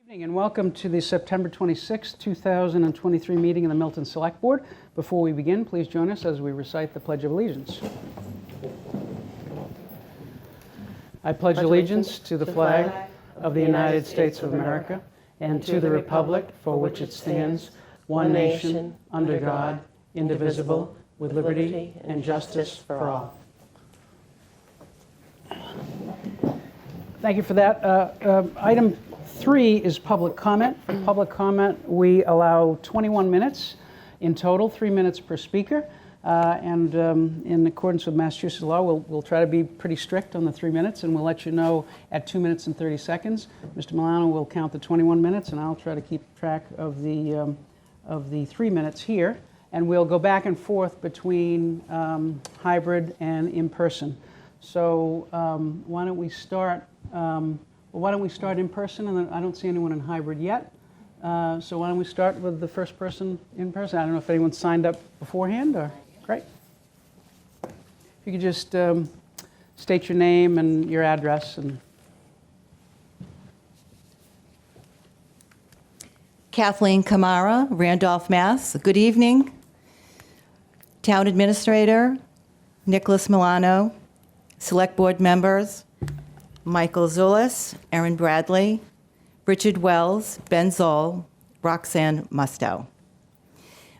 Good evening and welcome to the September 26, 2023 meeting of the Milton Select Board. Before we begin, please join us as we recite the Pledge of Allegiance. I pledge allegiance to the flag of the United States of America and to the republic for which it stands, one nation, under God, indivisible, with liberty and justice for all. Thank you for that. Item 3 is public comment. For public comment, we allow 21 minutes in total, 3 minutes per speaker. And in accordance with Massachusetts law, we'll try to be pretty strict on the 3 minutes, and we'll let you know at 2 minutes and 30 seconds. Mr. Milano will count the 21 minutes, and I'll try to keep track of the 3 minutes here. And we'll go back and forth between hybrid and in person. So why don't we start? Why don't we start in person? And I don't see anyone in hybrid yet. So why don't we start with the first person in person? I don't know if anyone signed up beforehand. Or great. If you could just state your name and your address. And Kathleen Kamara, Randolph, Mass. Good evening. Town Administrator, Nicholas Milano, Select Board members, Michael Zullis, Erin Bradley, Richard Wells, Ben Zoll, Roxanne Musto.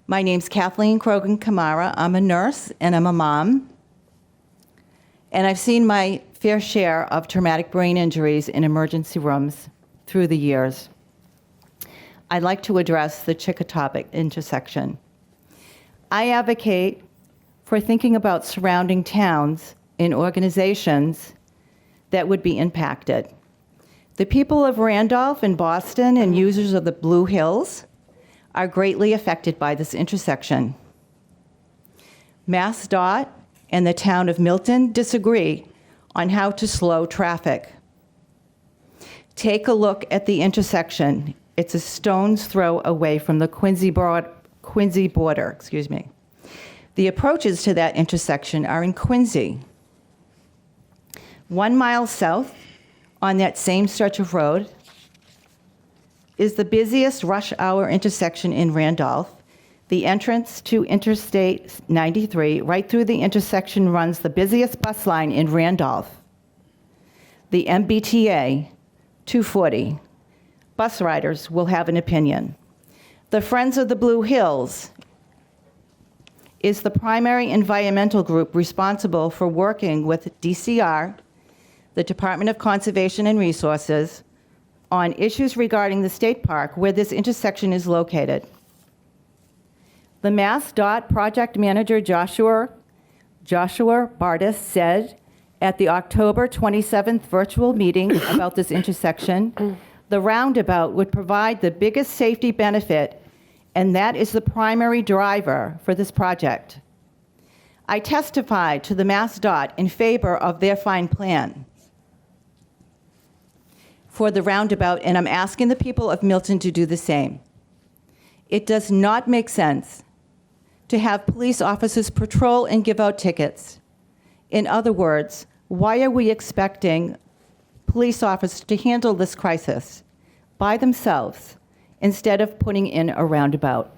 My name's Kathleen Krogan Kamara. I'm a nurse and I'm a mom. And I've seen my fair share of traumatic brain injuries in emergency rooms through the years. I'd like to address the Chickatopic intersection. I advocate for thinking about surrounding towns and organizations that would be impacted. The people of Randolph and Boston and users of the Blue Hills are greatly affected by this intersection. MassDOT and the town of Milton disagree on how to slow traffic. Take a look at the intersection. It's a stone's throw away from the Quincy border. The approaches to that intersection are in Quincy. 1 mile south on that same stretch of road is the busiest rush hour intersection in Randolph. The entrance to Interstate 93, right through the intersection, runs the busiest bus line in Randolph. The MBTA 240. Bus riders will have an opinion. The Friends of the Blue Hills is the primary environmental group responsible for working with DCR, the Department of Conservation and Resources, on issues regarding the state park where this intersection is located. The MassDOT project manager, Joshua Bardis, said at the October 27th virtual meeting about this intersection, the roundabout would provide the biggest safety benefit, and that is the primary driver for this project. I testified to the MassDOT in favor of their fine plan for the roundabout, and I'm asking the people of Milton to do the same. It does not make sense to have police officers patrol and give out tickets. In other words, why are we expecting police officers to handle this crisis by themselves instead of putting in a roundabout?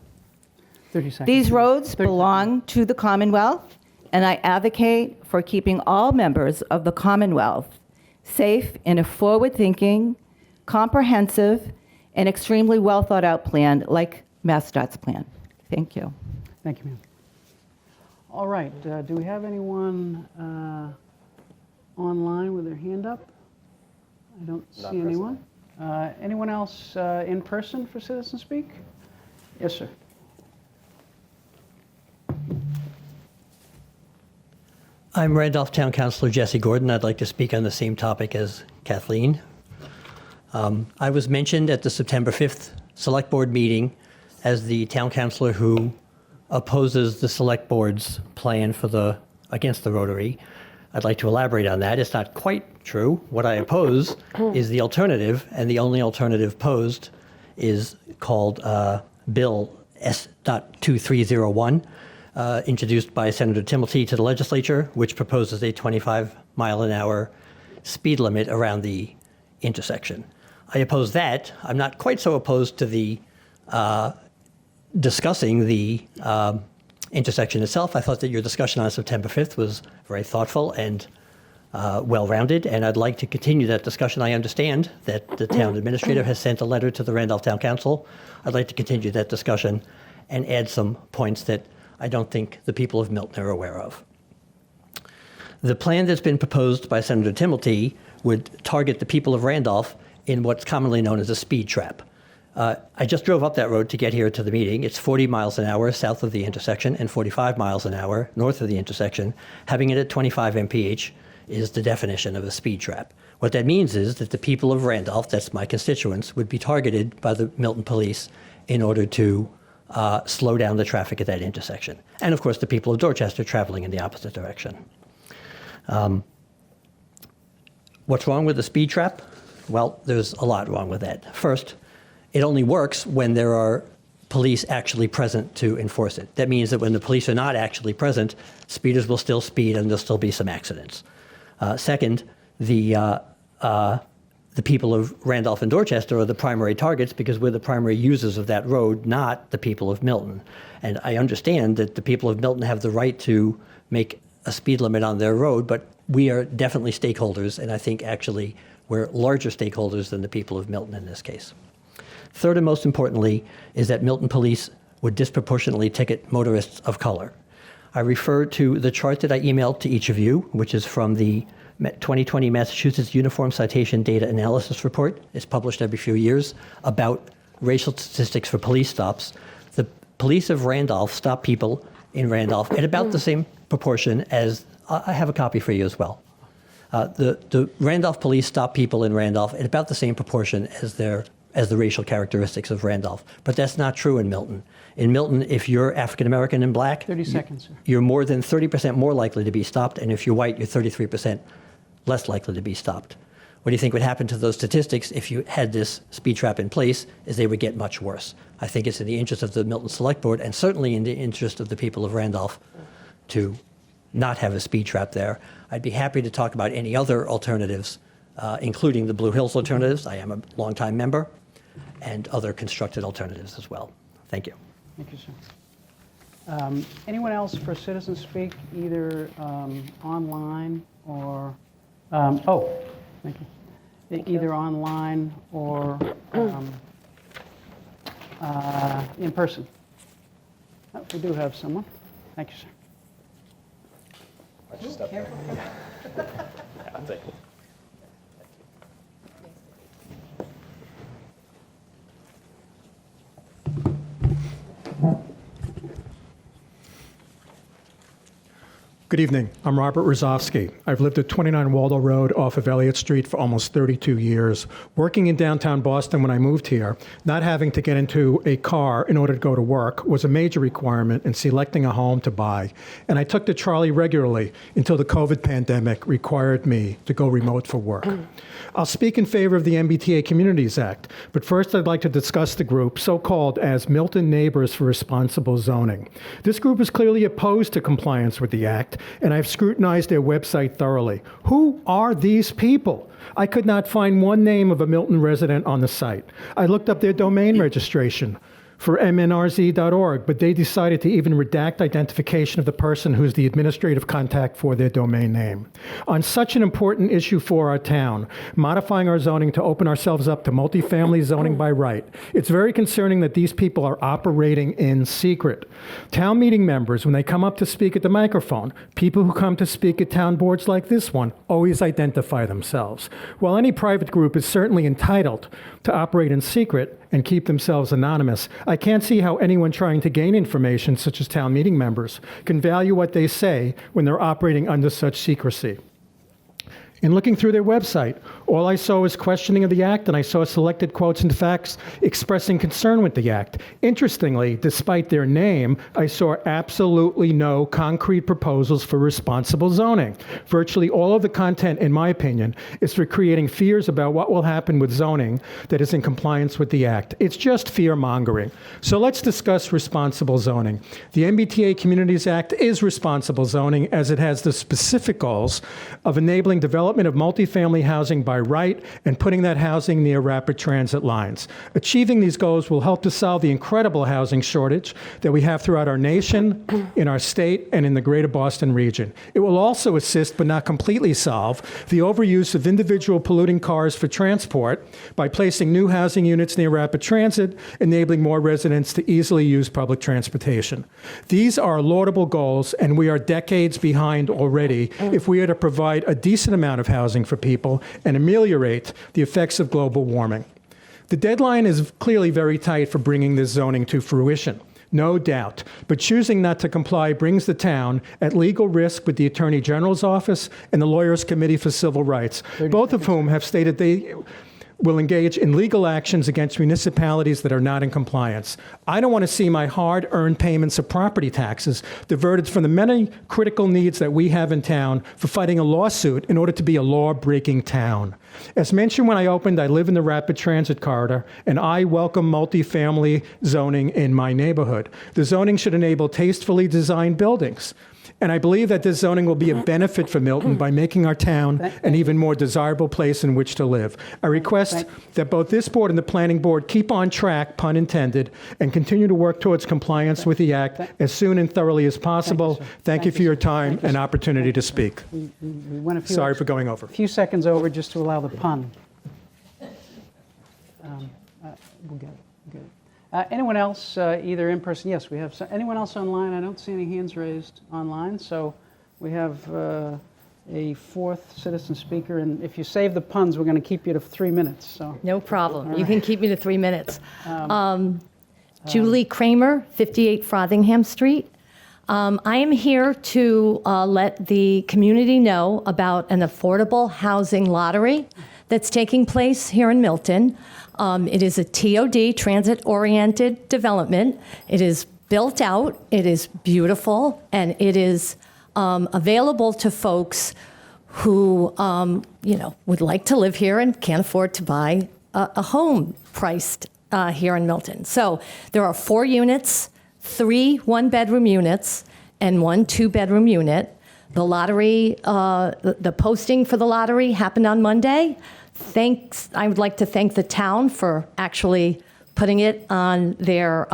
30 seconds. These roads belong to the Commonwealth, and I advocate for keeping all members of the Commonwealth safe in a forward-thinking, comprehensive, and extremely well-thought-out plan like MassDOT's plan. Thank you. Thank you, ma'am. All right. Do we have anyone online with their hand up? I don't see anyone. Anyone else in person for Citizen Speak? Yes, sir. I'm Randolph Town Councilor Jesse Gordon. I'd like to speak on the same topic as Kathleen. I was mentioned at the September 5th Select Board meeting as the town councilor who opposes the Select Board's plan against the Rotary. I'd like to elaborate on that. It's not quite true. What I oppose is the alternative, and the only alternative posed is called Bill S.2301. Introduced by Senator Timilty to the legislature, which proposes a 25-mile-an-hour speed limit around the intersection. I oppose that. I'm not quite so opposed to the discussing the intersection itself. I thought that your discussion on September 5th was very thoughtful and well-rounded, and I'd like to continue that discussion. I understand that the town administrator has sent a letter to the Randolph Town Council. I'd like to continue that discussion and add some points that I don't think the people of Milton are aware of. The plan that's been proposed by Senator Timilty would target the people of Randolph in what's commonly known as a speed trap. I just drove up that road to get here to the meeting. It's 40 miles an hour south of the intersection and 45 miles an hour north of the intersection. Having it at 25 mph is the definition of a speed trap. What that means is that the people of Randolph, that's my constituents, would be targeted by the Milton police in order to slow down the traffic at that intersection. And of course, the people of Dorchester traveling in the opposite direction. What's wrong with the speed trap? Well, there's a lot wrong with that. First, it only works when there are police actually present to enforce it. That means that when the police are not actually present, speeders will still speed and there'll still be some accidents. Second, the people of Randolph and Dorchester are the primary targets because we're the primary users of that road, not the people of Milton. And I understand that the people of Milton have the right to make a speed limit on their road, but we are definitely stakeholders, and I think actually we're larger stakeholders than the people of Milton in this case. Third and most importantly is that Milton police would disproportionately ticket motorists of color. I refer to the chart that I emailed to each of you, which is from the 2020 Massachusetts Uniform Citation Data Analysis Report. It's published every few years about racial statistics for police stops. The police of Randolph stop people in Randolph at about the same proportion as, I have a copy for you as well. The Randolph police stop people in Randolph at about the same proportion as the racial characteristics of Randolph. But that's not true in Milton. In Milton, if you're African American and black, 30 seconds, sir. You're more than 30% more likely to be stopped, and if you're white, you're 33% less likely to be stopped. What do you think would happen to those statistics if you had this speed trap in place? Is they would get much worse. I think it's in the interest of the Milton Select Board and certainly in the interest of the people of Randolph to not have a speed trap there. I'd be happy to talk about any other alternatives, including the Blue Hills alternatives. I am a longtime member, and other constructed alternatives as well. Thank you. Thank you, sir. Anyone else for citizen speak, either online or, thank you. Either online or in person? Oh, we do have someone. Thank you, sir. I just stepped in. I'll take it. Good evening. I'm Robert Rozovsky. I've lived at 29 Waldo Road off of Elliott Street for almost 32 years. Working in downtown Boston when I moved here, not having to get into a car in order to go to work was a major requirement in selecting a home to buy. And I took the trolley regularly until the COVID pandemic required me to go remote for work. I'll speak in favor of the MBTA Communities Act, but first I'd like to discuss the group so-called as Milton Neighbors for Responsible Zoning. This group is clearly opposed to compliance with the act, and I've scrutinized their website thoroughly. Who are these people? I could not find one name of a Milton resident on the site. I looked up their domain registration for mnrz.org, but they decided to even redact identification of the person who's the administrative contact for their domain name. On such an important issue for our town, modifying our zoning to open ourselves up to multifamily zoning by right, it's very concerning that these people are operating in secret. Town meeting members, when they come up to speak at the microphone, people who come to speak at town boards like this one, always identify themselves. While any private group is certainly entitled to operate in secret and keep themselves anonymous, I can't see how anyone trying to gain information, such as town meeting members, can value what they say when they're operating under such secrecy. In looking through their website, all I saw was questioning of the act, and I saw selected quotes and facts expressing concern with the act. Interestingly, despite their name, I saw absolutely no concrete proposals for responsible zoning. Virtually all of the content, in my opinion, is for creating fears about what will happen with zoning that is in compliance with the act. It's just fear-mongering. So let's discuss responsible zoning. The MBTA Communities Act is responsible zoning as it has the specific goals of enabling development development of multifamily housing by right and putting that housing near rapid transit lines. Achieving these goals will help to solve the incredible housing shortage that we have throughout our nation, in our state, and in the greater Boston region. It will also assist, but not completely solve, the overuse of individual polluting cars for transport by placing new housing units near rapid transit, enabling more residents to easily use public transportation. These are laudable goals, and we are decades behind already if we are to provide a decent amount of housing for people and ameliorate the effects of global warming. The deadline is clearly very tight for bringing this zoning to fruition, no doubt, but choosing not to comply brings the town at legal risk with the Attorney General's office and the Lawyers Committee for Civil Rights, both of whom have stated they will engage in legal actions against municipalities that are not in compliance. I don't want to see my hard-earned payments of property taxes diverted from the many critical needs that we have in town for fighting a lawsuit in order to be a law-breaking town. As mentioned when I opened, I live in the rapid transit corridor, and I welcome multifamily zoning in my neighborhood. The zoning should enable tastefully designed buildings. And I believe that this zoning will be a benefit for Milton by making our town an even more desirable place in which to live. I request that both this board and the planning board keep on track, pun intended, and continue to work towards compliance with the act as soon and thoroughly as possible. Thank you for your time and opportunity to speak. We went a few, Sorry for going over. few seconds over just to allow the pun. We'll get it. Good. Anyone else, either in person? Yes, we have. Anyone else online? I don't see any hands raised online, so we have a fourth citizen speaker. And if you save the puns, we're going to keep you to 3 minutes. So No problem. You can keep me to 3 minutes. Julie Kramer, 58 Frothingham Street. I am here to let the community know about an affordable housing lottery that's taking place here in Milton. It is a TOD, transit-oriented development. It is built out, it is beautiful, and it is available to folks who, would like to live here and can't afford to buy a home priced here in Milton. So there are 4 units, 3 one-bedroom units, and 1 two-bedroom unit. The lottery, the posting for the lottery happened on Monday. I would like to thank the town for actually putting it on their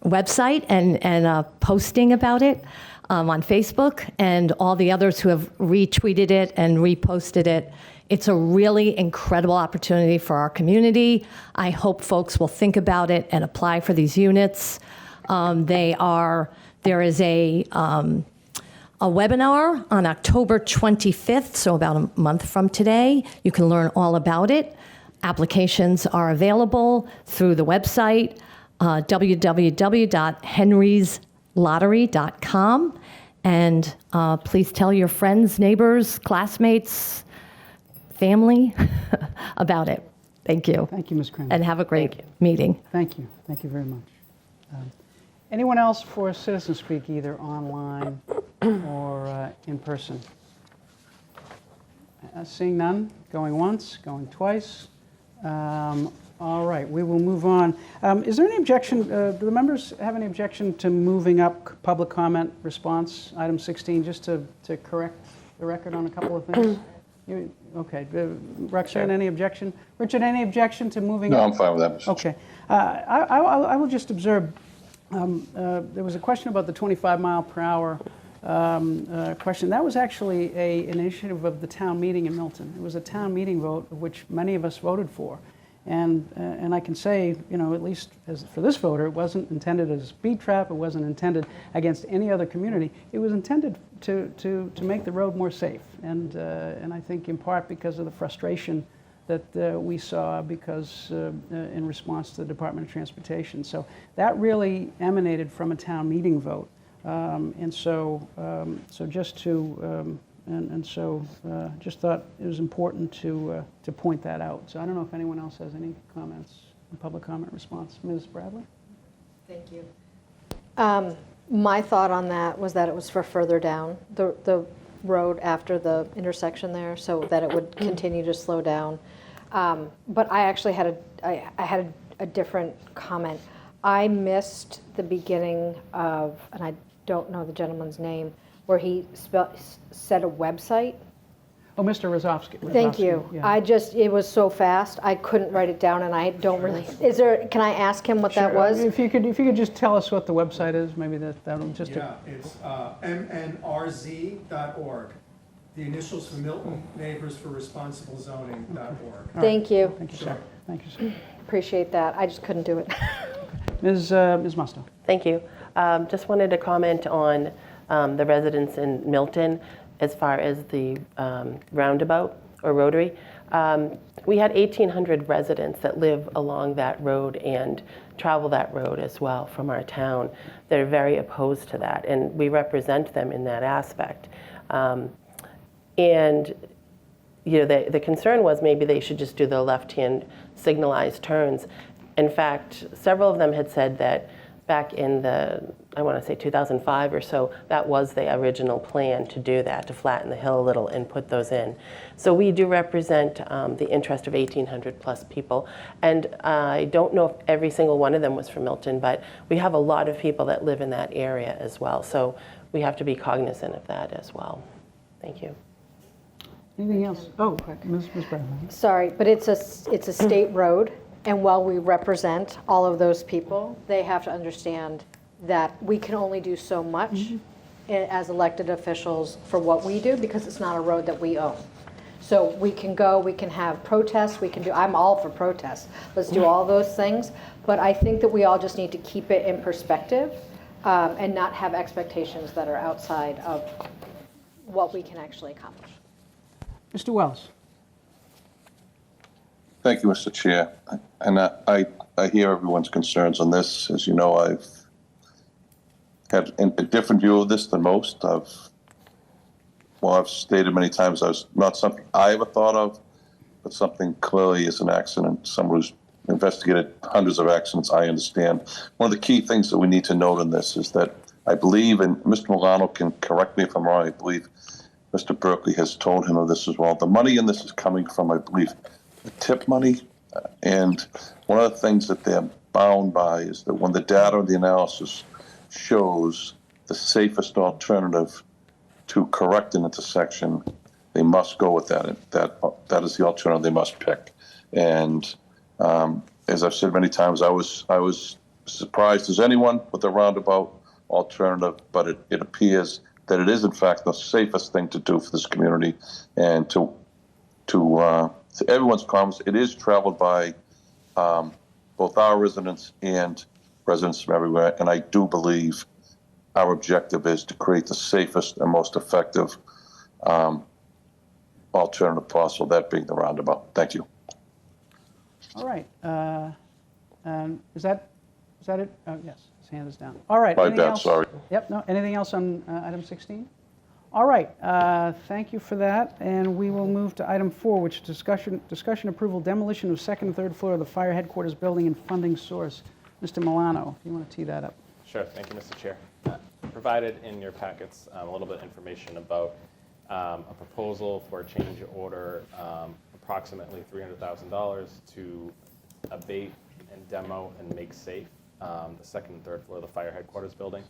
website and posting about it on Facebook, and all the others who have retweeted it and reposted it. It's a really incredible opportunity for our community. I hope folks will think about it and apply for these units. There is a webinar on October 25th, so about a month from today. You can learn all about it. Applications are available through the website, www.henryslottery.com. And please tell your friends, neighbors, classmates, family about it. Thank you. thank you, Ms. Kramer. And have a great meeting. Thank you. Thank you very much. Anyone else for citizen speak, either online or in person? Seeing none, going once, going twice. All right, we will move on. Is there any objection, do the members have any objection to moving up public comment response, item 16, just to correct the record on a couple of things? Okay, Roxanne, any objection? Richard, any objection to moving up? No, I'm fine with that, Mr. Okay. I will just observe, there was a question about the 25-mile-per-hour question. That was actually an initiative of the town meeting in Milton. It was a town meeting vote, which many of us voted for. And I can say, at least for this voter, it wasn't intended as a speed trap. It wasn't intended against any other community. It was intended to make the road more safe. And I think in part because of the frustration that we saw because in response to the Department of Transportation. So that really emanated from a town meeting vote. Just thought it was important to point that out. So I don't know if anyone else has any comments, public comment response. Ms. Bradley? Thank you. My thought on that was that it was for further down the road after the intersection there, so that it would continue to slow down. But I actually had a different comment. I missed the beginning of, and I don't know the gentleman's name, where he said a website. Oh, Mr. Rozovsky. Thank you. Yeah. It was so fast, I couldn't write it down, and I don't really, can I ask him what that Sure. was? If you could just tell us what the website is, maybe that'll just. Yeah, it's mnrz.org. The initials for Milton Neighbors for Responsible Zoning.org. Thank you. Thank you, sir. Thank you, sir. Appreciate that. I just couldn't do it. Ms. Musto. Thank you. Just wanted to comment on the residents in Milton as far as the roundabout or rotary. We had 1,800 residents that live along that road and travel that road as well from our town. They're very opposed to that, and we represent them in that aspect. And the concern was maybe they should just do the left-hand signalized turns. In fact, several of them had said that back in I want to say 2005 or so, that was the original plan to do that, to flatten the hill a little and put those in. So we do represent the interest of 1,800 plus people. And I don't know if every single one of them was from Milton, but we have a lot of people that live in that area as well. So we have to be cognizant of that as well. Thank you. Anything else? Oh, Ms. Bradley. Sorry, but it's a state road, and while we represent all of those people, they have to understand that we can only do so much as elected officials for what we do, because it's not a road that we own. So we can go, we can have protests, I'm all for protests. Let's do all those things, but I think that we all just need to keep it in perspective and not have expectations that are outside of what we can actually accomplish. Mr. Wells. Thank you, Mr. Chair. And I hear everyone's concerns on this. As you know, I've had a different view of this than most. I've stated many times, it's not something I ever thought of, but something clearly is an accident. Someone who's investigated hundreds of accidents, I understand. One of the key things that we need to note in this is that I believe, and Mr. Milano can correct me if I'm wrong, I believe Mr. Berkeley has told him of this as well. The money in this is coming from, I believe, the tip money. And one of the things that they're bound by is that when the data and the analysis shows the safest alternative to correct an intersection, they must go with that. That is the alternative they must pick. And as I've said many times, I was surprised as anyone with the roundabout alternative, but it appears that it is in fact the safest thing to do for this community. And to everyone's comments, it is traveled by both our residents and residents from everywhere. And I do believe our objective is to create the safest and most effective alternative possible, that being the roundabout. Thank you. All right. Is that it? Oh, yes. His hand is down. All right. My anything bad, else? sorry. Yep. No. Anything else on item 16? All right. Thank you for that. And we will move to item 4, which is discussion approval demolition of second and third floor of the fire headquarters building and funding source. Mr. Milano, if you want to tee that up. Sure, thank you, Mr. Chair. Provided in your packets a little bit of information about a proposal for a change order, approximately $300,000 to abate and demo and make safe the second and third floor of the fire headquarters building.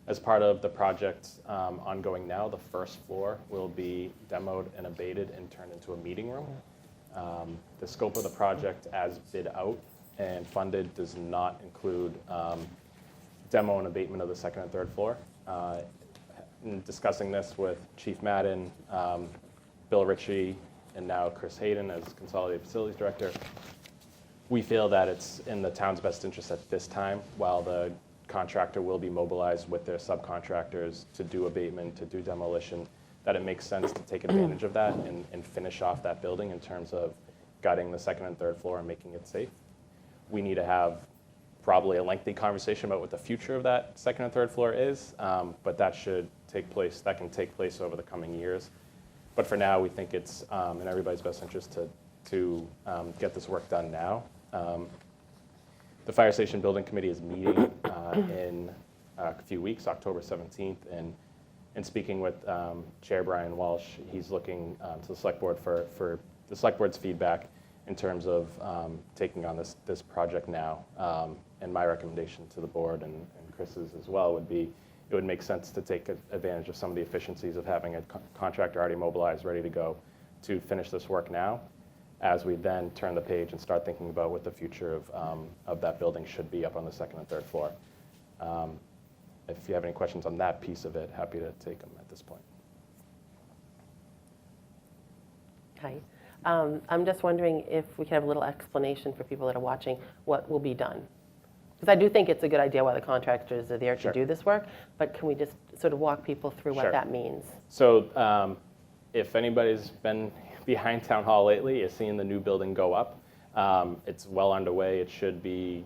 As part of the project ongoing now, the first floor will be demoed and abated and turned into a meeting room. The scope of the project as bid out and funded does not include demo and abatement of the second and third floor. In discussing this with Chief Madden, Bill Ritchie, and now Chris Hayden as Consolidated Facilities Director, we feel that it's in the town's best interest at this time, while the contractor will be mobilized with their subcontractors to do abatement, to do demolition, that it makes sense to take advantage of that and finish off that building in terms of gutting the second and third floor and making it safe. We need to have probably a lengthy conversation about what the future of that second and third floor is, but that should take place, that can take place over the coming years. But for now, we think it's in everybody's best interest to get this work done now. The Fire Station Building Committee is meeting in a few weeks, October 17th, and speaking with Chair Brian Walsh, he's looking to the Select Board for the Select Board's feedback in terms of taking on this project now. And my recommendation to the board and Chris's as well would be it would make sense to take advantage of some of the efficiencies of having a contractor already mobilized, ready to go to finish this work now, as we then turn the page and start thinking about what the future of that building should be up on the second and third floor. If you have any questions on that piece of it, happy to take them at this point. Hi. I'm just wondering if we could have a little explanation for people that are watching what will be done. Because I do think it's a good idea why the contractors are there to Sure. do this work, but can we just sort of walk people through what Sure. that means? So if anybody's been behind Town Hall lately, is seeing the new building go up. It's well underway. It should be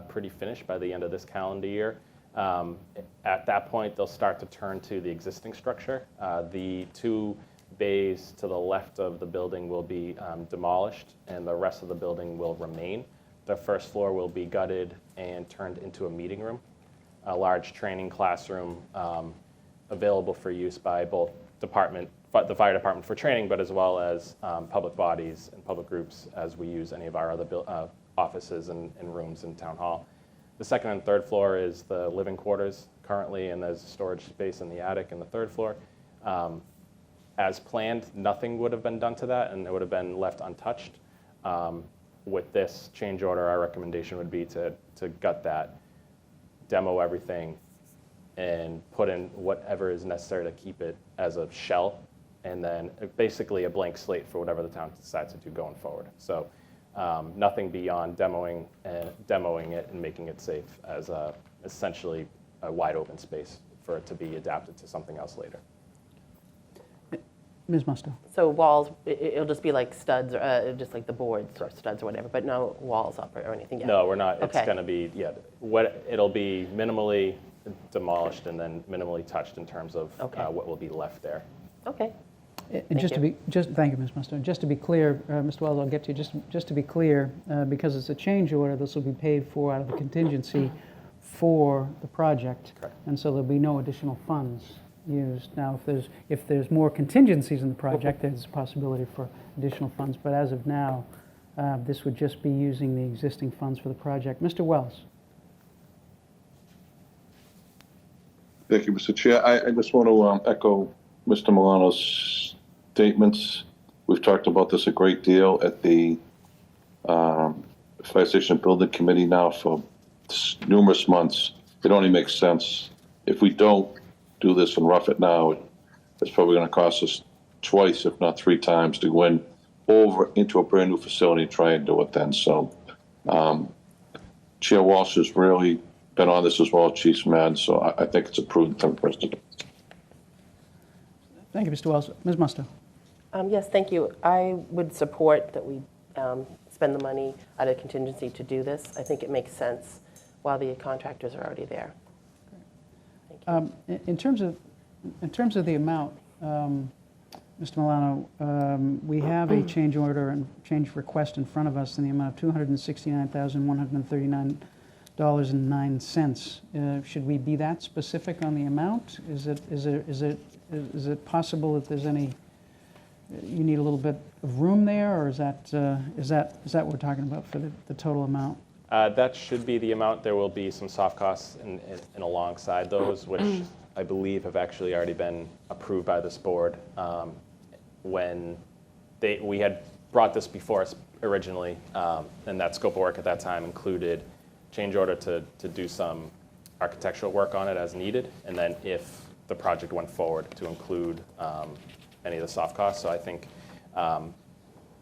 pretty finished by the end of this calendar year. At that point, they'll start to turn to the existing structure. The two bays to the left of the building will be demolished, and the rest of the building will remain. The first floor will be gutted and turned into a meeting room, a large training classroom available for use by both the fire department for training, but as well as public bodies and public groups as we use any of our other offices and rooms in Town Hall. The second and third floor is the living quarters currently, and there's storage space in the attic in the third floor. As planned, nothing would have been done to that, and it would have been left untouched. With this change order, our recommendation would be to gut that, demo everything, and put in whatever is necessary to keep it as a shell, and then basically a blank slate for whatever the town decides to do going forward. So nothing beyond demoing it and making it safe as essentially a wide open space for it to be adapted to something else later. Ms. Musto. So walls, it'll just be like studs, or just like the boards or studs or whatever, but no walls up or anything yet? No, we're not. It's Okay. going to be, it'll be minimally demolished and then minimally touched in terms of Okay. what will be left there. Okay. And just to be, thank you, Ms. Musto. Just to be clear, Mr. Wells, I'll get to you. Just to be clear, because it's a change order, this will be paid for out of the contingency for the project. Correct. And so there'll be no additional funds used. Now, if there's more contingencies in the project, there's a possibility for additional funds. But as of now, this would just be using the existing funds for the project. Mr. Wells. Thank you, Mr. Chair. I just want to echo Mr. Milano's statements. We've talked about this a great deal at the Fire Station Building Committee now for numerous months. It only makes sense. If we don't do this and rough it now, it's probably going to cost us twice, if not three times, to go over into a brand new facility and try and do it then. So Chair Walsh has really been on this as well, Chief Madden, so I think it's a prudent thing for us to do. Thank you, Mr. Wells. Ms. Musto. Yes, thank you. I would support that we spend the money out of contingency to do this. I think it makes sense while the contractors are already there. In terms of the amount, Mr. Milano, we have a change order and change request in front of us in the amount of $269,139.09. Should we be that specific on the amount? Is it possible that there's any, you need a little bit of room there, or is that what we're talking about for the total amount? That should be the amount. There will be some soft costs in alongside those, which I believe have actually already been approved by this board. When we had brought this before us originally, and that scope of work at that time included change order to do some architectural work on it as needed, and then if the project went forward, to include any of the soft costs. So I think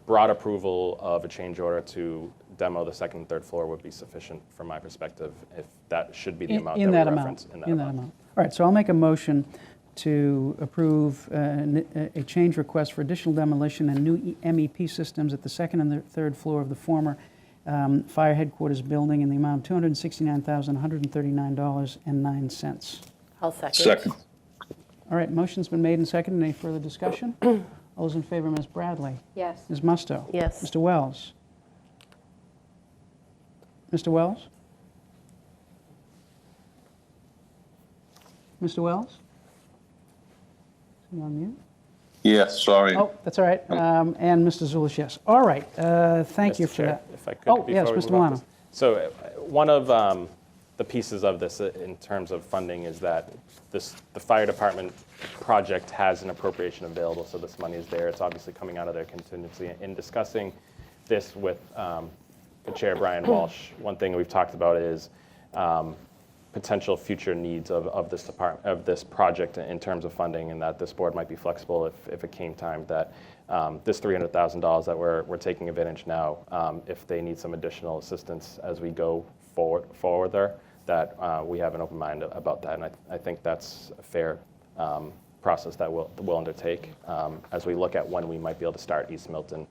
broad approval of a change order to demo the second and third floor would be sufficient from my perspective, if that should be the amount in that that we amount. reference. In that amount. All right, so I'll make a motion to approve a change request for additional demolition and new MEP systems at the second and the third floor of the former fire headquarters building in the amount of $269,139.09. I'll second. Second. All right, motion's been made and seconded. Any further discussion? All those in favor, Ms. Bradley? Yes. Ms. Musto? Yes. Mr. Wells? Mr. Wells? Mr. Wells? Is he on mute? Yes, sorry. Oh, that's all right. And Mr. Zulish, yes. All right, thank you Mr. for Chair, that. if I could, Oh, before yes, we Mr. move on. Milano. So one of the pieces of this in terms of funding is that the fire department project has an appropriation available, so this money is there. It's obviously coming out of their contingency. In discussing this with the chair, Brian Walsh, one thing we've talked about is potential future needs of this department, of this project in terms of funding, and that this board might be flexible if it came time that this $300,000 that we're taking advantage now, if they need some additional assistance as we go forward there, that we have an open mind about that. And I think that's a fair process that we'll undertake. As we look at when we might be able to start East Milton,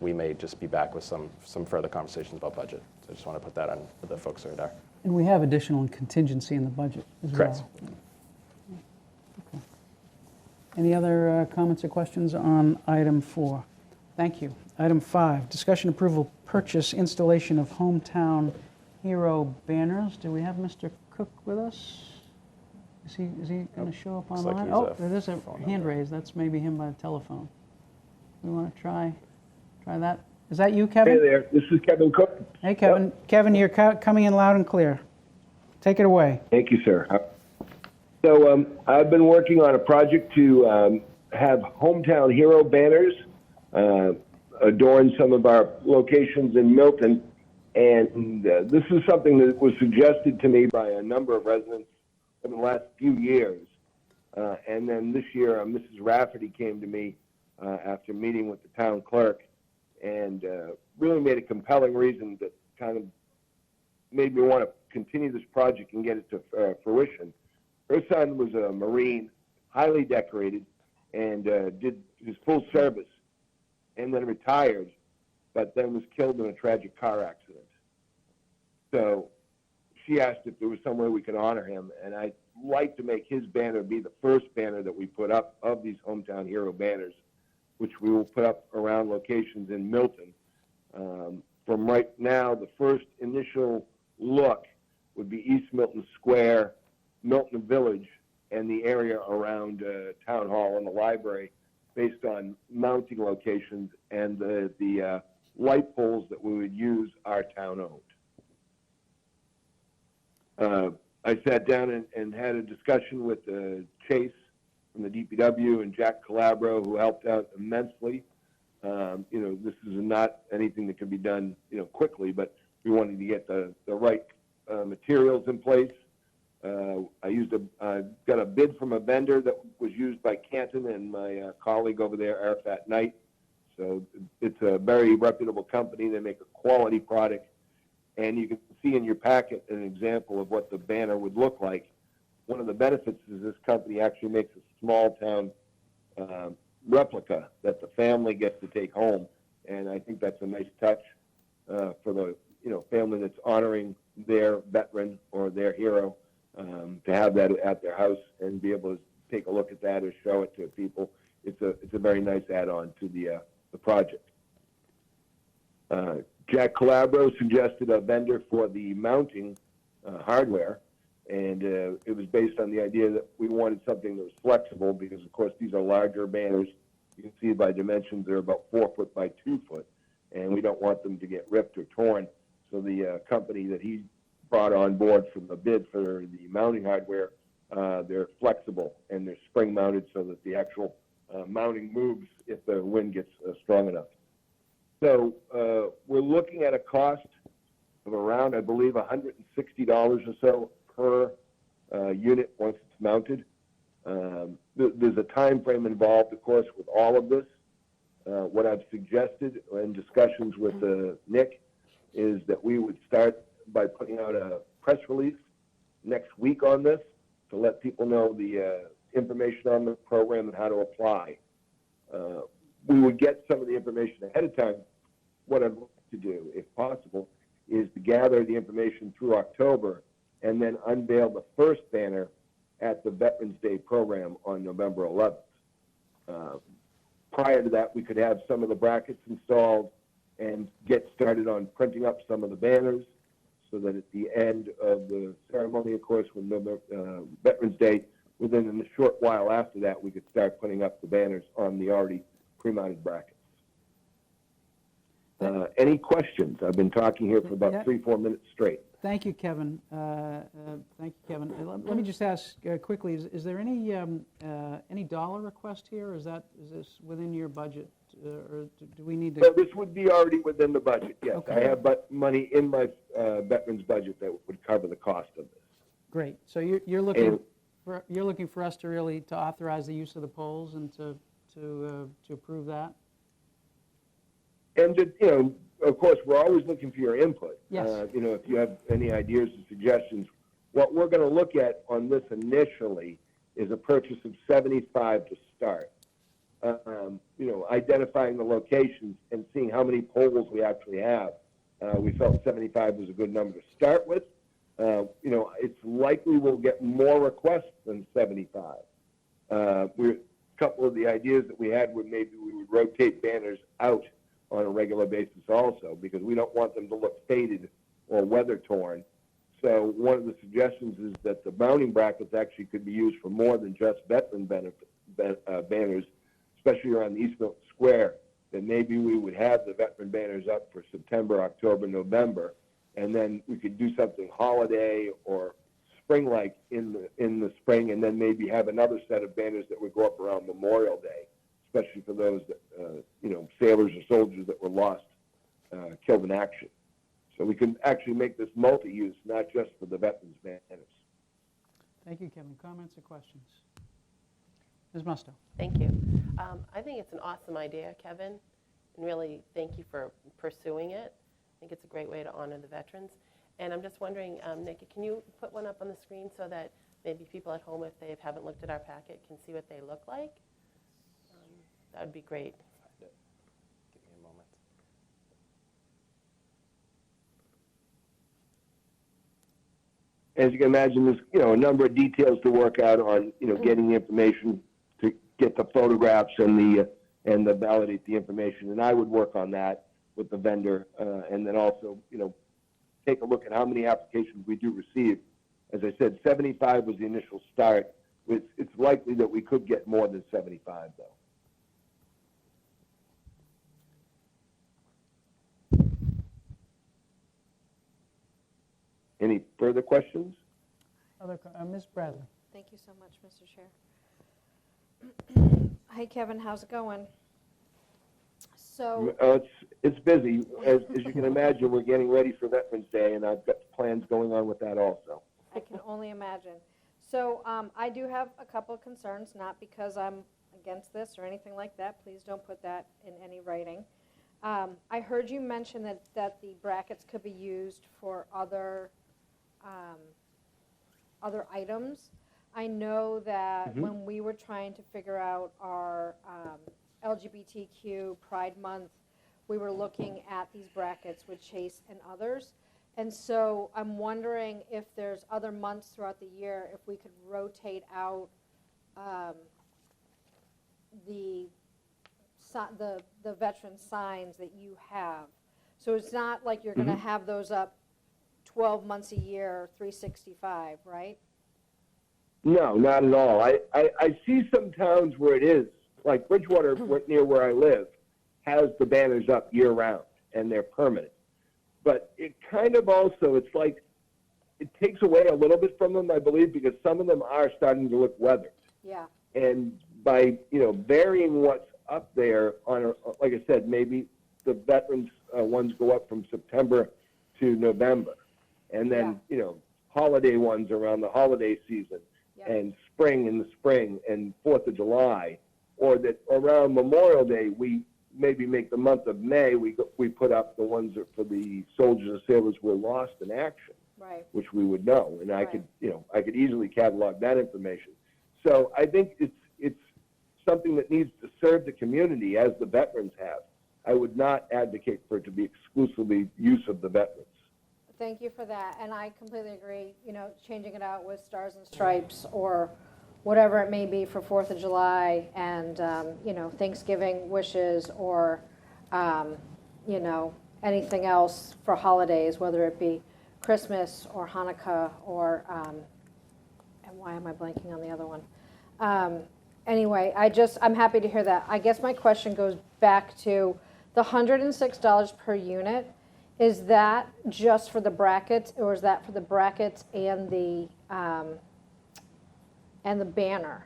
we may just be back with some further conversations about budget. So I just want to put that on for the folks that are there. And we have additional contingency in the budget as well. Correct. Okay. Any other comments or questions on item 4? Thank you. Item 5, discussion approval purchase installation of hometown hero banners. Do we have Mr. Cook with us? Is he going to show up Looks like online? he's Oh, a there's a phone hand number. raised. That's maybe him by telephone. We want to try that. Is that you, Kevin? Hey there, this is Kevin Cook. Hey, Kevin. Yep. Kevin, you're coming in loud and clear. Take it away. Thank you, sir. So I've been working on a project to have hometown hero banners adorn some of our locations in Milton. And this is something that was suggested to me by a number of residents over the last few years. And then this year, Mrs. Rafferty came to me after meeting with the town clerk and really made a compelling reason that kind of made me want to continue this project and get it to fruition. Her son was a Marine, highly decorated, and did his full service, and then retired, but then was killed in a tragic car accident. So she asked if there was some way we could honor him, and I'd like to make his banner be the first banner that we put up of these hometown hero banners, which we will put up around locations in Milton. From right now, the first initial look would be East Milton Square, Milton Village, and the area around Town Hall and the library, based on mounting locations, and the light poles that we would use are town-owned. I sat down and had a discussion with Chase from the DPW and Jack Calabro, who helped out immensely. This is not anything that can be done, quickly, but we wanted to get the right materials in place. I got a bid from a vendor that was used by Canton and my colleague over there, Arafat Knight. So it's a very reputable company. They make a quality product. And you can see in your packet an example of what the banner would look like. One of the benefits is this company actually makes a small town replica that the family gets to take home. And I think that's a nice touch for the family that's honoring their veteran or their hero, to have that at their house and be able to take a look at that or show it to people. It's a very nice add-on to the project. Jack Calabro suggested a vendor for the mounting hardware, and it was based on the idea that we wanted something that was flexible because, of course, these are larger banners. You can see by dimensions they're about 4 foot by 2 foot, and we don't want them to get ripped or torn. So the company that he brought on board for the bid for the mounting hardware, they're flexible and they're spring mounted so that the actual mounting moves if the wind gets strong enough. So we're looking at a cost of around, I believe, $160 or so per unit once it's mounted. There's a time frame involved, of course, with all of this. What I've suggested in discussions with Nick is that we would start by putting out a press release next week on this to let people know the information on the program and how to apply. We would get some of the information ahead of time. What I'd like to do, if possible, is to gather the information through October and then unveil the first banner at the Veterans Day program on November 11th. Prior to that, we could have some of the brackets installed and get started on printing up some of the banners so that at the end of the ceremony, of course, when Veterans Day, within a short while after that, we could start putting up the banners on the already pre-mounted brackets. Any questions? I've been talking here for about Yeah. 3-4 minutes straight. Thank you, Kevin. Thank you, Kevin. Let me just ask quickly, is there any dollar request here? Is this within your budget? Or do we need So to? this would be already within the budget, yes. Okay. I have money in my veterans budget that would cover the cost of this. Great. So you're looking And- you're looking for us to really to authorize the use of the poles and to approve that? And, of course, we're always looking for your input. Yes. If you have any ideas or suggestions. What we're going to look at on this initially is a purchase of 75 to start. Identifying the locations and seeing how many poles we actually have. We felt 75 was a good number to start with. It's likely we'll get more requests than 75. A couple of the ideas that we had were maybe we would rotate banners out on a regular basis also, because we don't want them to look faded or weather torn. So one of the suggestions is that the mounting brackets actually could be used for more than just veteran banners, especially around the East Milton Square, that maybe we would have the veteran banners up for September, October, November, and then we could do something holiday or spring-like in the spring, and then maybe have another set of banners that would go up around Memorial Day, especially for those that, sailors or soldiers that were lost, killed in action. So we can actually make this multi-use, not just for the veterans banners. Thank you, Kevin. Comments or questions? Ms. Musto. Thank you. I think it's an awesome idea, Kevin, and really thank you for pursuing it. I think it's a great way to honor the veterans. And I'm just wondering, Nikki, can you put one up on the screen so that maybe people at home, if they haven't looked at our packet, can see what they look like? That would be great. Give me a moment. As you can imagine, there's a number of details to work out on getting the information to get the photographs and the validate the information. And I would work on that with the vendor, and then also take a look at how many applications we do receive. As I said, 75 was the initial start. It's likely that we could get more than 75 though. Any further questions? Ms. Bradley. Thank you so much, Mr. Chair. Hi, Kevin, how's it going? So, It's busy. As you can imagine, we're getting ready for Veterans Day, and I've got plans going on with that also. I can only imagine. So I do have a couple of concerns, not because I'm against this or anything like that. Please don't put that in any writing. I heard you mention that the brackets could be used for other items. I know that when we were trying to figure out our LGBTQ Pride Month, we were looking at these brackets with Chase and others. And so I'm wondering if there's other months throughout the year, if we could rotate out the veteran signs that you have. So it's not like you're going to have those up 12 months a year, 365, right? No, not at all. I see some towns where it is, like Bridgewater, near where I live, has the banners up year-round, and they're permanent. But it kind of also, it's like, it takes away a little bit from them, I believe, because some of them are starting to look weathered. Yeah. And by, varying what's up there on, like I said, maybe the veterans ones go up from September to November. And then, holiday ones around the holiday season, and spring in the spring, and 4th of July. Or that around Memorial Day, we maybe make the month of May, we put up the ones that for the soldiers and sailors who were lost in action, Right. which we would know. And I could easily catalog that information. So I think it's something that needs to serve the community as the veterans have. I would not advocate for it to be exclusively use of the veterans. Thank you for that, and I completely agree, changing it out with stars and stripes or whatever it may be for 4th of July and, Thanksgiving wishes or, anything else for holidays, whether it be Christmas or Hanukkah or, and why am I blanking on the other one? Anyway, I'm happy to hear that. I guess my question goes back to The $106 per unit, is that just for the brackets, or is that for the brackets and the banner?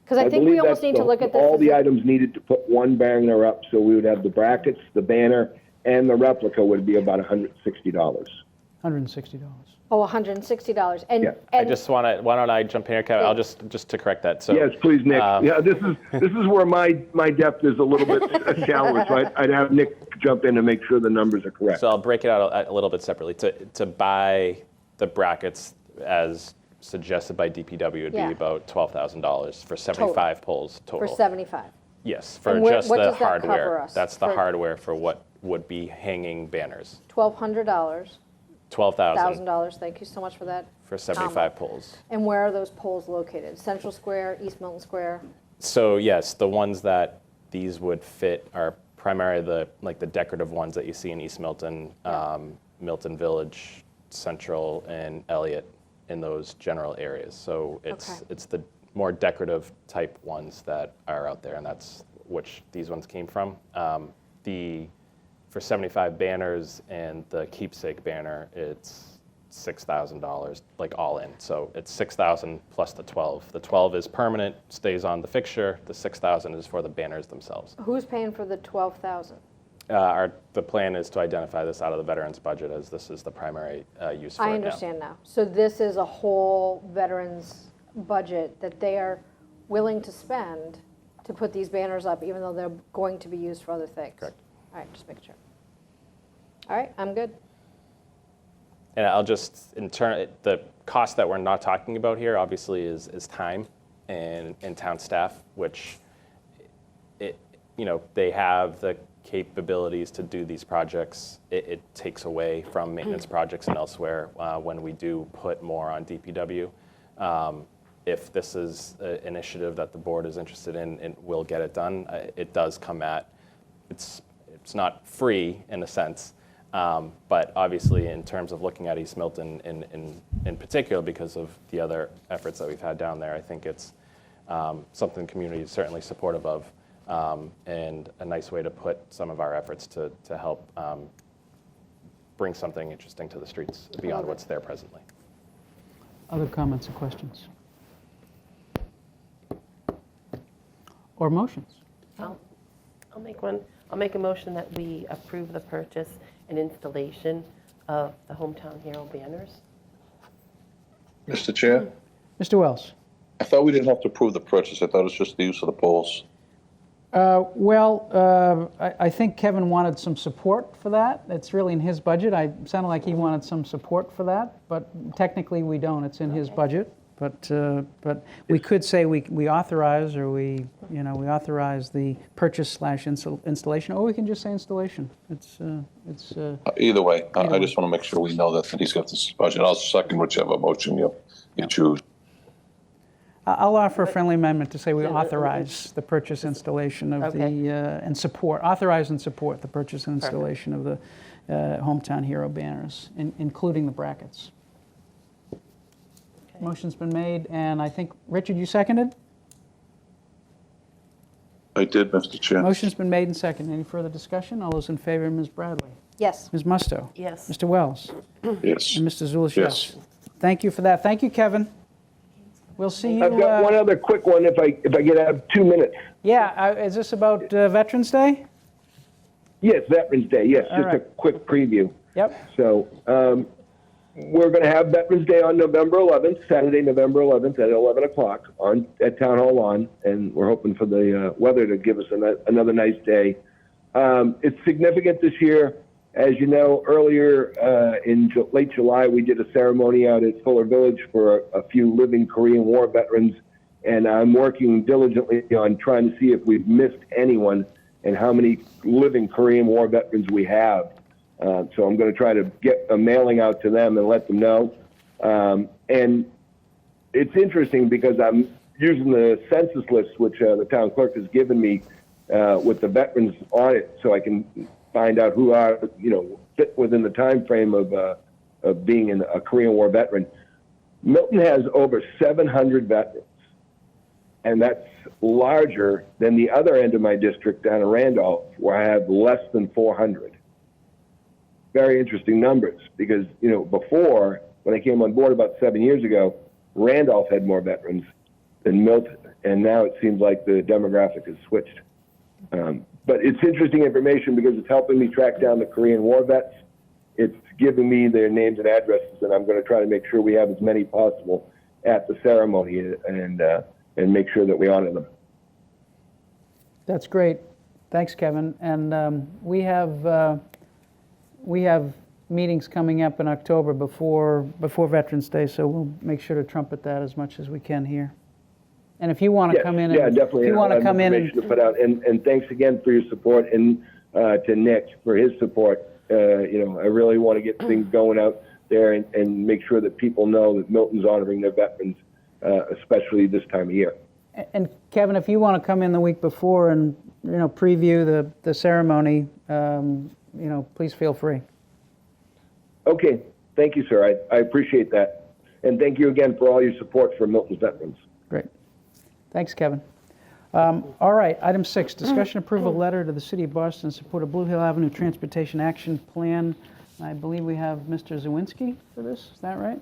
Because I think we believe almost that's need to look at this all as the a- items needed to put one banner up, so we would have the brackets, the banner, and the replica would be about $160. $160. Oh, $160. And, Yeah. I and just want to, why don't I jump in here, Kevin? I'll just to correct that. So, Yes, please, Nick. Yeah, this is where my depth is a little bit shallower, so I'd have Nick jump in and make sure the numbers are correct. So I'll break it out a little bit separately. To buy the brackets as suggested by DPW would Yeah. be about $12,000 for 75 poles total. for 75. Yes, for And just what the does that cover hardware. us? That's the For- hardware for what would be hanging banners. $1,200, $12,000 $1,000. Thank you so much for that. for 75 poles. And where are those poles located? Central Square, East Milton Square? So yes, the ones that these would fit are primarily the decorative ones that you see in East Milton, Milton Village, Central, and Elliott, in those general areas. So it's the more decorative type ones that are out there, and that's which these ones came from. For 75 banners and the keepsake banner, it's $6,000, like all in. So it's $6,000 plus the 12. The 12 is permanent, stays on the fixture. The $6,000 is for the banners themselves. Who's paying for the 12,000? The plan is to identify this out of the veterans budget, as this is the primary use for it I now. understand now. So this is a whole veterans budget that they are willing to spend to put these banners up, even though they're going to be used for other things? Correct. All right, just make sure. All right, I'm good. And I'll just, the cost that we're not talking about here, obviously, is time and town staff, which, they have the capabilities to do these projects. It takes away from maintenance projects and elsewhere when we do put more on DPW. If this is an initiative that the board is interested in and will get it done, it does come at, it's not free in a sense, but obviously in terms of looking at East Milton in particular, because of the other efforts that we've had down there, I think it's something the community is certainly supportive of, and a nice way to put some of our efforts to help bring something interesting to the streets beyond what's there presently. Other comments or questions? Or motions? I'll make one. I'll make a motion that we approve the purchase and installation of the Hometown Hero banners. Mr. Chair, Mr. Wells? I thought we didn't have to approve the purchase. I thought it was just the use of the poles. I think Kevin wanted some support for that. It's really in his budget. It sounded like he wanted some support for that, but technically we don't. It's in his budget. But we could say we authorize, or we authorize the purchase / installation, or we can just say installation. Either way, I way. just want to make sure we know that he's got this budget. I'll second whichever motion you choose. I'll offer a friendly amendment to say we authorize the purchase installation of Okay. and support, authorize and support the purchase and installation of the Hometown Hero banners, including the brackets. Motion's been made, and I think, Richard, you seconded? I did, Mr. Chair. Motion's been made and seconded. Any further discussion? All those in favor, Ms. Bradley? Yes. Ms. Musto? Yes. Mr. Wells? Yes. And Mr. Zulish, Yes. Thank you for that. Thank you, Kevin. We'll see you. I've got one other quick one if I get out of 2 minutes. Yeah, is this about Veterans Day? Yes, Veterans Day. Yes, All just a right. quick preview. Yep. So we're going to have Veterans Day on November 11th, Saturday, November 11th at 11 o'clock at Town Hall Lawn, and we're hoping for the weather to give us another nice day. It's significant this year. As you know, earlier in late July, we did a ceremony out at Fuller Village for a few living Korean War veterans, and I'm working diligently on trying to see if we've missed anyone and how many living Korean War veterans we have. So I'm going to try to get a mailing out to them and let them know. And it's interesting because I'm using the census list, which the town clerk has given me with the veterans on it, so I can find out who are, fit within the time frame of being a Korean War veteran. Milton has over 700 veterans. and that's larger than the other end of my district down in Randolph, where I have less than 400. Very interesting numbers, because before, when I came on board about 7 years ago, Randolph had more veterans than Milton, and now it seems like the demographic has switched. But it's interesting information because it's helping me track down the Korean War vets. It's giving me their names and addresses, and I'm going to try to make sure we have as many possible at the ceremony and make sure that we honor them. That's great. Thanks, Kevin. And we have meetings coming up in October before Veterans Day, so we'll make sure to trumpet that as much as we can here. And if you want to come in, definitely. If you want to come in, to put out, and thanks again for your support, and to Nick for his support. I really want to get things going out there and make sure that people know that Milton's honoring their veterans, especially this time of year. And Kevin, if you want to come in the week before and preview the ceremony, please feel free. Okay, thank you, sir. I appreciate that, and thank you again for all your support for Milton's veterans. Great. Thanks, Kevin. All right, item 6, discussion approval letter to the City of Boston in support of Blue Hill Avenue Transportation Action Plan. I believe we have Mr. Zawinski for this, is that right?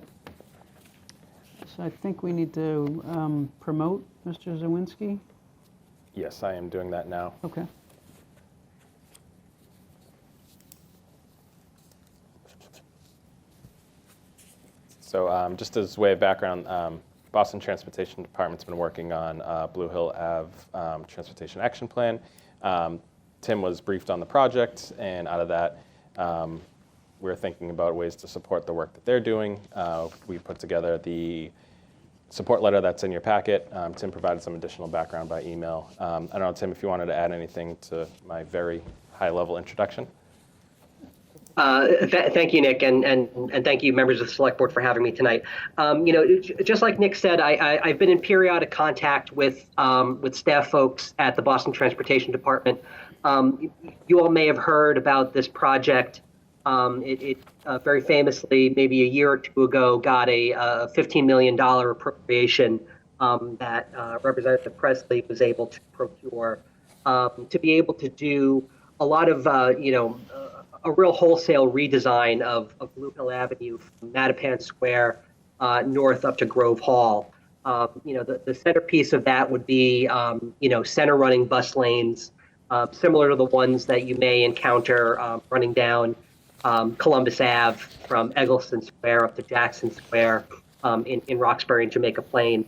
So I think we need to promote Mr. Zawinski. Yes, I am doing that now. Okay. So just as way of background, Boston Transportation Department's been working on Blue Hill Ave Transportation Action Plan. Tim was briefed on the project, and out of that, we're thinking about ways to support the work that they're doing. We put together the support letter that's in your packet. Tim provided some additional background by email. I don't know, Tim, if you wanted to add anything to my very high-level introduction. Thank you, Nick, and thank you, members of the Select Board, for having me tonight. Just like Nick said, I've been in periodic contact with staff folks at the Boston Transportation Department. You all may have heard about this project. It very famously, maybe a year or two ago, got a $15 million appropriation that Representative Presley was able to procure to be able to do a lot of, a real wholesale redesign of Blue Hill Avenue from Mattapan Square north up to Grove Hall. The centerpiece of that would be, center running bus lanes, similar to the ones that you may encounter running down Columbus Ave from Eggleston Square up to Jackson Square in Roxbury and Jamaica Plain.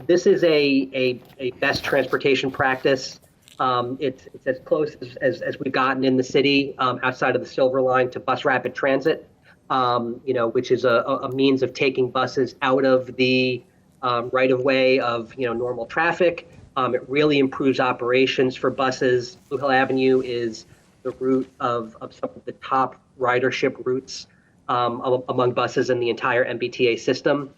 This is a best transportation practice. It's as close as we've gotten in the city outside of the Silver Line to bus rapid transit, which is a means of taking buses out of the right of way of normal traffic. It really improves operations for buses. Blue Hill Avenue is the route of some of the top ridership routes among buses in the entire MBTA system.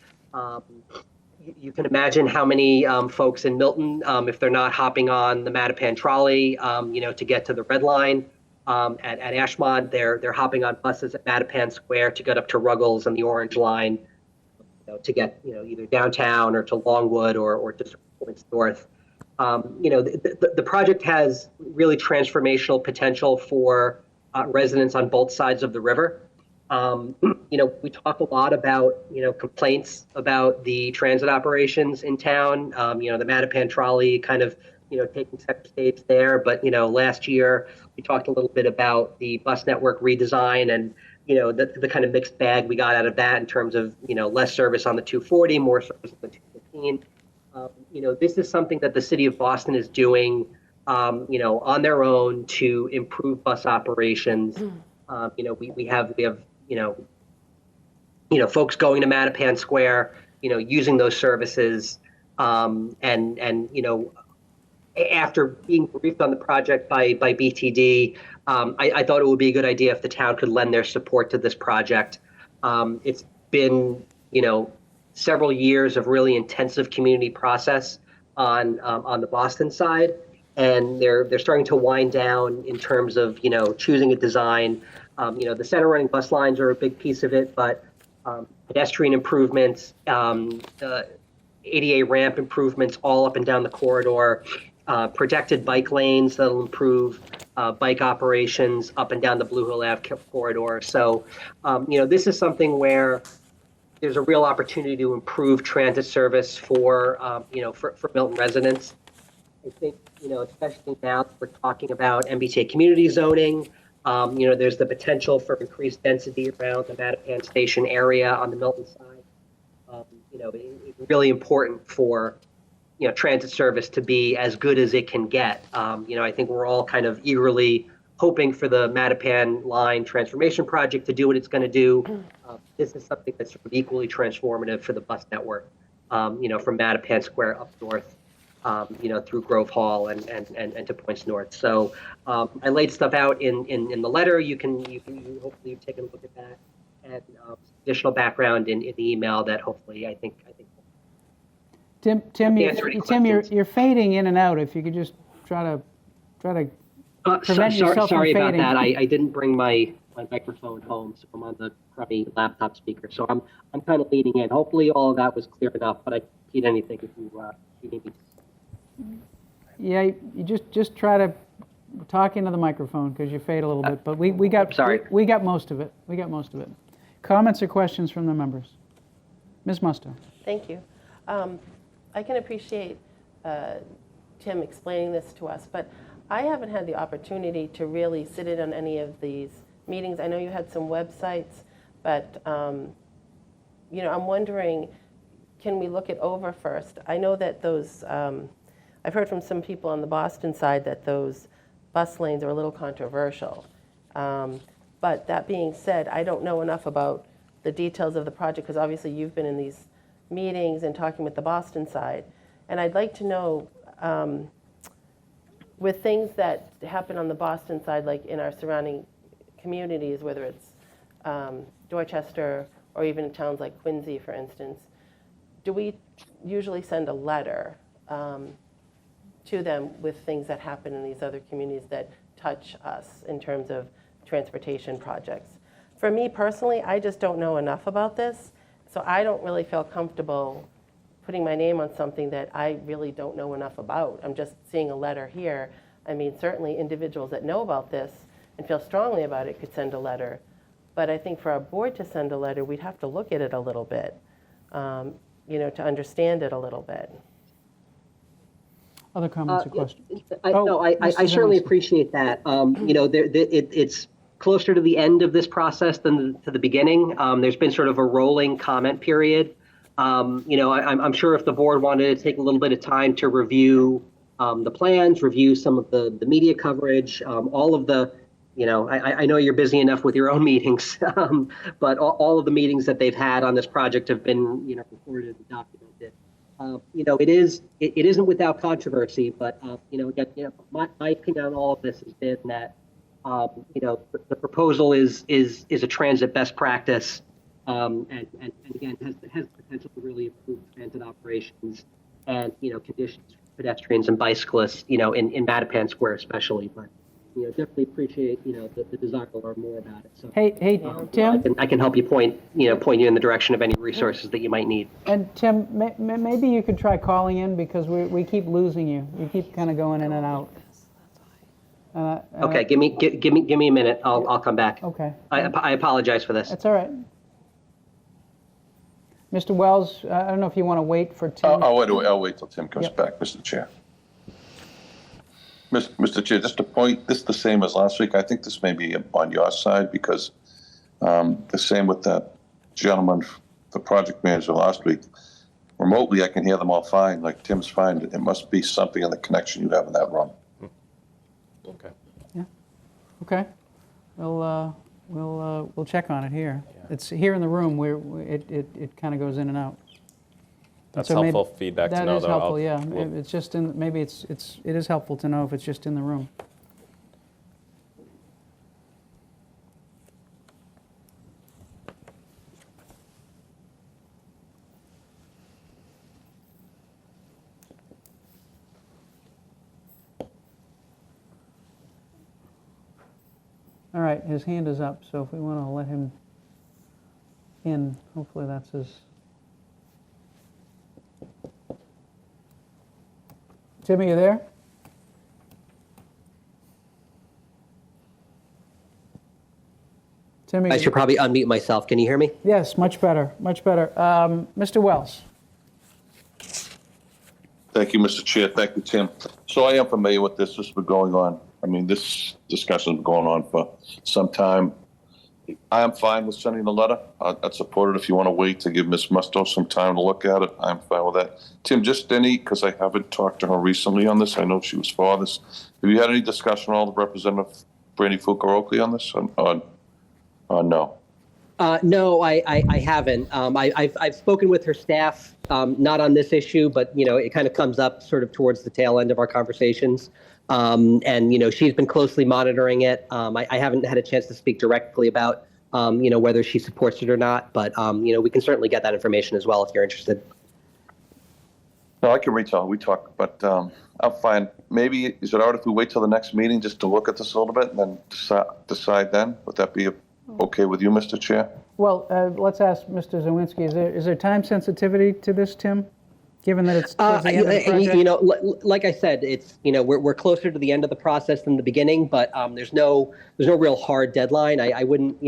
You can imagine how many folks in Milton, if they're not hopping on the Mattapan trolley, to get to the Red Line at Ashmont, they're hopping on buses at Mattapan Square to get up to Ruggles and the Orange Line, to get either downtown or to Longwood or to points north. The project has really transformational potential for residents on both sides of the river. We talk a lot about, complaints about the transit operations in town, the Mattapan trolley kind of, taking center stage there. But, last year we talked a little bit about the bus network redesign and, the kind of mixed bag we got out of that in terms of, less service on the 240, more service on the 215. This is something that the city of Boston is doing, on their own to improve bus operations. We have folks going to Mattapan Square, using those services, after being briefed on the project by BTD, I thought it would be a good idea if the town could lend their support to this project. It's been, several years of really intensive community process on the Boston side, and they're starting to wind down in terms of, choosing a design. The center running bus lines are a big piece of it, but pedestrian improvements, ADA ramp improvements all up and down the corridor, projected bike lanes that'll improve bike operations up and down the Blue Hill Ave corridor. So, this is something where there's a real opportunity to improve transit service for Milton residents. I think, especially now that we're talking about MBTA community zoning, there's the potential for increased density around the Mattapan Station area on the Milton side. It's really important for, transit service to be as good as it can get. I think we're all kind of eagerly hoping for the Mattapan line transformation project to do what it's going to do. This is something that's sort of equally transformative for the bus network, from Mattapan Square up north, through Grove Hall and to Points North. So I laid stuff out in the letter. You hopefully you've taken a look at that, and additional background in the email that hopefully I think. Tim, you're fading in and out. If you could just try to prevent yourself sorry from about fading. that. I didn't bring my microphone home, so I'm on the crummy laptop speaker. So I'm kind of leaning in. Hopefully all of that was clear enough, but I can repeat anything if you need me. Yeah, you just try to talk into the microphone because you fade a little bit. But we got sorry. We got most of it. Comments or questions from the members? Ms. Musto. Thank you. I can appreciate Tim explaining this to us, but I haven't had the opportunity to really sit in on any of these meetings. I know you had some websites, but I'm wondering, can we look it over first? I know that those, I've heard from some people on the Boston side that those bus lanes are a little controversial. But that being said, I don't know enough about the details of the project, because obviously you've been in these meetings and talking with the Boston side. And I'd like to know, with things that happen on the Boston side, like in our surrounding communities, whether it's Dorchester or even in towns like Quincy, for instance, do we usually send a letter to them with things that happen in these other communities that touch us in terms of transportation projects? For me personally, I just don't know enough about this, so I don't really feel comfortable putting my name on something that I really don't know enough about. I'm just seeing a letter here. I mean, certainly individuals that know about this and feel strongly about it could send a letter, but I think for our board to send a letter, we'd have to look at it a little bit, to understand it a little bit. Other comments or questions? I certainly appreciate that. It's closer to the end of this process than to the beginning. There's been sort of a rolling comment period. I'm sure if the board wanted to take a little bit of time to review the plans, review some of the media coverage, all of the, I know you're busy enough with your own meetings, but all of the meetings that they've had on this project have been, recorded and documented. It isn't without controversy, but again, my opinion on all of this has been that the proposal is a transit best practice, and again has the potential to really improve transit operations and conditions for pedestrians and bicyclists in Mattapan Square especially. But definitely appreciate the desire to learn more about it. So Hey, Tim. I can help you point you in the direction of any resources that you might need. And Tim, maybe you could try calling in because we keep losing you. You keep kind of going in and out. Okay, give me a minute. I'll come back. Okay. I apologize for this. That's all right. Mr. Wells, I don't know if you want to wait for Tim. I'll wait till Tim comes Yep. back, Mr. Chair. Mr. Chair, just a point, this is the same as last week. I think this may be on your side because the same with that gentleman, the project manager last week. Remotely, I can hear them all fine, like Tim's fine. It must be something in the connection you have in that room. Okay. Yeah. Okay. We'll check on it here. Yeah. It's here in the room where it kind of goes in and out. That's so helpful feedback to know. That is though. helpful. Yeah. It's just in. Maybe it is helpful to know if it's just in the room. All right, his hand is up, so if we want to let him in, hopefully that's his. Tim, are you there? Tim, are I you should probably unmute myself. Can you hear me? Yes, much better, much better. Mr. Wells? Thank you, Mr. Chair. Thank you, Tim. So I am familiar with this. This has been going on. I mean, this discussion has been going on for some time. I am fine with sending the letter. I'd support it if you want to wait to give Ms. Musto some time to look at it. I'm fine with that. Tim, just because I haven't talked to her recently on this, I know she was for this. Have you had any discussion at all with Representative Brandy Fukaroki on this? No. No, I haven't. I've spoken with her staff, not on this issue, but it kind of comes up sort of towards the tail end of our conversations. And she's been closely monitoring it. I haven't had a chance to speak directly about whether she supports it or not, but we can certainly get that information as well if you're interested. No, I can reach out. We talk, but I'm fine. Maybe is it all right if we wait till the next meeting just to look at this a little bit and then decide then? Would that be okay with you, Mr. Chair? Well, let's ask Mr. Zawinski, is there time sensitivity to this, Tim? Given that it's towards the end of the project? Like I said, it's we're closer to the end of the process than the beginning, but there's no real hard deadline. I wouldn't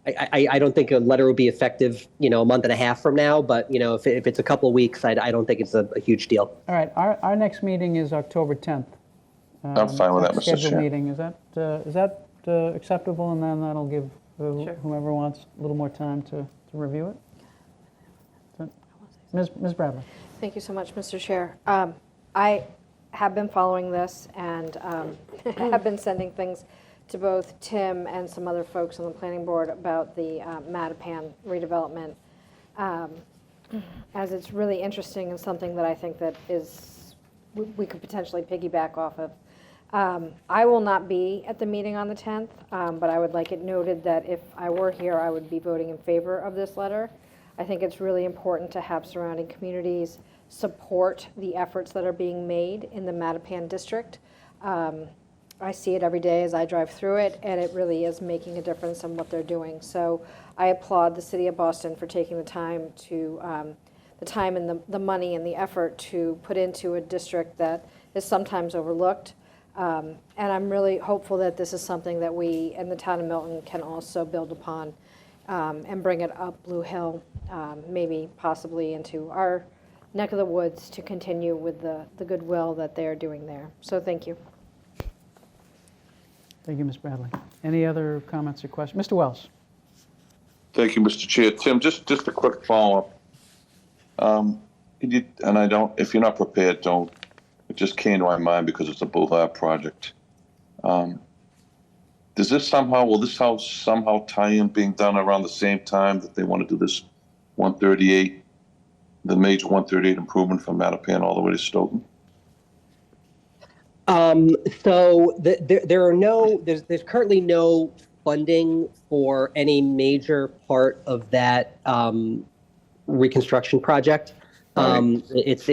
I don't think a letter would be effective a month and a half from now, but if it's a couple of weeks, I don't think it's a huge deal. All right, our next meeting is October 10th. I'm fine with that, Mr. Scheduled Chair. meeting, is that acceptable? And then that'll give whomever wants a little more time to review it. Ms. Bradley. Thank you so much, Mr. Chair. I have been following this and have been sending things to both Tim and some other folks on the planning board about the Mattapan redevelopment, as it's really interesting and something that I think that we could potentially piggyback off of. I will not be at the meeting on the 10th, but I would like it noted that if I were here, I would be voting in favor of this letter. I think it's really important to have surrounding communities support the efforts that are being made in the Mattapan district. I see it every day as I drive through it, and it really is making a difference in what they're doing. So I applaud the city of Boston for taking the time and the money and the effort to put into a district that is sometimes overlooked. And I'm really hopeful that this is something that we in the town of Milton can also build upon and bring it up Blue Hill, maybe possibly into our neck of the woods to continue with the goodwill that they are doing there. So thank you. Thank you, Ms. Bradley. Any other comments or questions? Mr. Wells. Thank you, Mr. Chair. Tim, just a quick follow-up. If you're not prepared, don't. It just came to my mind because it's a Boulevard project. Will this house somehow tie in being done around the same time that they want to do this 138, the major 138 improvement from Mattapan all the way to Stoughton? So there's currently no funding for any major part of that reconstruction project. It's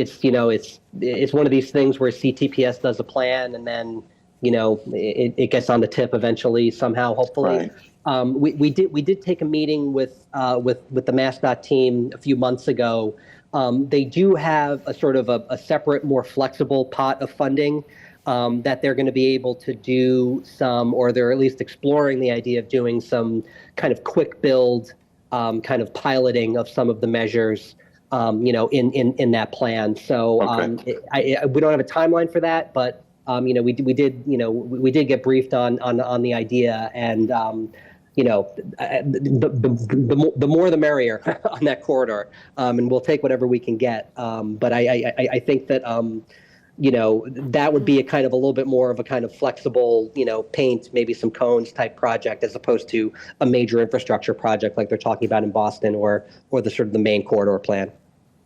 one of these things where CTPS does a plan and then it gets on the tip eventually somehow, hopefully. Right. We did take a meeting with the MassDOT team a few months ago. They do have a sort of a separate, more flexible pot of funding that they're going to be able to do or they're at least exploring the idea of doing some kind of quick build, kind of piloting of some of the measures, in that plan. So we don't have a timeline for that, but we did get briefed on the idea, and the more the merrier on that corridor, and we'll take whatever we can get. But I think that that would be a kind of a little bit more of a kind of flexible, paint, maybe some cones type project, as opposed to a major infrastructure project like they're talking about in Boston or the sort of the main corridor plan.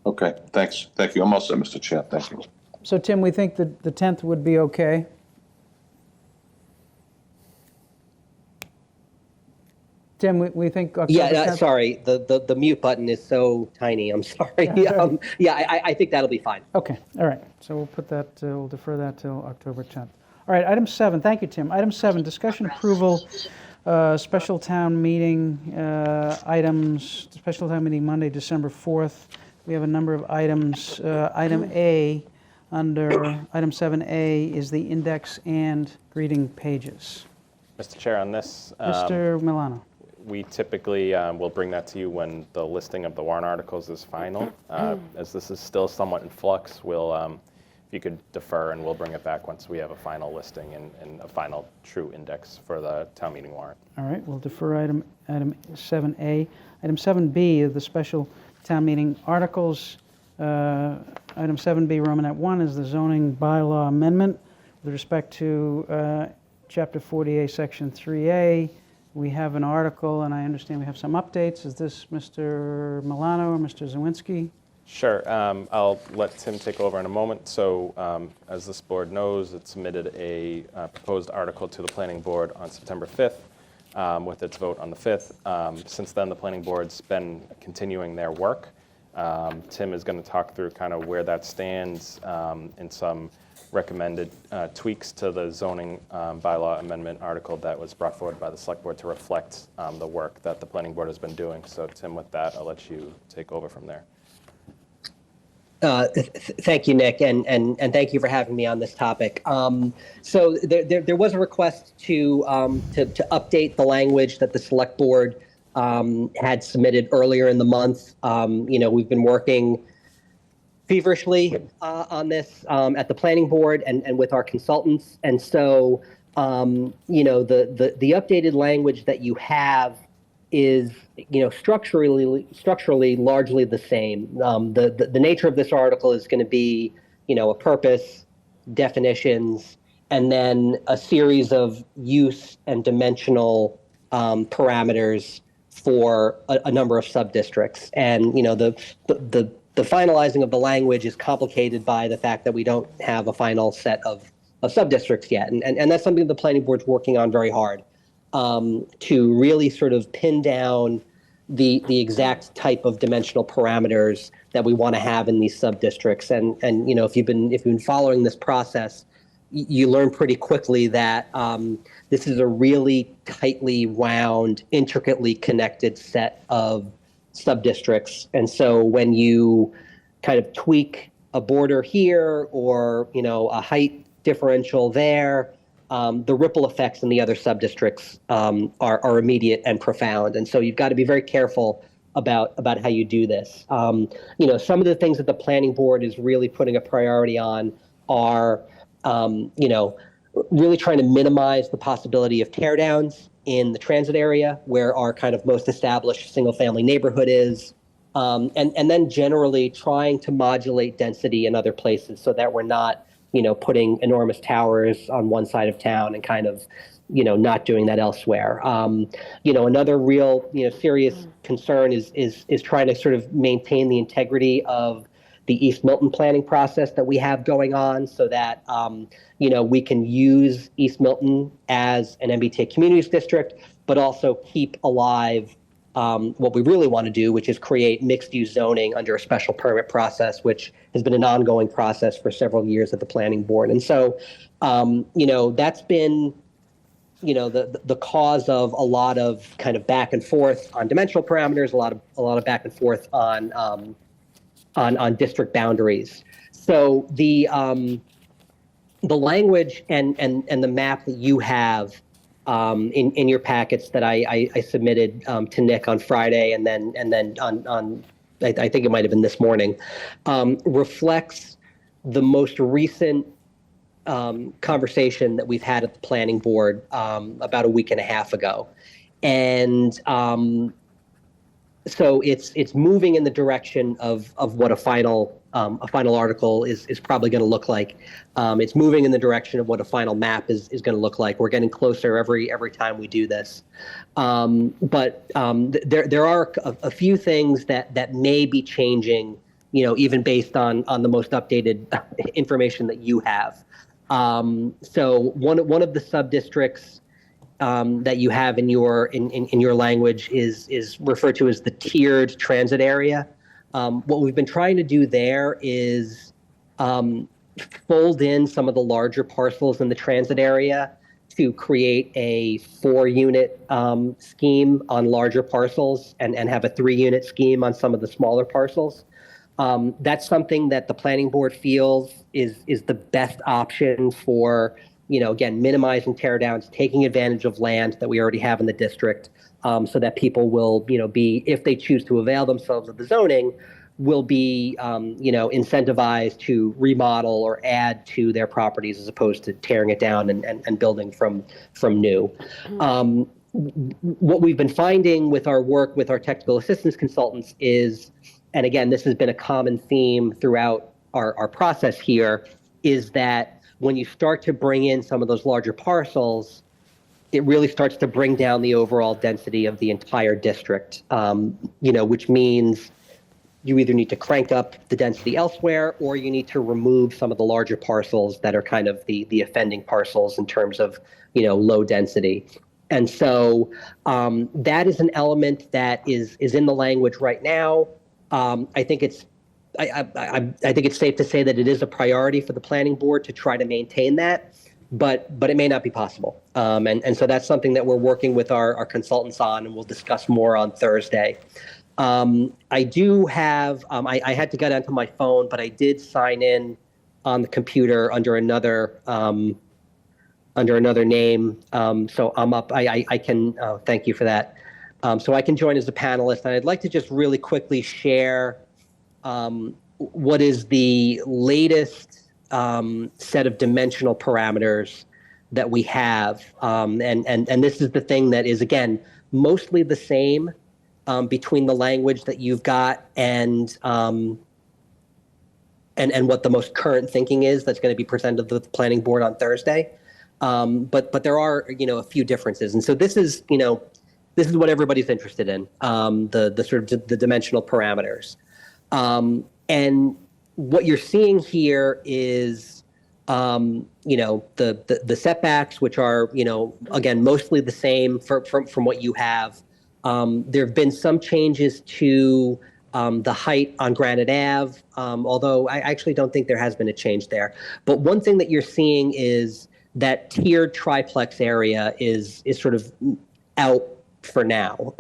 Okay, thanks. Thank you. I'm all set, Mr. Chair. Thank you. So, Tim, we think that the 10th would be okay. Tim, we think October 10th? Sorry, the mute button is so tiny. I'm sorry. I think that'll be fine. Okay, all right. So we'll put that, we'll defer that till October 10th. All right, item 7. Thank you, Tim. Item 7, discussion approval, special town meeting items, special town meeting Monday, December 4th. We have a number of items. Item A, under item 7A is the index and greeting pages. Mr. Chair, on this, Mr. Milano. we typically will bring that to you when the listing of the warrant articles is final. As this is still somewhat in flux, we'll, if you could defer, and we'll bring it back once we have a final listing and a final true index for the town meeting warrant. All right, we'll defer item 7A. Item 7B are the special town meeting articles. Item 7B, Romanet 1, is the zoning bylaw amendment with respect to Chapter 40A, Section 3A. We have an article, and I understand we have some updates. Is this Mr. Milano or Mr. Zawinski? Sure. I'll let Tim take over in a moment. So as this board knows, it submitted a proposed article to the planning board on September 5th with its vote on the 5th. Since then, the planning board's been continuing their work. Tim is going to talk through kind of where that stands and some recommended tweaks to the zoning bylaw amendment article that was brought forward by the select board to reflect the work that the planning board has been doing. So Tim, with that, I'll let you take over from there. Thank you, Nick, and thank you for having me on this topic. So there was a request to update the language that the select board had submitted earlier in the month. We've been working feverishly on this at the planning board and with our consultants, and so the updated language that you have is structurally largely the same. The nature of this article is going to be a purpose, definitions, and then a series of use and dimensional parameters for a number of sub-districts. And the finalizing of the language is complicated by the fact that we don't have a final set of sub-districts yet, and that's something the planning board's working on very hard. To really sort of pin down the exact type of dimensional parameters that we want to have in these sub-districts. And if you've been following this process, you learn pretty quickly that this is a really tightly wound, intricately connected set of sub-districts. And so when you kind of tweak a border here or a height differential there, the ripple effects in the other sub-districts are immediate and profound. And so you've got to be very careful about how you do this. Some of the things that the planning board is really putting a priority on are, really trying to minimize the possibility of teardowns in the transit area where our kind of most established single-family neighborhood is, and then generally trying to modulate density in other places so that we're not putting enormous towers on one side of town and kind of, not doing that elsewhere. Another real, serious concern is trying to sort of maintain the integrity of the East Milton planning process that we have going on so that, we can use East Milton as an MBTA communities district, but also keep alive what we really want to do, which is create mixed-use zoning under a special permit process, which has been an ongoing process for several years at the planning board. And so, that's been, the cause of a lot of kind of back and forth on dimensional parameters, a lot of back and forth on district boundaries. So the language and the map that you have in your packets that I submitted to Nick on Friday, and then on I think it might have been this morning, reflects the most recent conversation that we've had at the planning board about a week and a half ago, and so it's moving in the direction of what a final article is probably going to look like. It's moving in the direction of what a final map is going to look like. We're getting closer every time we do this. But there are a few things that may be changing, even based on the most updated information that you have. So one of the sub-districts that you have in your language is referred to as the tiered transit area. What we've been trying to do there is fold in some of the larger parcels in the transit area to create a 4-unit scheme on larger parcels and have a 3-unit scheme on some of the smaller parcels. That's something that the planning board feels is the best option for, again, minimizing tear downs, taking advantage of land that we already have in the district, so that people will, be, if they choose to avail themselves of the zoning, will be, incentivized to remodel or add to their properties as opposed to tearing it down and building from new. What we've been finding with our work with our technical assistance consultants is, and again, this has been a common theme throughout our process here, is that when you start to bring in some of those larger parcels, it really starts to bring down the overall density of the entire district, which means you either need to crank up the density elsewhere, or you need to remove some of the larger parcels that are kind of the offending parcels in terms of, low density. And so that is an element that is in the language right now. I think it's safe to say that it is a priority for the planning board to try to maintain that, but it may not be possible. And so that's something that we're working with our consultants on, and we'll discuss more on Thursday. I do have, I had to get onto my phone, but I did sign in on the computer under another name. So I'm up, I can, thank you for that. So I can join as a panelist, and I'd like to just really quickly share what is the latest set of dimensional parameters that we have. And this is the thing that is, again, mostly the same between the language that you've got and what the most current thinking is that's going to be presented to the planning board on Thursday. But there are, a few differences. And so this is what everybody's interested in, the sort of the dimensional parameters. And what you're seeing here is, the setbacks, which are, again, mostly the same from what you have. There have been some changes to the height on Granite Ave, although I actually don't think there has been a change there. But one thing that you're seeing is that tiered triplex area is sort of out for now.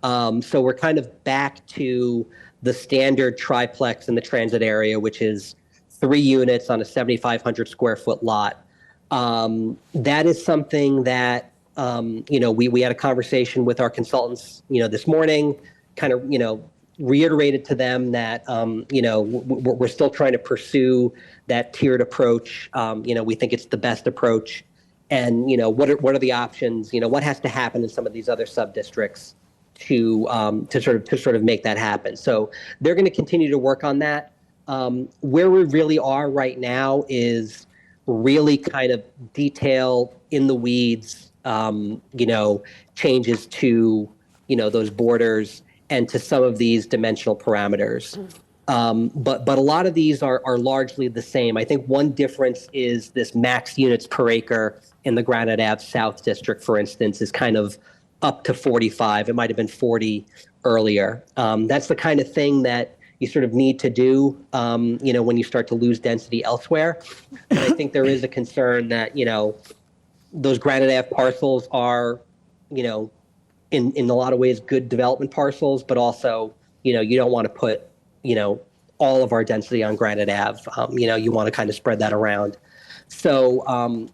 So we're kind of back to the standard triplex in the transit area, which is 3 units on a 7,500 square foot lot. That is something that, we had a conversation with our consultants, this morning, kind of, reiterated to them that, we're still trying to pursue that tiered approach. We think it's the best approach. And, what are the options? What has to happen in some of these other sub-districts to sort of make that happen? So they're going to continue to work on that. Where we really are right now is really kind of detail in the weeds, changes to, those borders and to some of these dimensional parameters. But a lot of these are largely the same. I think one difference is this max units per acre in the Granite Ave South District, for instance, is kind of up to 45. It might have been 40 earlier. That's the kind of thing that you sort of need to do, when you start to lose density elsewhere. And I think there is a concern that, those Granite Ave parcels are, in a lot of ways, good development parcels, but also, you don't want to put, all of our density on Granite Ave. You want to kind of spread that around. So,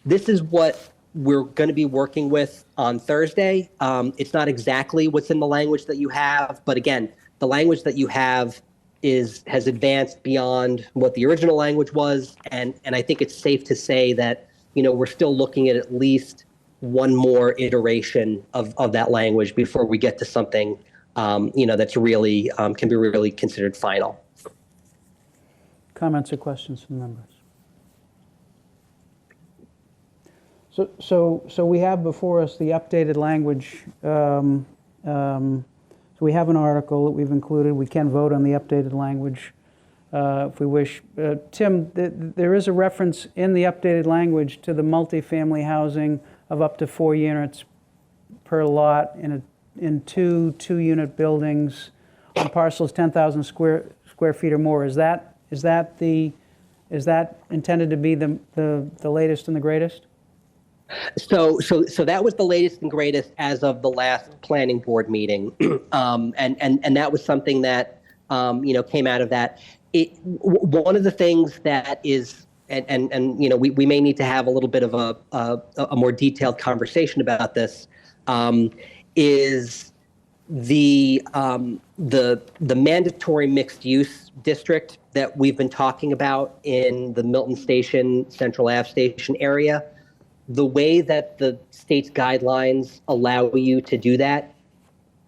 this is what we're going to be working with on Thursday. It's not exactly what's in the language that you have, but again, the language that you have has advanced beyond what the original language was, and I think it's safe to say that we're still looking at least one more iteration of that language before we get to something that's really can be really considered final. Comments or questions from members? So we have before us the updated language. So we have an article that we've included. We can vote on the updated language if we wish. Tim, there is a reference in the updated language to the multifamily housing of up to 4 units per lot in two-unit buildings on parcels 10,000 square feet or more. Is that intended to be the latest and the greatest? So that was the latest and greatest as of the last planning board meeting, and that was something that came out of that. One of the things that is, and we may need to have a little bit of a more detailed conversation about this, is the mandatory mixed use district that we've been talking about in the Milton Station, Central Ave Station area. The way that the state's guidelines allow you to do that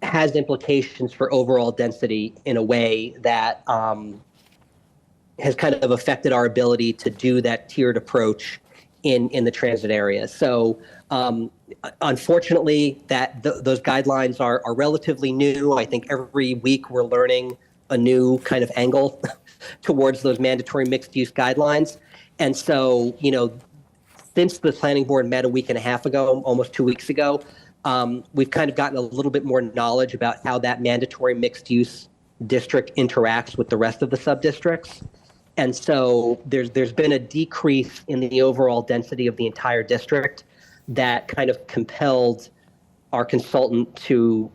has implications for overall density in a way that has kind of affected our ability to do that tiered approach in the transit area. So unfortunately, those guidelines are relatively new. I think every week we're learning a new kind of angle towards those mandatory mixed use guidelines. And so, since the planning board met a week and a half ago, almost 2 weeks ago, we've kind of gotten a little bit more knowledge about how that mandatory mixed use district interacts with the rest of the sub-districts. And so there's been a decrease in the overall density of the entire district that kind of compelled our consultant to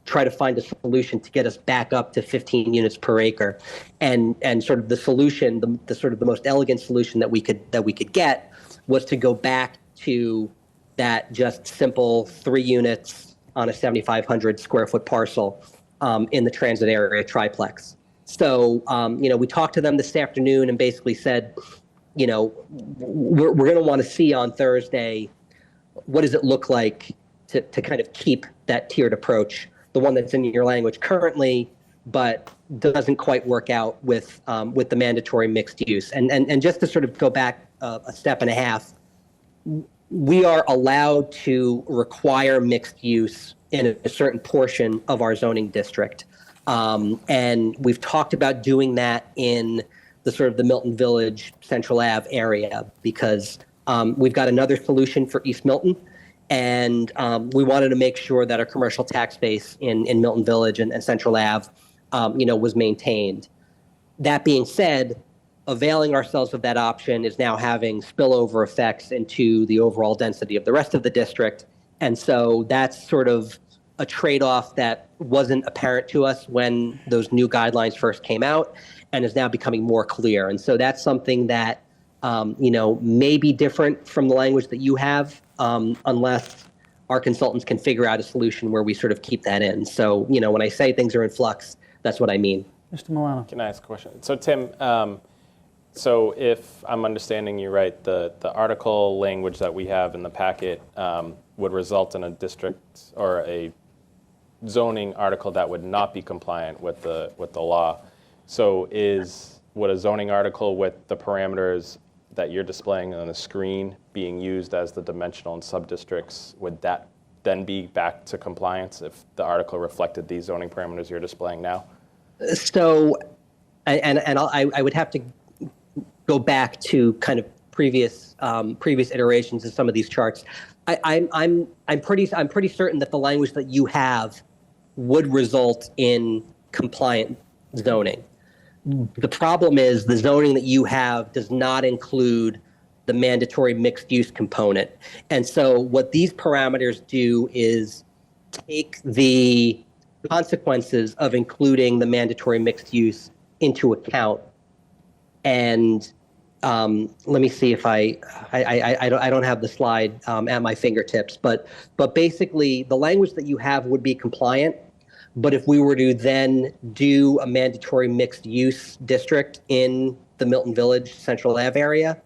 try to find a solution to get us back up to 15 units per acre. And sort of the solution, the sort of the most elegant solution that we could get was to go back to that just simple 3 units on a 7,500 square foot parcel in the transit area triplex. So, we talked to them this afternoon and basically said, we're going to want to see on Thursday, what does it look like to kind of keep that tiered approach, the one that's in your language currently, but doesn't quite work out with the mandatory mixed use. And just to sort of go back a step and a half, we are allowed to require mixed use in a certain portion of our zoning district. And we've talked about doing that in the sort of the Milton Village, Central Ave area, because we've got another solution for East Milton. And we wanted to make sure that our commercial tax base in Milton Village and Central Ave, was maintained. That being said, availing ourselves of that option is now having spillover effects into the overall density of the rest of the district. And so that's sort of a trade-off that wasn't apparent to us when those new guidelines first came out and is now becoming more clear. And so that's something that, may be different from the language that you have, unless our consultants can figure out a solution where we sort of keep that in. So, when I say things are in flux, that's what I mean. Mr. Milano. Can I ask a question? So Tim, so if I'm understanding you right, the article language that we have in the packet would result in a district or a zoning article that would not be compliant with the law. So would a zoning article with the parameters that you're displaying on the screen being used as the dimensional and sub-districts, would that then be back to compliance if the article reflected these zoning parameters you're displaying now? So, I would have to go back to kind of previous iterations of some of these charts. I'm pretty certain that the language that you have would result in compliant zoning. The problem is the zoning that you have does not include the mandatory mixed use component. And so what these parameters do is take the consequences of including the mandatory mixed use into account. And let me see if I don't have the slide at my fingertips, but basically the language that you have would be compliant. But if we were to then do a mandatory mixed use district in the Milton Village, Central Ave area,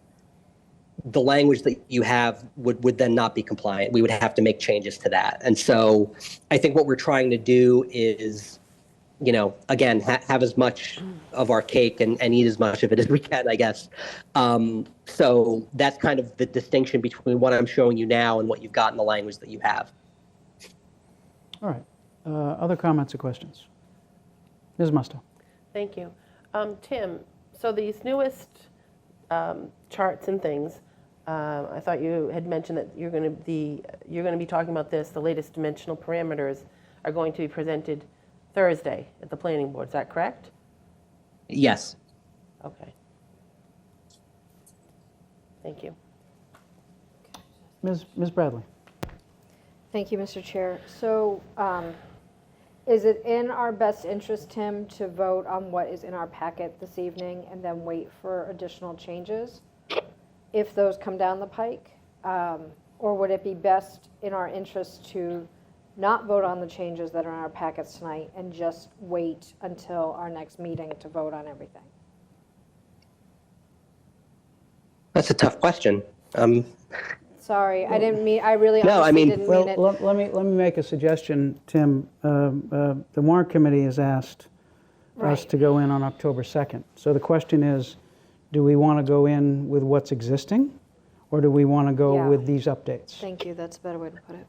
the language that you have would then not be compliant. We would have to make changes to that. And so I think what we're trying to do is, again, have as much of our cake and eat as much of it as we can, I guess. So that's kind of the distinction between what I'm showing you now and what you've got in the language that you have. All right. Other comments or questions? Ms. Musto. Thank you. Tim, so these newest charts and things, I thought you had mentioned that you're going to be talking about this. The latest dimensional parameters are going to be presented Thursday at the planning board. Is that correct? Yes. Okay. Thank you. Ms. Bradley. Thank you, Mr. Chair. So Is it in our best interest, Tim, to vote on what is in our packet this evening and then wait for additional changes if those come down the pike? Or would it be best in our interest to not vote on the changes that are in our packets tonight and just wait until our next meeting to vote on everything? That's a tough question. Sorry, I didn't mean, I really No, I honestly mean- didn't Well, mean it. let me make a suggestion, Tim. The warrant committee has asked us Right. to go in on October 2nd. So the question is, do we want to go in with what's existing, or do we want to go Yeah. with these updates? Thank you, that's a better way to put it.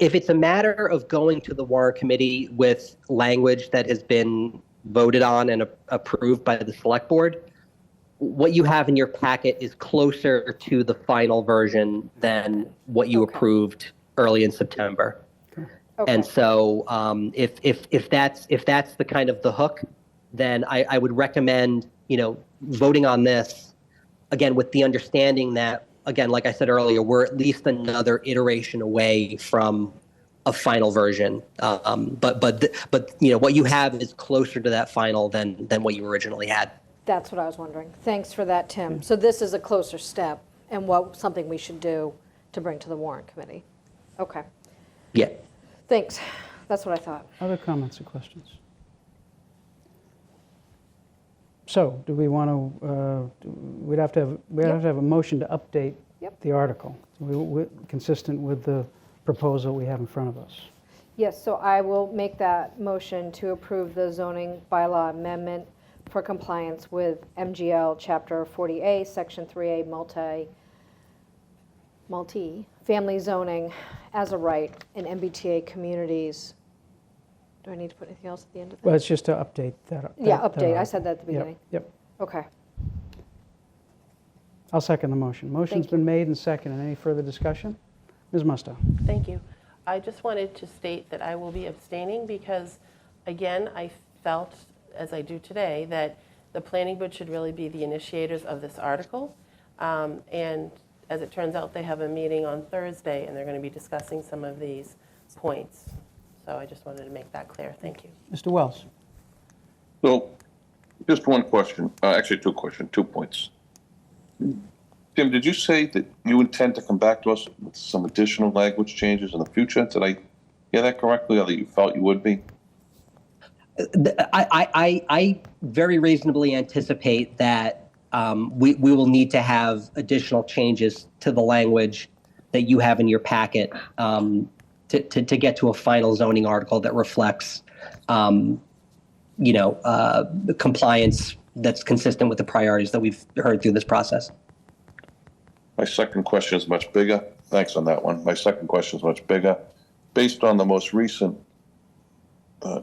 If it's a matter of going to the warrant committee with language that has been voted on and approved by the select board, what you have in your packet is closer to the final version than what you Okay. approved early in September. Okay. And so if that's the kind of the hook, then I would recommend, voting on this, again, with the understanding that, again, like I said earlier, we're at least another iteration away from a final version. But what you have is closer to that final than what you originally had. That's what I was wondering. Thanks for that, Tim. So this is a closer step and something we should do to bring to the warrant committee. Okay, Yeah. thanks. That's what I thought. Other comments or questions? So, do we want to? We'd have to have a motion to update Yep. the article, consistent with the proposal we have in front of us. Yes, so I will make that motion to approve the zoning bylaw amendment for compliance with MGL Chapter 40A, Section 3A, multi-family zoning as a right in MBTA communities. Do I need to put anything else at the end of that? Well, it's just to update that. Yeah, update. I said that at the Yep, beginning. Yep. Okay. I'll second the motion. Motion's Thank you. been made and seconded. Any further discussion? Ms. Musto. Thank you. I just wanted to state that I will be abstaining because, again, I felt, as I do today, that the planning board should really be the initiators of this article. And as it turns out, they have a meeting on Thursday, and they're going to be discussing some of these points. So I just wanted to make that clear. Thank you. Mr. Wells. So, just one question, actually 2 questions, 2 points. Tim, did you say that you intend to come back to us with some additional language changes in the future? Did I hear that correctly, or that you felt you would be? I very reasonably anticipate that we will need to have additional changes to the language that you have in your packet to get to a final zoning article that reflects, the compliance that's consistent with the priorities that we've heard through this process. My second question is much bigger. Thanks on that one. My second question is much bigger. Based on the most recent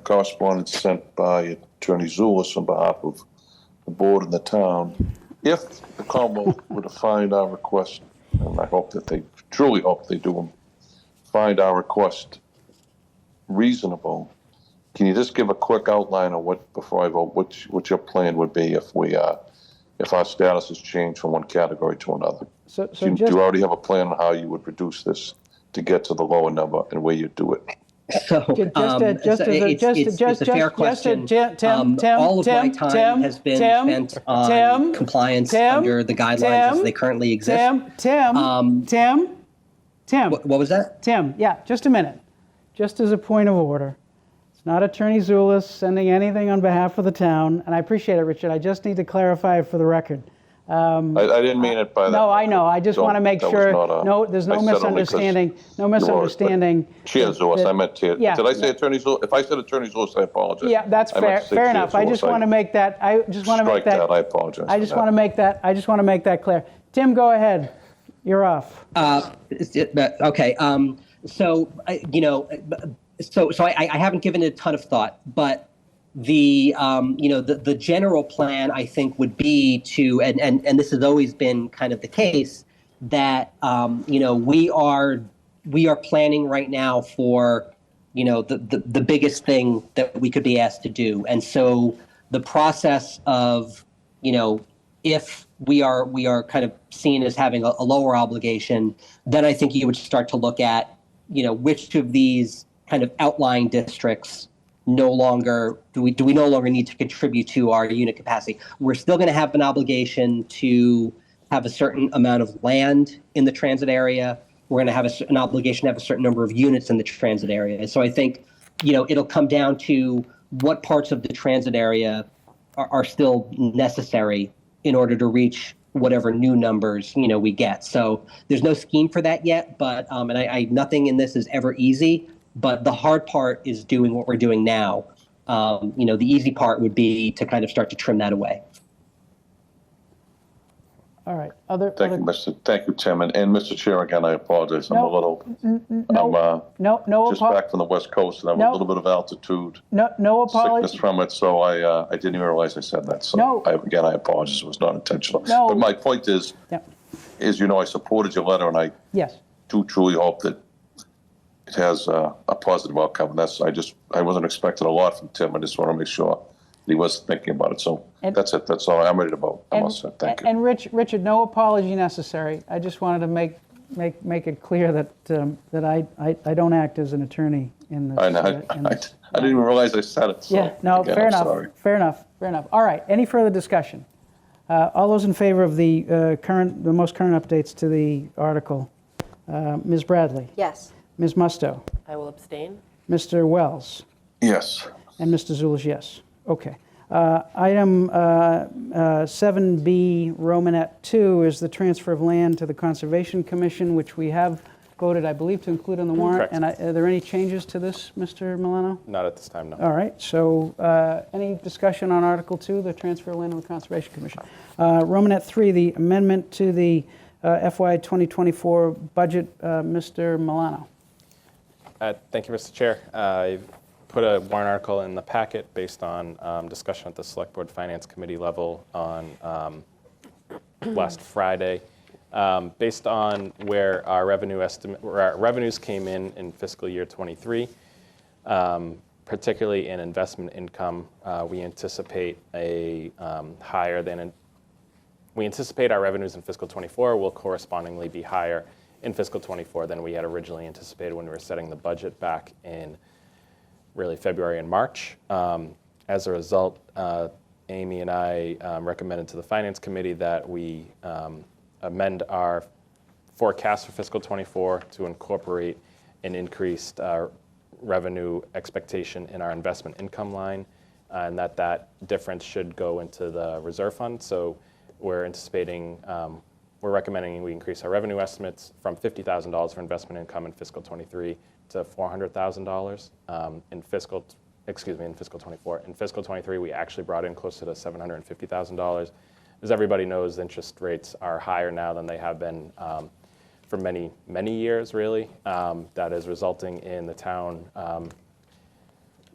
correspondence sent by Attorney Zulus on behalf of the board and the town, if the Commonwealth were to find our request, and I hope that they truly hope they do, find our request reasonable, can you just give a quick outline of what, before I vote, what your plan would be if our status is changed from one category to another? So Do just, you already have a plan on how you would reduce this to get to the lower number and where you'd do it? So just it's a fair question. Tim, all of my time Tim, has been Tim, spent on Tim, compliance Tim, under the guidelines as they currently exist. Tim. What was that? Tim, yeah, just a minute. Just as a point of order, it's not Attorney Zulus sending anything on behalf of the town, and I appreciate it, Richard. I just need to clarify for the record. I didn't mean it by that. No, I know. I just want to make That was sure. not a- No, there's no I said only 'cause misunderstanding. No misunderstanding. Chair Zulus, I meant Chair. Yeah. Did I say Attorney Zulus? If I said Attorney Zulus, I apologize. Yeah, that's I meant fair. to say Fair Chair enough. I Zulus. just want to make that. I just want to make Strike that. I apologize. I just want to make that. I just want to make that clear. Tim, go ahead. You're off. Okay. So I haven't given it a ton of thought, but the general plan I think would be to, and this has always been kind of the case, that we are planning right now for the biggest thing that we could be asked to do, and so the process of if we are kind of seen as having a lower obligation, then I think you would start to look at which of these kind of outlying districts no longer do we no longer need to contribute to our unit capacity. We're still going to have an obligation to have a certain amount of land in the transit area. We're going to have an obligation to have a certain number of units in the transit area. So I think, it'll come down to what parts of the transit area are still necessary in order to reach whatever new numbers, we get. So there's no scheme for that yet, but, and I nothing in this is ever easy, but the hard part is doing what we're doing now. The easy part would be to kind of start to trim that away. All right. Thank you, Tim. And Mr. Chair, again, I apologize. I'm a little, No just back from the West Coast, and I have a little bit of altitude No apology. sickness from it, so I didn't even realize I said that. So No. I apologize. It was not intentional. No. But my point is, Yeah. I supported your letter, and I Yes. do truly hope that it has a positive outcome. And I wasn't expecting a lot from Tim. I just want to make sure that he was thinking about it. So that's it. That's all. I'm ready to vote. I'm all set. Thank you. And Richard, no apology necessary. I just wanted to make it clear that I don't act as an attorney in this. I know. I didn't even realize I said it. So Yeah, no, again, fair I'm enough. sorry. Fair enough. All right, any further discussion? All those in favor of the most current updates to the article? Ms. Bradley? Yes. Ms. Musto? I will abstain. Mr. Wells? Yes. And Mr. Zulish, yes. Okay. Item 7B, Romanet 2, is the transfer of land to the Conservation Commission, which we have voted, I believe, to include on the warrant. Correct. And are there any changes to this, Mr. Milano? Not at this time, no. All right, so any discussion on Article 2, the transfer of land to the Conservation Commission? Romanet 3, the amendment to the FY 2024 budget, Mr. Milano. Thank you, Mr. Chair. I put a warrant article in the packet based on discussion at the Select Board Finance Committee level on last Friday. Based on where our revenues came in fiscal year 23, particularly in investment income, we anticipate we anticipate our revenues in fiscal 24 will correspondingly be higher in fiscal 24 than we had originally anticipated when we were setting the budget back in really February and March. As a result, Amy and I recommended to the Finance Committee that we amend our forecast for fiscal 24 to incorporate an increased revenue expectation in our investment income line, and that difference should go into the reserve fund. So we're recommending we increase our revenue estimates from $50,000 for investment income in fiscal 23 to $400,000 in fiscal 24. In fiscal 23, we actually brought in closer to $750,000. As everybody knows, interest rates are higher now than they have been for many, many years, really. That is resulting in the town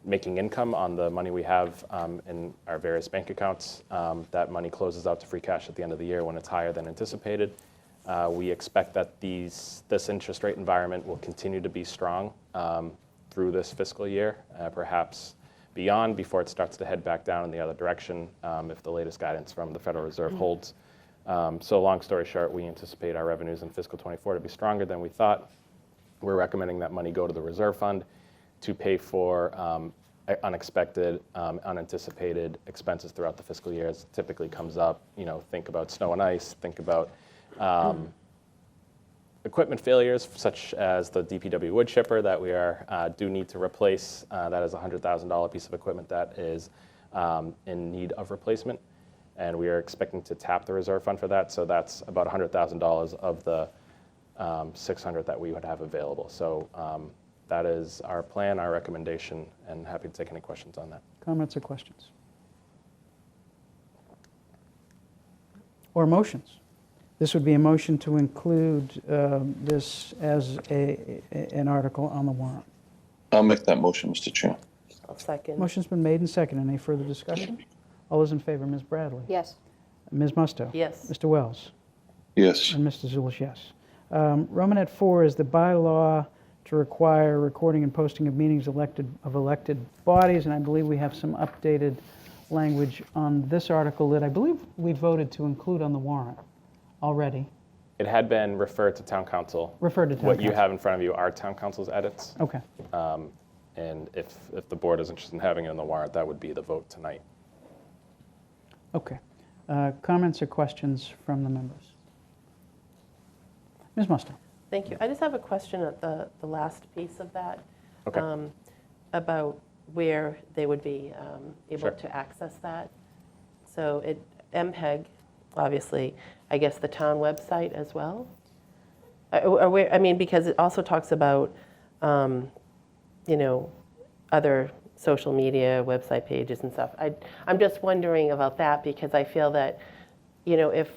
making income on the money we have in our various bank accounts. That money closes out to free cash at the end of the year when it's higher than anticipated. We expect that this interest rate environment will continue to be strong through this fiscal year, perhaps beyond, before it starts to head back down in the other direction if the latest guidance from the Federal Reserve holds. So long story short, we anticipate our revenues in fiscal 24 to be stronger than we thought. We're recommending that money go to the reserve fund to pay for unexpected, unanticipated expenses throughout the fiscal year. As typically comes up, think about snow and ice, think about equipment failures such as the DPW wood chipper that we do need to replace. That is a $100,000 piece of equipment that is in need of replacement, and we are expecting to tap the reserve fund for that. So that's about $100,000 of the $600,000 that we would have available. So that is our plan, our recommendation, and happy to take any questions on that. Comments or questions? Or motions? This would be a motion to include this as an article on the warrant. I'll make that motion, Mr. Chair. I'll second. Motion's been made and seconded. Any further discussion? All those in favor, Ms. Bradley? Yes. Ms. Musto? Yes. Mr. Wells? Yes. And Mr. Zulish, yes. Romanet 4 is the bylaw to require recording and posting of meetings of elected bodies, and I believe we have some updated language on this article that I believe we voted to include on the warrant already. It had been referred to town council. Referred to town What you council. have in front of you are town council's edits. Okay. And if the board is interested in having it on the warrant, that would be the vote tonight. Okay. Comments or questions from the members? Ms. Musto. Thank you. I just have a question at the last piece of that. Okay. About where they would be able Sure. to access that. So MPEG, obviously, I guess the town website as well? I mean, because it also talks about, other social media, website pages and stuff. I'm just wondering about that because I feel that, if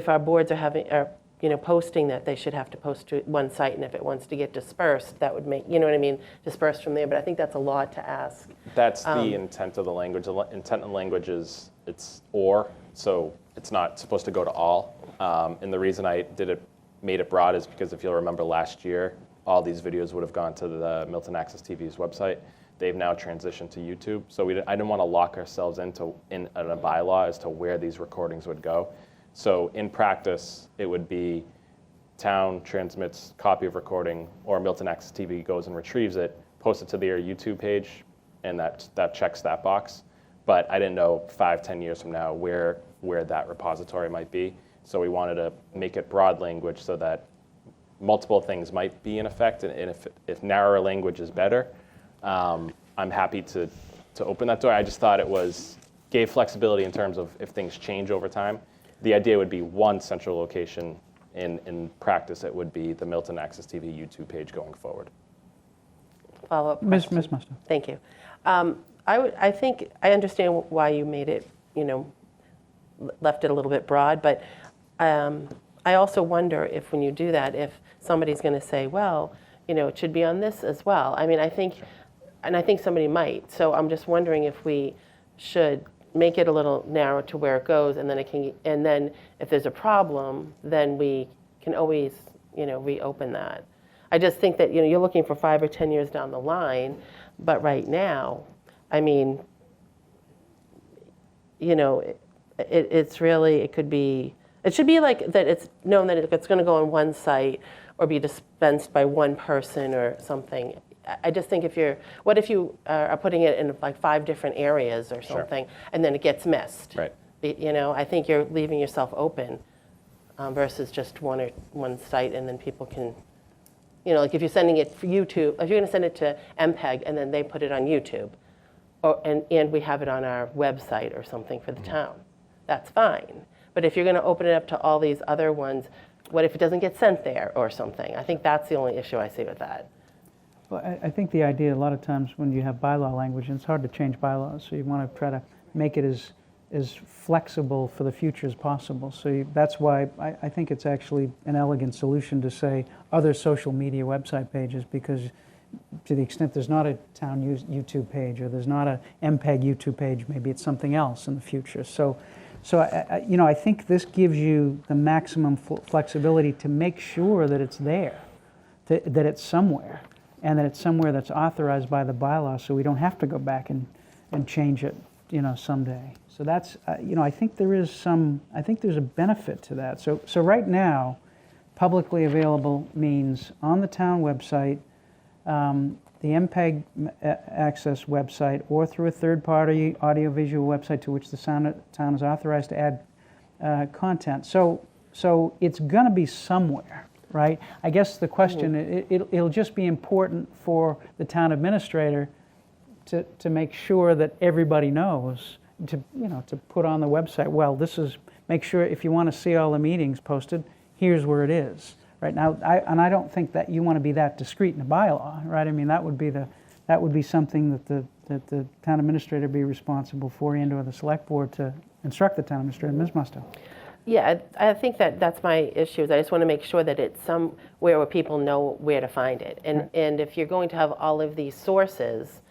our boards are posting that, they should have to post to one site, and if it wants to get dispersed, that would make, dispersed from there. But I think that's a lot to ask. That's the intent of the language. The intent of the language is it's or, so it's not supposed to go to all. And the reason I made it broad is because if you'll remember last year, all these videos would have gone to the Milton Access TV's website. They've now transitioned to YouTube. So I didn't want to lock ourselves in a bylaw as to where these recordings would go. So in practice, it would be town transmits copy of recording, or Milton Access TV goes and retrieves it, posts it to their YouTube page, and that checks that box. But I didn't know 5-10 years from now where that repository might be. So we wanted to make it broad language so that multiple things might be in effect, and if narrower language is better, I'm happy to open that door. I just thought it gave flexibility in terms of if things change over time. The idea would be one central location. In practice, it would be the Milton Access TV YouTube page going forward. Follow-up Ms. question. Musto. Thank you. I think I understand why you made it, left it a little bit broad, but I also wonder if when you do that, if somebody's going to say, well, it should be on this as well. I mean, I think somebody might. So I'm just wondering if we should make it a little narrow to where it goes, and then if there's a problem, then we can always, reopen that. I just think that, you're looking for 5 or 10 years down the line, but right now, I mean, it should be like that it's known that it's going to go on one site or be dispensed by one person or something. I just think what if you are putting it in like 5 different areas or something, and then it gets missed? Right. I think you're leaving yourself open versus just one site, and then people can, like if you're sending it for YouTube, if you're going to send it to MPEG and then they put it on YouTube, and we have it on our website or something for the town, that's fine. But if you're going to open it up to all these other ones, what if it doesn't get sent there or something? I think that's the only issue I see with that. Well, I think the idea, a lot of times when you have bylaw language, and it's hard to change bylaws, so you want to try to make it as flexible for the future as possible. So that's why I think it's actually an elegant solution to say other social media website pages, because to the extent there's not a town YouTube page or there's not a MPEG YouTube page, maybe it's something else in the future. So I think this gives you the maximum flexibility to make sure that it's there, that it's somewhere, and that it's somewhere that's authorized by the bylaw, so we don't have to go back and change it, someday. So that's, I think there's a benefit to that. So right now, publicly available means on the town website, the MPEG access website, or through a third-party audiovisual website to which the town is authorized to add content. So it's going to be somewhere, right? I guess the question, it'll just be important for the town administrator to make sure that everybody knows, to put on the website, well, make sure if you want to see all the meetings posted, here's where it is. Right now, I don't think that you want to be that discreet in a bylaw, right? I mean, that would be something that the town administrator be responsible for, and/or the select board to instruct the town administrator. Ms. Musto. Yeah, I think that's my issue. I just want to make sure that it's somewhere where people know where to find it. And if you're going to have all of these sources,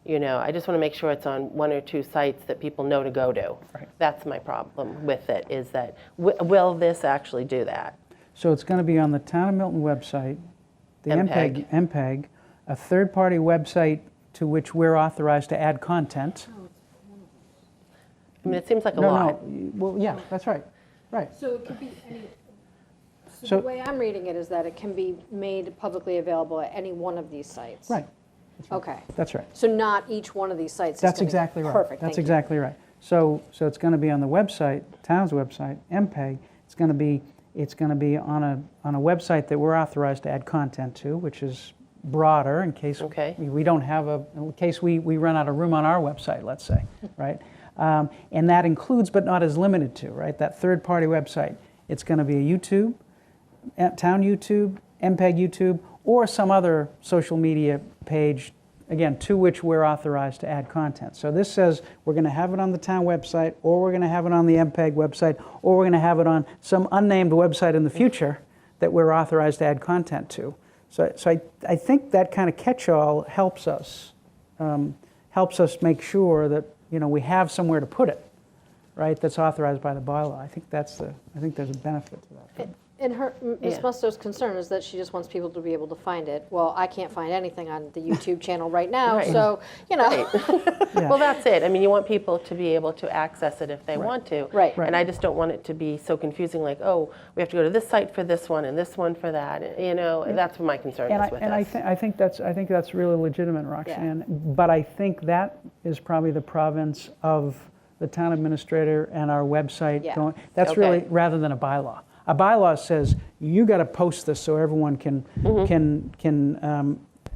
I just want to make sure it's on 1 or 2 sites that people know to go to. Right. That's my problem with it, is that will this actually do that? So it's going to be on the Town of Milton website, the MPEG. MPEG, a third-party website to which we're authorized to add content. I mean, it seems like a lot. No, well, yeah, that's right, right. So it could be any, The way I'm reading it is that it can be made publicly available at any one of these sites. Right. Okay. That's right. So not each one of these sites is That's gonna be- exactly right. Perfect, That's thank you. exactly right. So it's going to be on the website, town's website, MPEG. It's going to be on a website that we're authorized to add content to, which is broader in case Okay. we don't have in case we run out of room on our website, let's say, right? And that includes, but not as limited to, right? That third-party website. It's going to be a YouTube, town YouTube, MPEG YouTube, or some other social media page, again, to which we're authorized to add content. So this says we're going to have it on the town website, or we're going to have it on the MPEG website, or we're going to have it on some unnamed website in the future that we're authorized to add content to. So I think that kind of catch-all helps us make sure that we have somewhere to put it, right? That's authorized by the bylaw. I think there's a benefit to that. And Ms. Yeah. Musto's concern is that she just wants people to be able to find it. Well, I can't find anything on the YouTube channel right now, Right. so, Well, that's it. I mean, you want people to be able to access it if they want to. Right. And I just don't want it to be so confusing, like, oh, we have to go to this site for this one and this one for that. That's what my concern is with this. I think that's really legitimate, Roxanne. But I think that is probably the province of the town administrator and our website Yeah. going. That's Okay. really rather than a bylaw. A bylaw says you got to post this so everyone can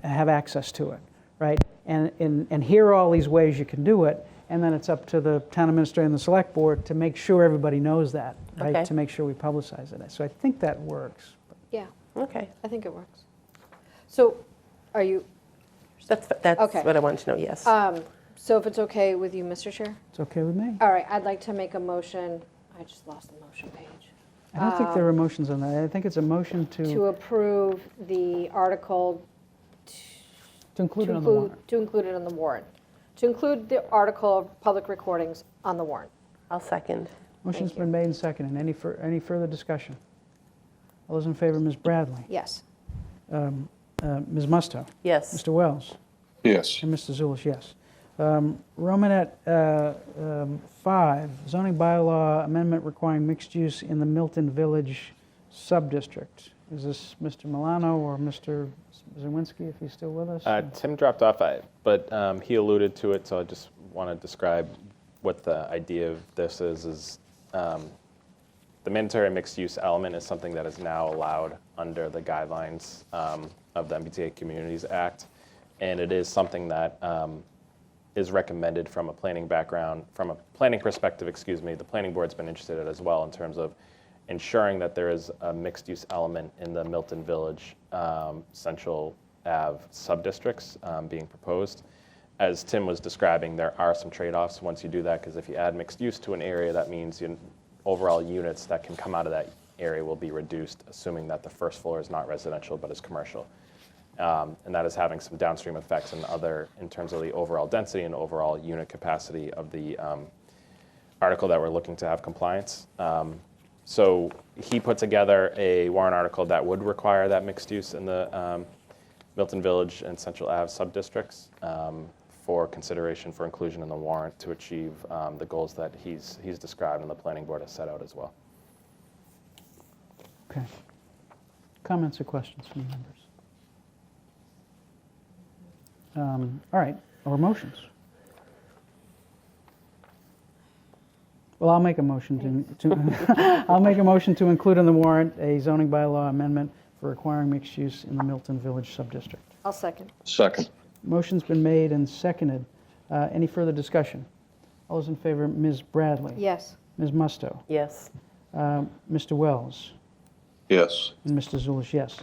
have access to it, right? And here are all these ways you can do it. And then it's up to the town administrator and the select board to make sure everybody knows that, right? Okay. To make sure we publicize it. So I think that works. yeah, Okay. I think it works. So are you, That's Okay. what I wanted to know, yes. so if it's okay with you, Mr. Chair? It's okay with me. All right, I'd like to make a motion, I just lost the motion page. I don't think there are motions on that. I think it's a motion To approve the article, to include it on the warrant. to include it on the warrant. To include the article of public recordings on the warrant. I'll second. Motion's been made and seconded. Any further discussion? All those in favor, Ms. Bradley? Yes. Ms. Musto? Yes. Mr. Wells? Yes. And Mr. Zulish, yes. Romanet 5, zoning bylaw amendment requiring mixed use in the Milton Village subdistrict. Is this Mr. Milano or Mr. Zawinski, if he's still with us? Tim dropped off, but he alluded to it, so I just want to describe what the idea of this is the mandatory mixed-use element is something that is now allowed under the guidelines of the MBTA Communities Act, and it is something that is recommended from a planning background, from a planning perspective, the planning board's been interested in it as well in terms of ensuring that there is a mixed-use element in the Milton Village Central Ave subdistricts being proposed. As Tim was describing, there are some trade-offs once you do that, because if you add mixed use to an area, that means overall units that can come out of that area will be reduced, assuming that the first floor is not residential but is commercial. And that is having some downstream effects in terms of the overall density and overall unit capacity of the article that we're looking to have compliance. So he put together a warrant article that would require that mixed use in the Milton Village and Central Ave subdistricts for consideration for inclusion in the warrant to achieve the goals that he's described and the planning board has set out as well. Okay. Comments or questions from members? All right, or motions? Well, I'll make a motion to I'll make a motion to include in the warrant a zoning bylaw amendment for requiring mixed use in the Milton Village subdistrict. I'll second. Second. Motion's been made and seconded. Any further discussion? All those in favor, Ms. Bradley? Yes. Ms. Musto? Yes. Mr. Wells? Yes. And Mr. Zulish, yes.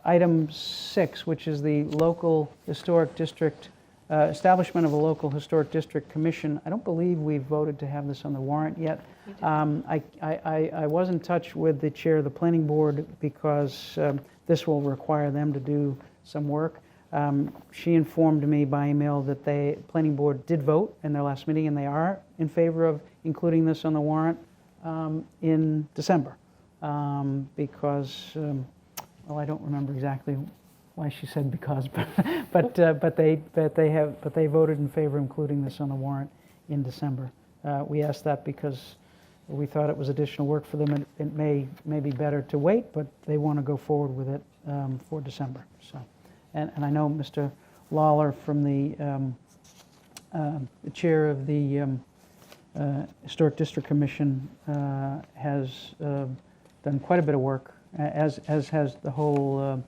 Item 6, which is the local historic district, establishment of a local historic district commission. I don't believe we've voted to have this on the warrant yet. I was in touch with the chair of the planning board because this will require them to do some work. She informed me by email that the planning board did vote in their last meeting, and they are in favor of including this on the warrant in December because. Well, I don't remember exactly why she said because, but they voted in favor of including this on the warrant in December. We asked that because we thought it was additional work for them. It may be better to wait, but they want to go forward with it for December. So, and I know Mr. Lawler from the chair of the Historic District Commission has done quite a bit of work, as has the whole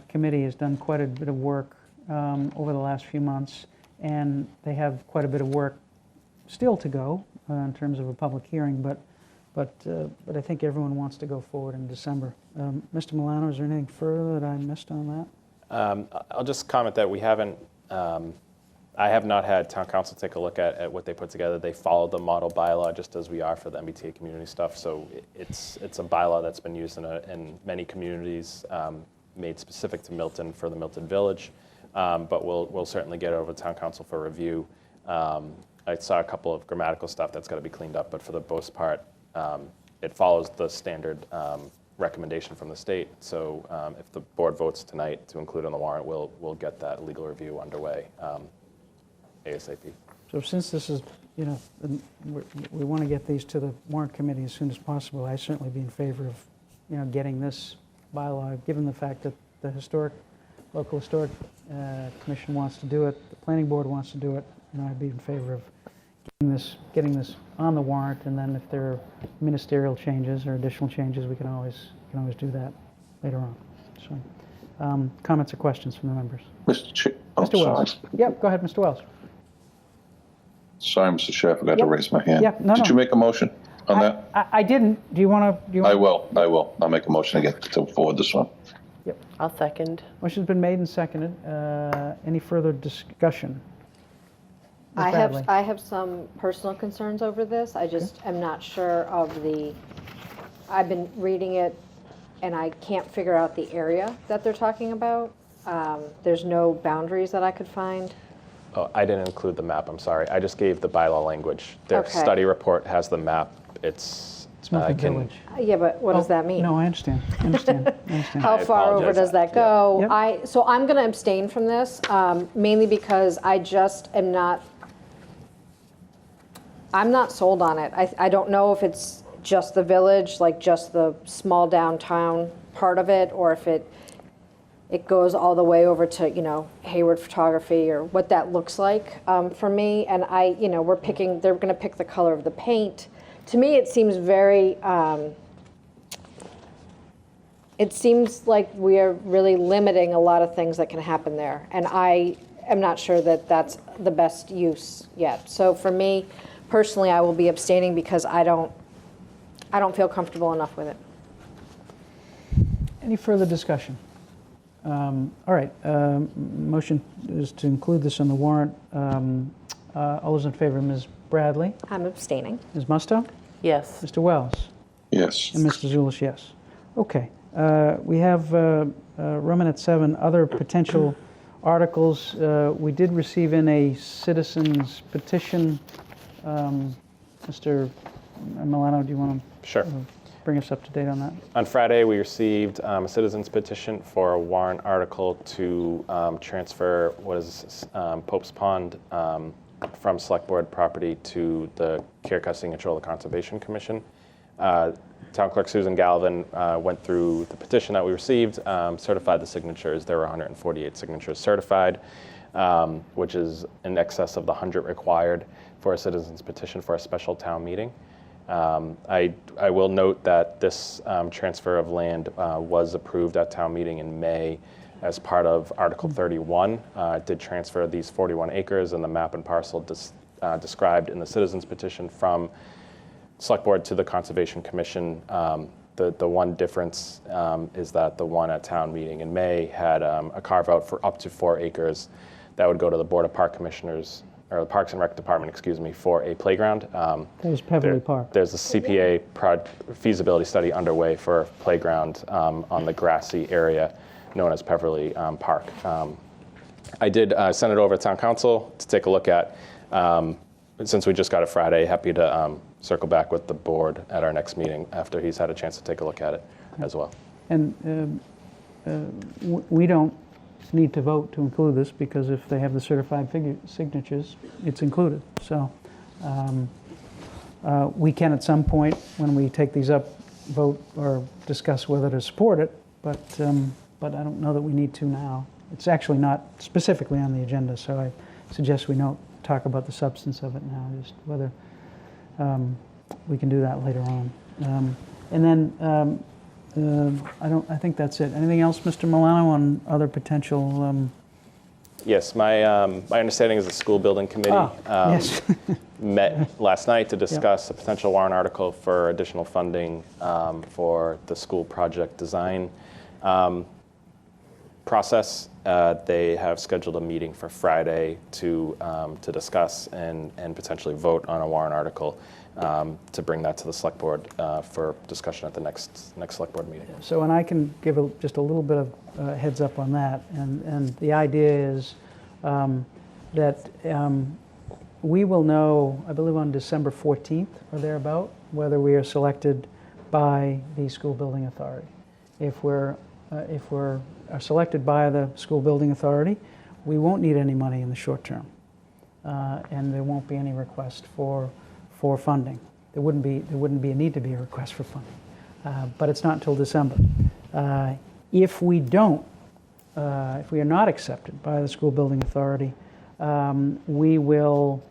committee has done quite a bit of work over the last few months, and they have quite a bit of work still to go in terms of a public hearing, but I think everyone wants to go forward in December. Mr. Milano, is there anything further that I missed on that? I'll just comment that we haven't, I have not had town council take a look at what they put together. They followed the model bylaw just as we are for the MBTA community stuff. So it's a bylaw that's been used in many communities, made specific to Milton for the Milton Village. But we'll certainly get it over to town council for review. I saw a couple of grammatical stuff that's got to be cleaned up, but for the most part, it follows the standard recommendation from the state. So if the board votes tonight to include on the warrant, we'll get that legal review underway ASAP. So since this is, we want to get these to the warrant committee as soon as possible, I certainly be in favor of, getting this bylaw, given the fact that the local historic commission wants to do it, the planning board wants to do it, I'd be in favor of getting this on the warrant, and then if there are ministerial changes or additional changes, we can always do that later on. So, comments or questions from the members? Mr. Mr. Wells. Yep, go ahead, Mr. Wells. Sorry, Mr. Chair, I forgot to raise my hand. Yeah, no, Did you make a motion on that? I didn't. Do you want to? I will. I'll make a motion to forward this one. Yep. I'll second. Motion's been made and seconded. Any further discussion? Ms. Bradley? I have some personal concerns over this. I just am not sure of I've been reading it and I can't figure out the area that they're talking about. There's no boundaries that I could find. Oh, I didn't include the map, I'm sorry. I just gave the bylaw language. Their Okay. study report has the map. It's Milton Village. Yeah, but what does that mean? No, I understand. How I far over apologize. does that go? Yep. So I'm going to abstain from this, mainly because I just am not, I'm not sold on it. I don't know if it's just the village, like just the small downtown part of it, or if it goes all the way over to, Hayward Photography, or what that looks like for me. And they're going to pick the color of the paint. To me, it seems very, it seems like we are really limiting a lot of things that can happen there. And I am not sure that that's the best use yet. So for me, personally, I will be abstaining because I don't feel comfortable enough with it. Any further discussion? All right, motion is to include this on the warrant. All those in favor, Ms. Bradley, I'm abstaining. Ms. Musto, Yes. Mr. Wells, Yes. and Mr. Zulish, yes. Okay, we have Roman at 7, other potential articles. We did receive in a citizen's petition. Mr. Milano, do you want to Sure. bring us up to date on that? On Friday, we received a citizen's petition for a warrant article to transfer what is Pope's Pond from Select Board property to the Care, Custody, and Control of the Conservation Commission. Town Clerk Susan Galvin went through the petition that we received, certified the signatures. There were 148 signatures certified, which is in excess of the 100 required for a citizen's petition for a special town meeting. I will note that this transfer of land was approved at town meeting in May as part of Article 31. It did transfer these 41 acres and the map and parcel described in the citizens petition from Select Board to the Conservation Commission. The one difference is that the one at town meeting in May had a carve out for up to 4 acres that would go to the Board of Park Commissioners, or the Parks and Rec Department, for a playground. That was Peverly Park. There's a CPA feasibility study underway for a playground on the grassy area known as Peverly Park. I did send it over to Town Council to take a look at. Since we just got it Friday, happy to circle back with the board at our next meeting after he's had a chance to take a look at it as well. And we don't need to vote to include this because if they have the certified signatures, it's included. So We can at some point, when we take these up, vote or discuss whether to support it, but I don't know that we need to now. It's actually not specifically on the agenda, so I suggest we don't talk about the substance of it now, just whether we can do that later on. And then I think that's it. Anything else, Mr. Milano, on other potential? Yes, my understanding is the school building committee Yes. met last night to discuss a potential warrant article for additional funding for the school project design process. They have scheduled a meeting for Friday to discuss and potentially vote on a warrant article to bring that to the select board for discussion at the next select board meeting. So, and I can give just a little bit of heads up on that. And the idea is that we will know, I believe on December 14th or thereabout, whether we are selected by the school building authority. If we're selected by the school building authority, we won't need any money in the short term, and there won't be any request for funding. There wouldn't be a need to be a request for funding, but it's not until December. If we don't, if we are not accepted by the school building authority, we will,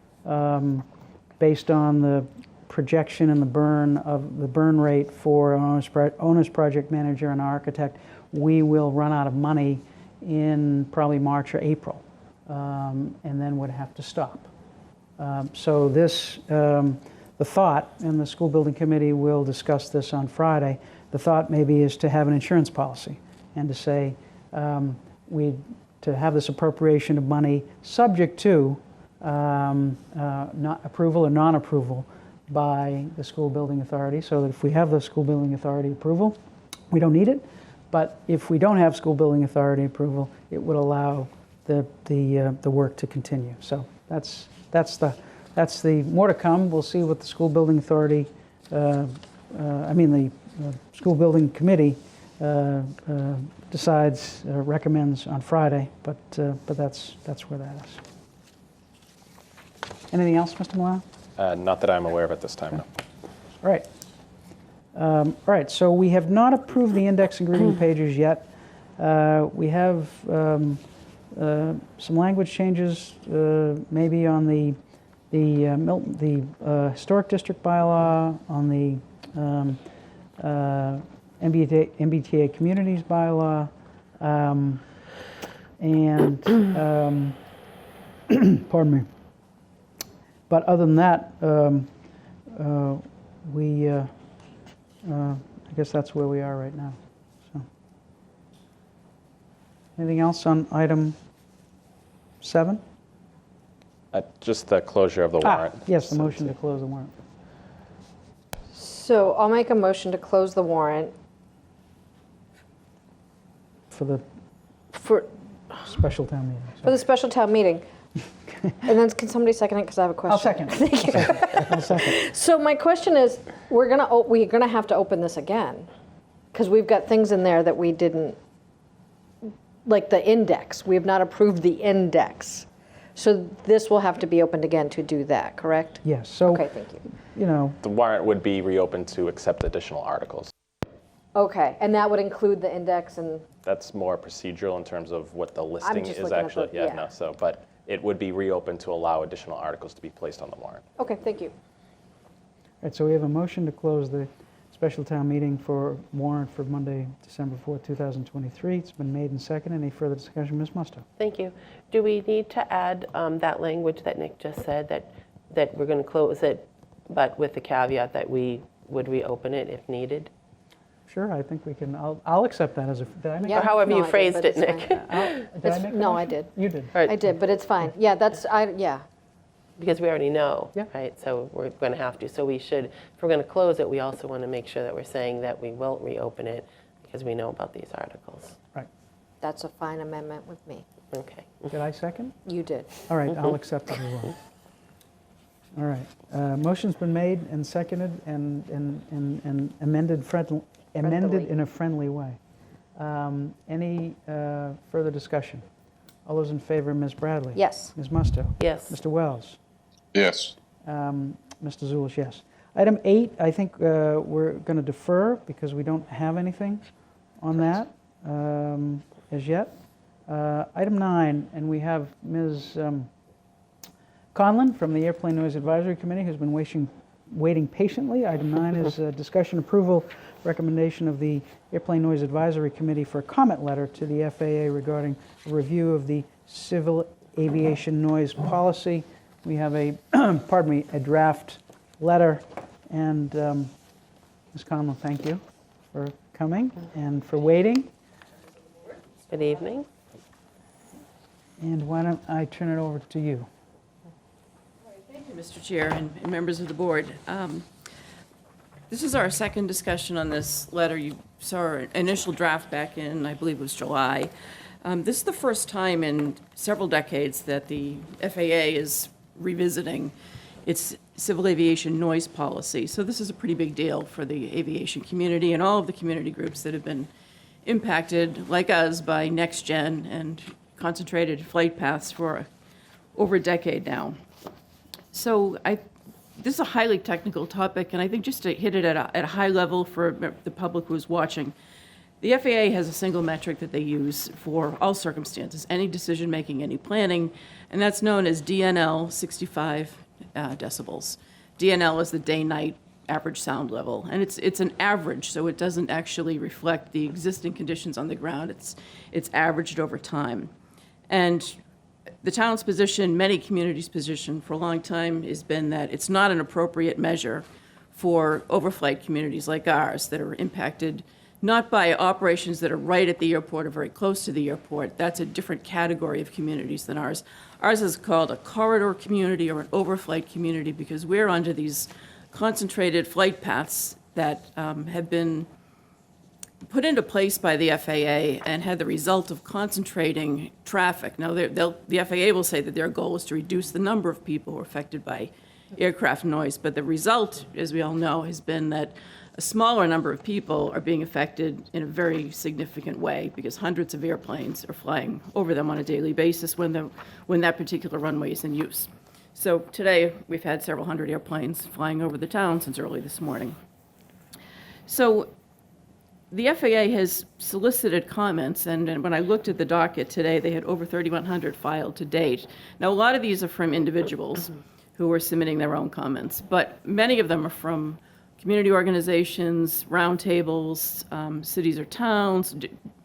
based on the projection and the burn rate for an owner's project manager and architect, we will run out of money in probably March or April, and then would have to stop. So this, the thought, and the school building committee will discuss this on Friday, the thought maybe is to have an insurance policy and to say to have this appropriation of money subject to not approval or non-approval by the school building authority, so that if we have the school building authority approval, we don't need it. But if we don't have school building authority approval, it would allow the work to continue. So that's the more to come. We'll see what the school building authority, the school building committee decides, recommends on Friday. But that's where that is. Anything else, Mr. Milano? Not that I'm aware of at this time, no. All right. All right, so we have not approved the index and grouping pages yet. We have some language changes, maybe on the Milton, the historic district bylaw, on the MBTA communities bylaw, and pardon me. But other than that, I guess that's where we are right now. So, anything else on item 7? Just the closure of the warrant. Yes, the motion to close the warrant. So I'll make a motion to close the warrant For the for special town meeting. the special town meeting. And then can somebody second it, because I have a question. I'll second. Thank you. I'll second. So my question is, we're gonna have to open this again, because we've got things in there that we didn't, like the index. We have not approved the index. So this will have to be opened again to do that, correct? Yes, so, Okay, thank you. you know, The warrant would be reopened to accept additional articles. Okay, and that would include the index and, That's more procedural in terms of what the listing just is looking at actually. the- yeah. No, so, but it would be reopened to allow additional articles to be placed on the warrant. okay, thank you. all right, so we have a motion to close the special town meeting for warrant for Monday, December 4th, 2023. It's been made and seconded. Any further discussion, Ms. Musto? Thank you. Do we need to add that language that Nick just said, that we're going to close it, but with the caveat that we would reopen it if needed? Sure, I think we can, I'll accept that as a, did I make Yeah. Or however No, you I did, phrased but it, it's Nick. fine. did I make a No, I motion? did. You did. All right, I did, but it's fine. Yeah, yeah. because we already know, Yeah. right? So we're going to have to. So we should, if we're going to close it, we also want to make sure that we're saying that we won't reopen it because we know about these articles. Right. That's a fine amendment with me. Okay. Did I second? You did. All right, I'll accept it as well. All right, motion's been made and seconded and amended in a friendly way. Any further discussion? All those in favor, Ms. Bradley? Yes. Ms. Musto? Yes. Mr. Wells? Yes. Mr. Zulish, yes. Item 8, I think we're going to defer because we don't have anything on that as yet. Item 9, and we have Ms. Conlon from the Airplane Noise Advisory Committee who's been waiting patiently. Item 9 is discussion approval recommendation of the Airplane Noise Advisory Committee for a comment letter to the FAA regarding a review of the civil aviation noise policy. We have a, pardon me, a draft letter, and Ms. Conlon, thank you for coming and for waiting. Good evening. And why don't I turn it over to you? Thank you, Mr. Chair and members of the board. This is our second discussion on this letter. You saw our initial draft back in, I believe it was July. This is the first time in several decades that the FAA is revisiting its civil aviation noise policy. So this is a pretty big deal for the aviation community and all of the community groups that have been impacted, like us, by next-gen and concentrated flight paths for over a decade now. So this is a highly technical topic, and I think just to hit it at a high level for the public who's watching, the FAA has a single metric that they use for all circumstances, any decision-making, any planning, and that's known as DNL 65 decibels. DNL is the day-night average sound level, and it's an average, so it doesn't actually reflect the existing conditions on the ground. It's averaged over time. And the town's position, many communities' position for a long time has been that it's not an appropriate measure for overflight communities like ours that are impacted not by operations that are right at the airport or very close to the airport. That's a different category of communities than ours. Ours is called a corridor community or an overflight community because we're under these concentrated flight paths that have been put into place by the FAA and had the result of concentrating traffic. Now, the FAA will say that their goal is to reduce the number of people who are affected by aircraft noise, but the result, as we all know, has been that a smaller number of people are being affected in a very significant way because hundreds of airplanes are flying over them on a daily basis when that particular runway is in use. So today, we've had several hundred airplanes flying over the town since early this morning. So the FAA has solicited comments, and when I looked at the docket today, they had over 3,100 filed to date. Now, a lot of these are from individuals who are submitting their own comments, but many of them are from community organizations, roundtables, cities or towns,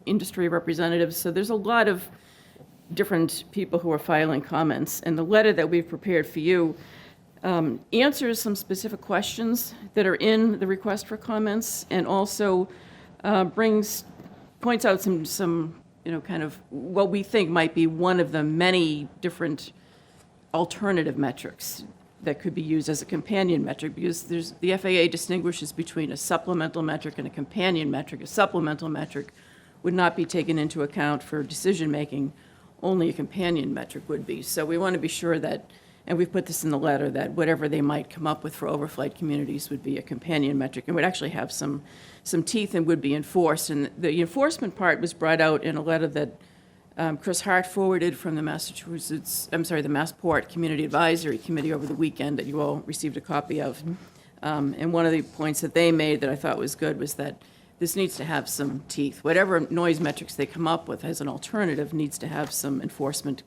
industry representatives. So there's a lot of different people who are filing comments. And the letter that we've prepared for you answers some specific questions that are in the request for comments, and also points out some kind of what we think might be one of the many different alternative metrics that could be used as a companion metric, because the FAA distinguishes between a supplemental metric and a companion metric. A supplemental metric would not be taken into account for decision-making. Only a companion metric would be. So we want to be sure that, and we've put this in the letter, that whatever they might come up with for overflight communities would be a companion metric and would actually have some teeth and would be enforced. And the enforcement part was brought out in a letter that Chris Hart forwarded from the Massport Community Advisory Committee over the weekend that you all received a copy of. And one of the points that they made that I thought was good was that this needs to have some teeth. Whatever noise metrics they come up with as an alternative needs to have some enforcement.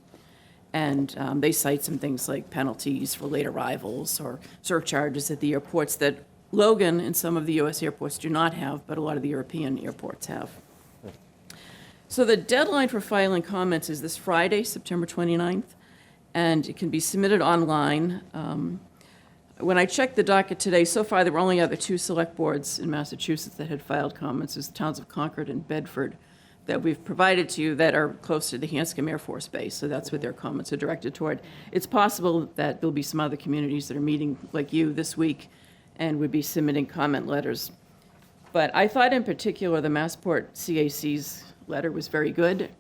And they cite some things like penalties for late arrivals or surcharges at the airports that Logan and some of the U.S. airports do not have, but a lot of the European airports have. So the deadline for filing comments is this Friday, September 29th, and it can be submitted online. When I checked the docket today, so far there were only other two select boards in Massachusetts that had filed comments. It's the towns of Concord and Bedford that we've provided to you that are close to the Hanscom Air Force Base, so that's what their comments are directed toward. It's possible that there'll be some other communities that are meeting like you this week and would be submitting comment letters. But I thought in particular the Massport CAC's letter was very good.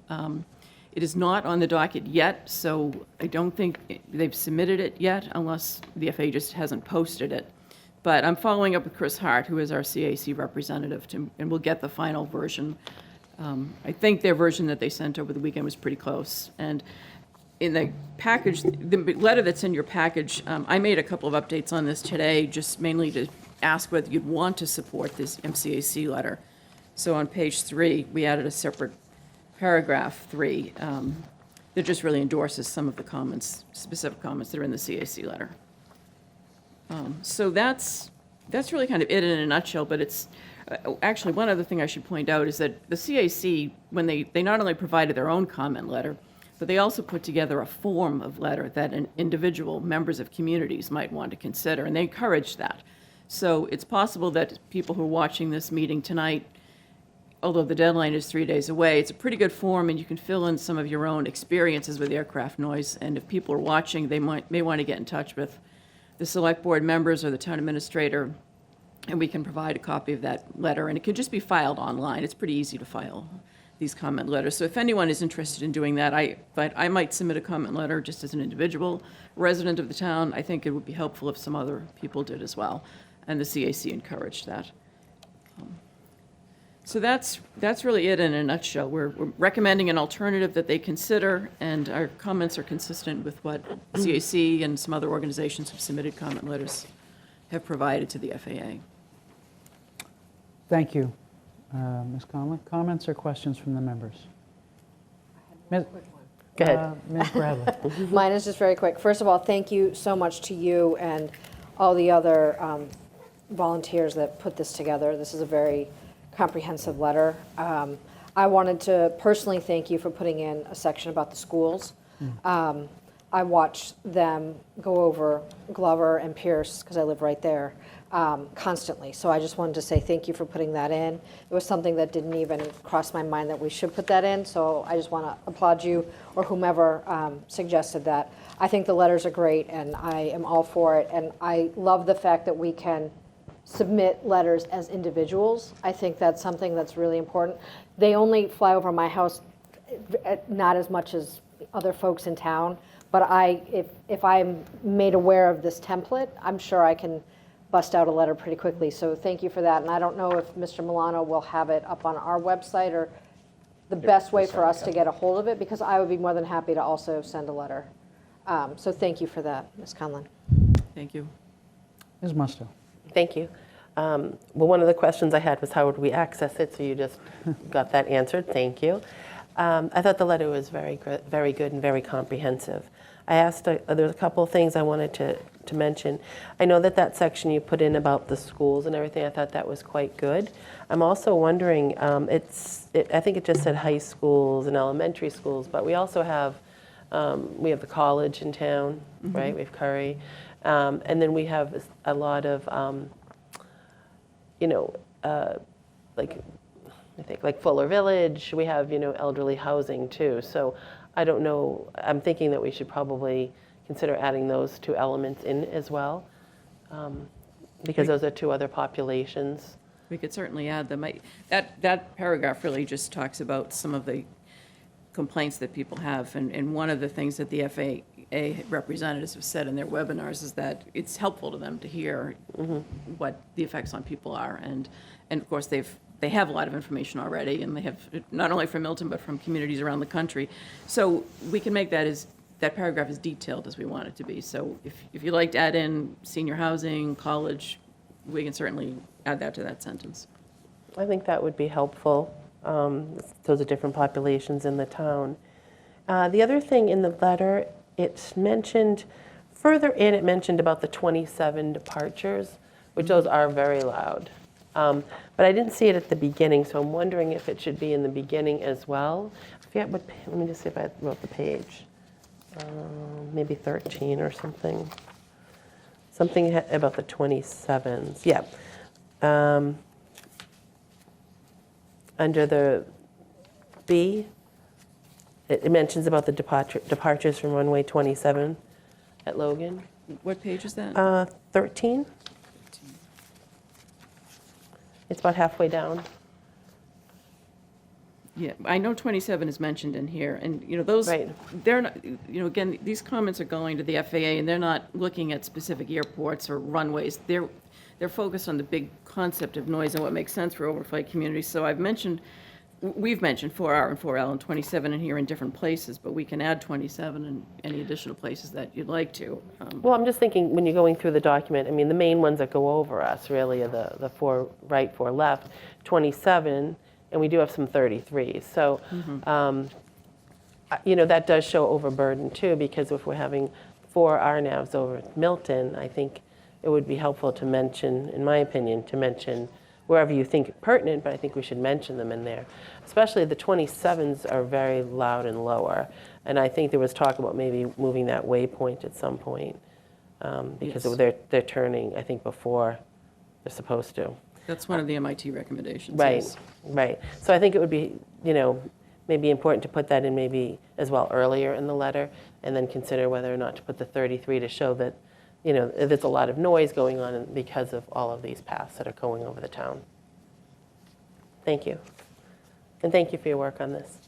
It is not on the docket yet, so I don't think they've submitted it yet unless the FAA just hasn't posted it. But I'm following up with Chris Hart, who is our CAC representative, and we'll get the final version. I think their version that they sent over the weekend was pretty close. And in the package, the letter that's in your package, I made a couple of updates on this today, just mainly to ask whether you'd want to support this MCAC letter. So on page 3, we added a separate paragraph 3 that just really endorses some of the comments, specific comments that are in the CAC letter. So that's really kind of it in a nutshell, but it's, actually, one other thing I should point out is that the CAC, when they not only provided their own comment letter, but they also put together a form of letter that individual members of communities might want to consider, and they encourage that. So it's possible that people who are watching this meeting tonight, although the deadline is 3 days away, it's a pretty good form, and you can fill in some of your own experiences with aircraft noise. And if people are watching, they may want to get in touch with the select board members or the town administrator, and we can provide a copy of that letter. And it can just be filed online. It's pretty easy to file these comment letters. So if anyone is interested in doing that, I might submit a comment letter just as an individual resident of the town. I think it would be helpful if some other people did as well, and the CAC encouraged that. So that's really it in a nutshell. We're recommending an alternative that they consider, and our comments are consistent with what CAC and some other organizations who've submitted comment letters have provided to the FAA. Thank you, Ms. Conlon. Comments or questions from the members? Ms. Go ahead. Ms. Bradley. Mine is just very quick. First of all, thank you so much to you and all the other volunteers that put this together. This is a very comprehensive letter. I wanted to personally thank you for putting in a section about the schools. I watch them go over Glover and Pierce, because I live right there, constantly. So I just wanted to say thank you for putting that in. It was something that didn't even cross my mind that we should put that in, so I just want to applaud you or whomever suggested that. I think the letters are great, and I am all for it, and I love the fact that we can submit letters as individuals. I think that's something that's really important. They only fly over my house, not as much as other folks in town, but if I'm made aware of this template, I'm sure I can bust out a letter pretty quickly. So thank you for that. And I don't know if Mr. Milano will have it up on our website or the best way for us to get a hold of it, because I would be more than happy to also send a letter. So thank you for that, Ms. Conlon. Thank you. Ms. Musto. Thank you. Well, one of the questions I had was how would we access it, so you just got that answered. Thank you. I thought the letter was very good and very comprehensive. I asked, there's a couple of things I wanted to mention. I know that section you put in about the schools and everything, I thought that was quite good. I'm also wondering, I think it just said high schools and elementary schools, but we also have, we have the college in town, right? We have Curry. And then we have a lot of, like Fuller Village. We have, elderly housing too. So I don't know, I'm thinking that we should probably consider adding those two elements in as well, because those are two other populations. We could certainly add them. That paragraph really just talks about some of the complaints that people have, and one of the things that the FAA representatives have said in their webinars is that it's helpful to them to hear what the effects on people are, and of course they have a lot of information already, and they have not only from Milton but from communities around the country. So we can make that paragraph as detailed as we want it to be. So if you'd like to add in senior housing, college, we can certainly add that to that sentence. I think that would be helpful. Those are different populations in the town. The other thing in the letter, it mentioned about the 27 departures, which those are very loud. But I didn't see it at the beginning, so I'm wondering if it should be in the beginning as well. I forget let me just see if I wrote the page. Maybe 13 or something. Something about the 27s. Yeah. Under the B, it mentions about the departures from runway 27 at Logan. What page is that? 13. It's about halfway down. Yeah, I know 27 is mentioned in here, and those, Right. they're not, again, these comments are going to the FAA, and they're not looking at specific airports or runways. They're focused on the big concept of noise and what makes sense for overflight communities. So I've mentioned we've mentioned 4R and 4L and 27 in here in different places, but we can add 27 in any additional places that you'd like to. Well, I'm just thinking, when you're going through the document, I mean, the main ones that go over us really are the 4 right, 4 left, 27, and we do have some 33s. So, that does show overburden too, because if we're having 4 RNAVs over at Milton, I think it would be helpful to mention, in my opinion, to mention wherever you think pertinent, but I think we should mention them in there. Especially the 27s are very loud and lower. And I think there was talk about maybe moving that waypoint at some point, because Yes. they're turning, I think, before they're supposed to. That's one of the MIT recommendations. Right, yes. right. So I think it would be, maybe important to put that in maybe as well earlier in the letter, and then consider whether or not to put the 33 to show that, there's a lot of noise going on because of all of these paths that are going over the town. Thank you. And thank you for your work on this,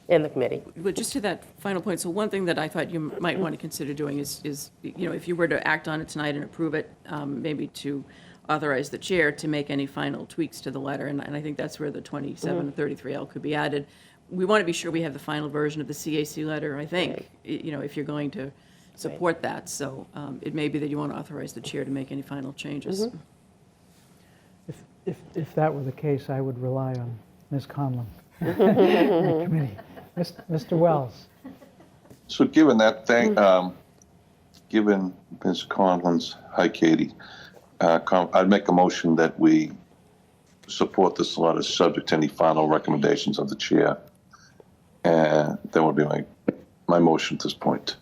and the committee. But just to that final point, so one thing that I thought you might want to consider doing is, if you were to act on it tonight and approve it, maybe to authorize the chair to make any final tweaks to the letter, and I think that's where the 27 and 33L could be added. We want to be sure we have the final version of the CAC letter, I think, if you're going to support that. So it may be that you want to authorize the chair to make any final changes. If that were the case, I would rely on Ms. Conlon, the committee. Mr. Wells. So given that thing, given Ms. Conlon's, hi Katie, I'd make a motion that we support this letter subject to any final recommendations of the chair. And that would be my motion at this point.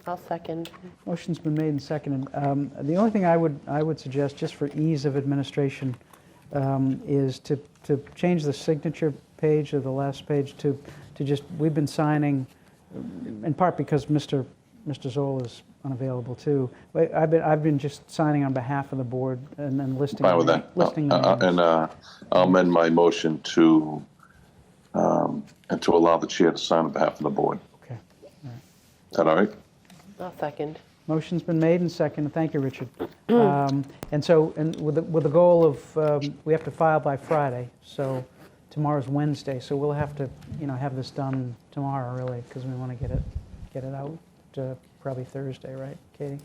I'll second. Motion's been made and seconded. The only thing I would suggest, just for ease of administration, is to change the signature page or the last page to just, we've been signing, in part because Mr. Zoll is unavailable too. But I've been just signing on behalf of the board and then listing. Fine with that. And I'll amend my motion to allow the chair to sign on behalf of the board. Okay. Is that all right? I'll second. Motion's been made and seconded. Thank you, Richard. And with the goal of, we have to file by Friday, so tomorrow's Wednesday, so we'll have to, have this done tomorrow, really, because we want to get it out probably Thursday, right, Katie?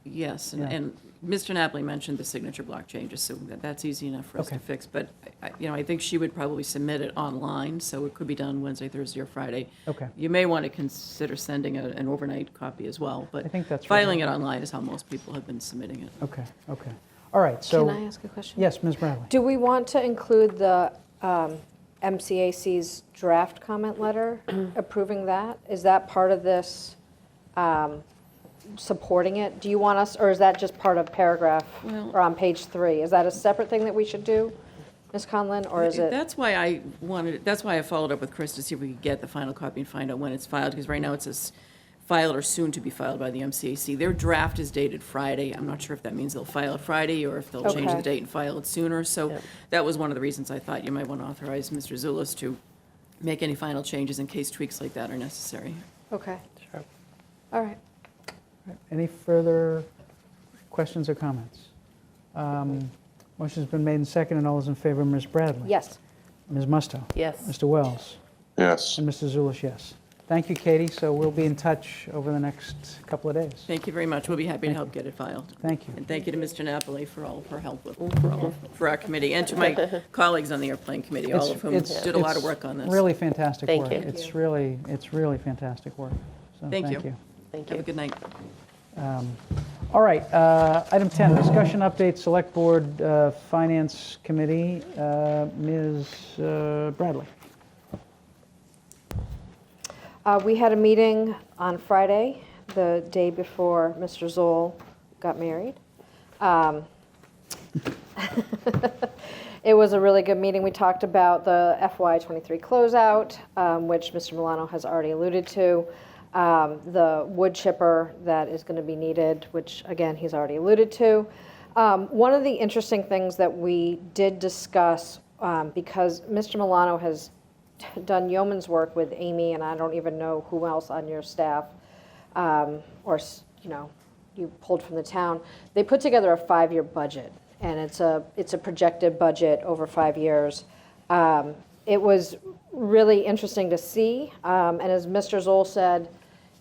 Yes, Yeah. and Mr. Napoli mentioned the signature block changes, so that's easy enough for us to Okay. fix. But, I think she would probably submit it online, so it could be done Wednesday, Thursday, or Friday. Okay. You may want to consider sending an overnight copy as well, but I think that's filing right. it online is how most people have been submitting it. Okay. All right, so. Can I ask a question? Yes, Ms. Bradley. Do we want to include the MCAC's draft comment letter approving that? Is that part of this supporting it? Do you want us, or is that just part of paragraph, Well- or on page 3? Is that a separate thing that we should do, Ms. Conlon, or is it? That's why I followed up with Chris to see if we could get the final copy and find out when it's filed, because right now it says filed or soon to be filed by the MCAC. Their draft is dated Friday. I'm not sure if that means they'll file it Friday or if they'll change Okay. the date and file it sooner. So that was one of the reasons I thought you might want to authorize Mr. Zulus to make any final changes in case tweaks like that are necessary. Okay. Sure. All right. Any further questions or comments? Motion's been made and seconded. All those in favor, Ms. Bradley? Yes. Ms. Musto? Yes. Mr. Wells? Yes. And Mr. Zulish, yes. Thank you, Katie. So we'll be in touch over the next couple of days. Thank you very much. We'll be happy to help get it filed. Thank you. And thank you to Mr. Napoli for all of her help for our committee, and to my colleagues on the airplane committee, all of whom did a lot of work on this. Really fantastic Thank work. you. It's really fantastic work. So Thank you. Thank Have a you. good night. All right, item 10, discussion update, Select Board Finance Committee. Ms. Bradley. We had a meeting on Friday, the day before Mr. Zoll got married. It was a really good meeting. We talked about the FY23 closeout, which Mr. Milano has already alluded to. The wood chipper that is going to be needed, which again, he's already alluded to. One of the interesting things that we did discuss, because Mr. Milano has done yeoman's work with Amy, and I don't even know who else on your staff, or you pulled from the town. They put together a 5-year budget, and it's a projected budget over 5 years. it was really interesting to see. And as Mr. Zoll said,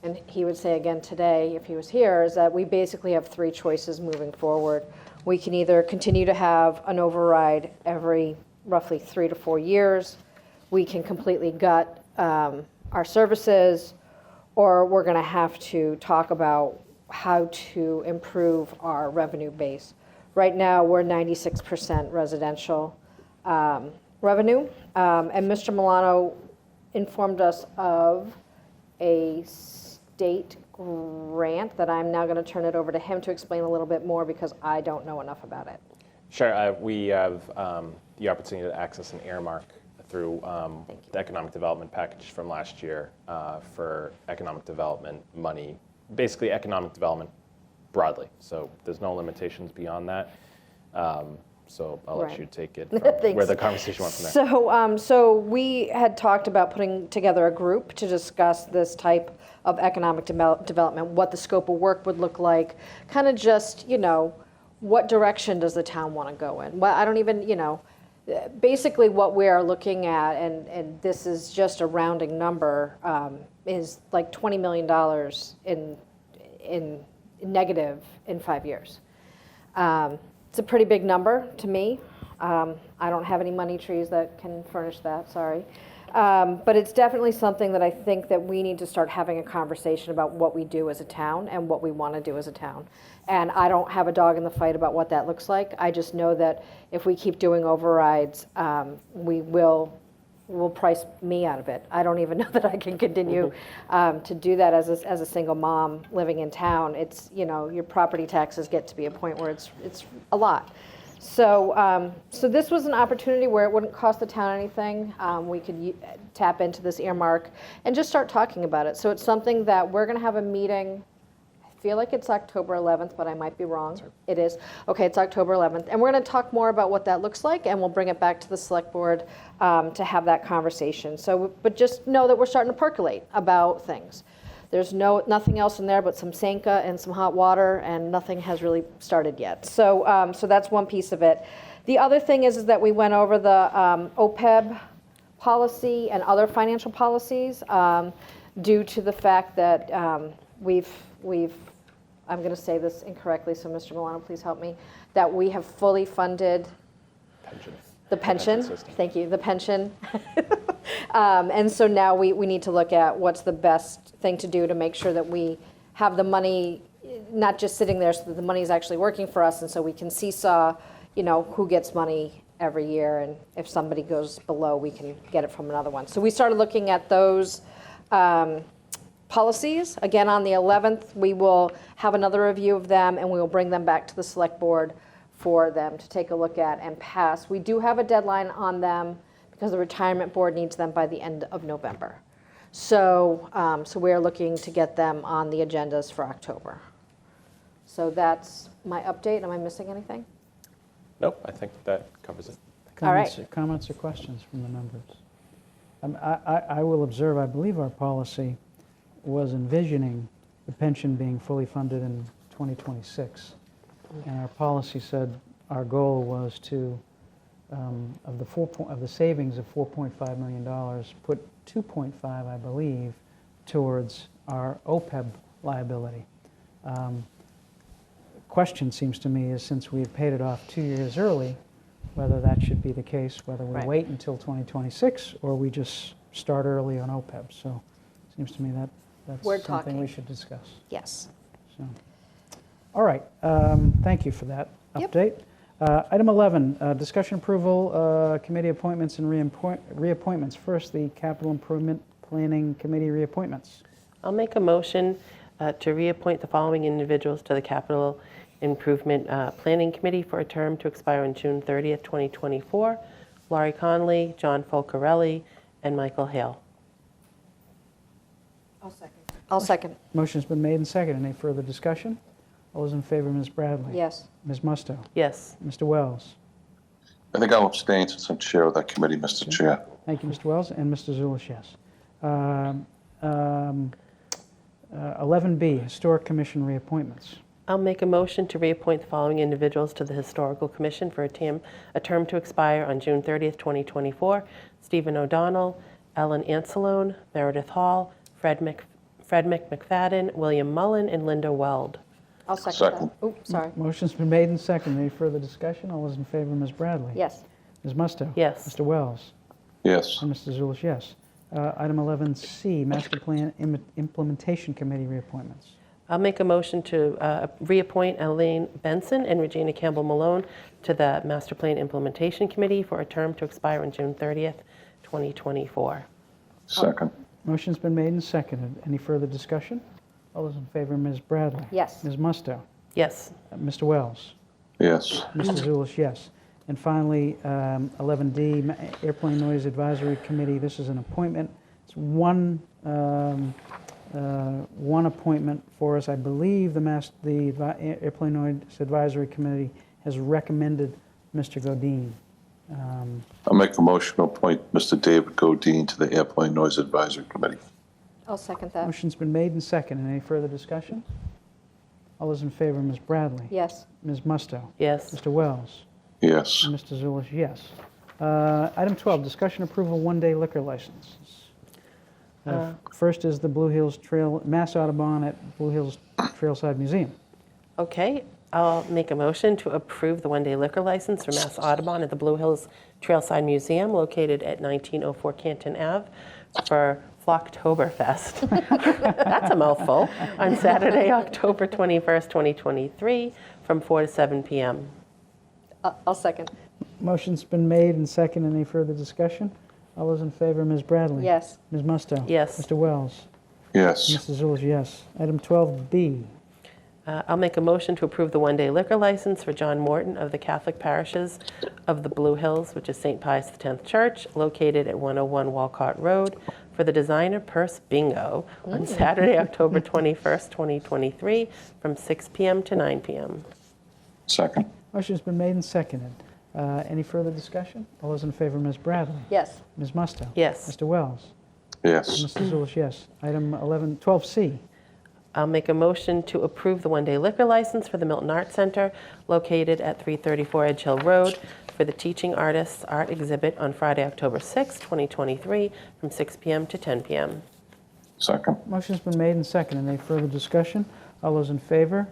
and he would say again today if he was here, is that we basically have three choices moving forward. We can either continue to have an override every roughly 3 to 4 years, we can completely gut our services, or we're going to have to talk about how to improve our revenue base. Right now, we're 96% residential revenue, and Mr. Milano informed us of a state grant that I'm now going to turn it over to him to explain a little bit more because I don't know enough about it. Sure. We have the opportunity to access an earmark through the economic development package from last year for economic development money, basically economic development broadly. So there's no limitations beyond that. So I'll let you take it from where the conversation went from there. So we had talked about putting together a group to discuss this type of economic development, what the scope of work would look like, kind of just, what direction does the town want to go in? Well, I don't even, basically what we are looking at, and this is just a rounding number, is like $20 million in negative in 5 years. It's a pretty big number to me. I don't have any money trees that can furnish that, sorry. But it's definitely something that I think that we need to start having a conversation about what we do as a town and what we want to do as a town. And I don't have a dog in the fight about what that looks like. I just know that if we keep doing overrides, will price me out of it. I don't even know that I can continue to do that as a single mom living in town. It's, your property taxes get to be a point where it's a lot. So this was an opportunity where it wouldn't cost the town anything. We could tap into this earmark and just start talking about it. So it's something that we're going to have a meeting. I feel like it's October 11th, but I might be wrong. Sorry. It is. Okay, it's October 11th. And we're going to talk more about what that looks like, and we'll bring it back to the select board to have that conversation. So, but just know that we're starting to percolate about things. There's nothing else in there but some Sanka and some hot water, and nothing has really started yet. So, so that's one piece of it. The other thing is that we went over the OPEB policy and other financial policies due to the fact that we've I'm going to say this incorrectly, so Mr. Milano, please help me, that we have fully funded the pension. Thank you, the pension. And so now we need to look at what's the best thing to do to make sure that we have the money not just sitting there, so that the money is actually working for us, and so we can seesaw, who gets money every year, and if somebody goes below, we can get it from another one. So we started looking at those policies. Again, on the 11th, we will have another review of them, and we will bring them back to the select board for them to take a look at and pass. We do have a deadline on them because the retirement board needs them by the end of November. So, so we're looking to get them on the agendas for October. So that's my update. Am I missing anything? Nope, I think that covers it. Comments or questions from the members? I will observe, I believe our policy was envisioning the pension being fully funded in 2026. And our policy said our goal was to, of the savings of $4.5 million, put 2.5, I believe, towards our OPEB liability. Question seems to me is, since we've paid it off 2 years early, whether that should be the case, whether we wait until 2026 or we just start early on OPEB. So it seems to me that that's something we should discuss. Yes. So, all right. Thank you for that update. Item 11, discussion approval, committee appointments and reappointments. First, the Capital Improvement Planning Committee reappointments. I'll make a motion to reappoint the following individuals to the Capital Improvement Planning Committee for a term to expire on June 30th, 2024. Laurie Conley, John Folcarelli, and Michael Hale. I'll second. Motion's been made and seconded. Any further discussion? All those in favor, Ms. Bradley? Yes. Ms. Musto? Yes. Mr. Wells? I think I'll abstain since I'm chair of that committee, Mr. Chair. Thank you, Mr. Wells, and Mr. Zulish, yes. 11B, Historic Commission reappointments. I'll make a motion to reappoint the following individuals to the Historical Commission for a term to expire on June 30th, 2024. Stephen O'Donnell, Ellen Ancelone, Meredith Hall, Fred McFadden, William Mullen, and Linda Weld. I'll second Second. that. Oh, sorry. Motion's been made and seconded. Any further discussion? All those in favor, Ms. Bradley? Yes. Ms. Musto? Yes. Mr. Wells? Yes. And Mr. Zulish, yes. Item 11C, Master Plan Implementation Committee reappointments. I'll make a motion to reappoint Elaine Benson and Regina Campbell Malone to the Master Plan Implementation Committee for a term to expire on June 30th, 2024. Second. Motion's been made and seconded. Any further discussion? All those in favor, Ms. Bradley? Yes. Ms. Musto? Yes. Mr. Wells? Yes. Mr. Zulish, yes. And finally, 11D, Airplane Noise Advisory Committee. This is an appointment. It's one appointment for us. I believe the Airplane Noise Advisory Committee has recommended Mr. Godine. I'll make a motion to appoint Mr. David Godine to the Airplane Noise Advisory Committee. I'll second that. Motion's been made and seconded. Any further discussion? All those in favor, Ms. Bradley? Yes. Ms. Musto? Yes. Mr. Wells? Yes. And Mr. Zulish, yes. Item 12, discussion approval one-day liquor licenses. First is the Blue Hills Trail, Mass Audubon at Blue Hills Trailside Museum. Okay, I'll make a motion to approve the one-day liquor license for Mass Audubon at the Blue Hills Trailside Museum located at 1904 Canton Ave for Flocktoberfest. That's a mouthful. On Saturday, October 21st, 2023, from 4 to 7 p.m. I'll second. Motion's been made and seconded. Any further discussion? All those in favor, Ms. Bradley? Yes. Ms. Musto? Yes. Mr. Wells? Yes. Mr. Zulish, yes. Item 12B. I'll make a motion to approve the one-day liquor license for John Morton of the Catholic Parishes of the Blue Hills, which is St. Pius X Church, located at 101 Walcott Road, for the Designer Purse Bingo on Saturday, October 21st, 2023, from 6 p.m. to 9 p.m. Second. Motion's been made and seconded. Any further discussion? All those in favor, Ms. Bradley? Yes. Ms. Musto? Yes. Mr. Wells? Yes. Mr. Zulish, yes. Item 12C. I'll make a motion to approve the one-day liquor license for the Milton Arts Center, located at 334 Edge Hill Road, for the Teaching Artists Art Exhibit on Friday, October 6, 2023, from 6 p.m. to 10 p.m. Second. Motion's been made and seconded. Any further discussion? All those in favor?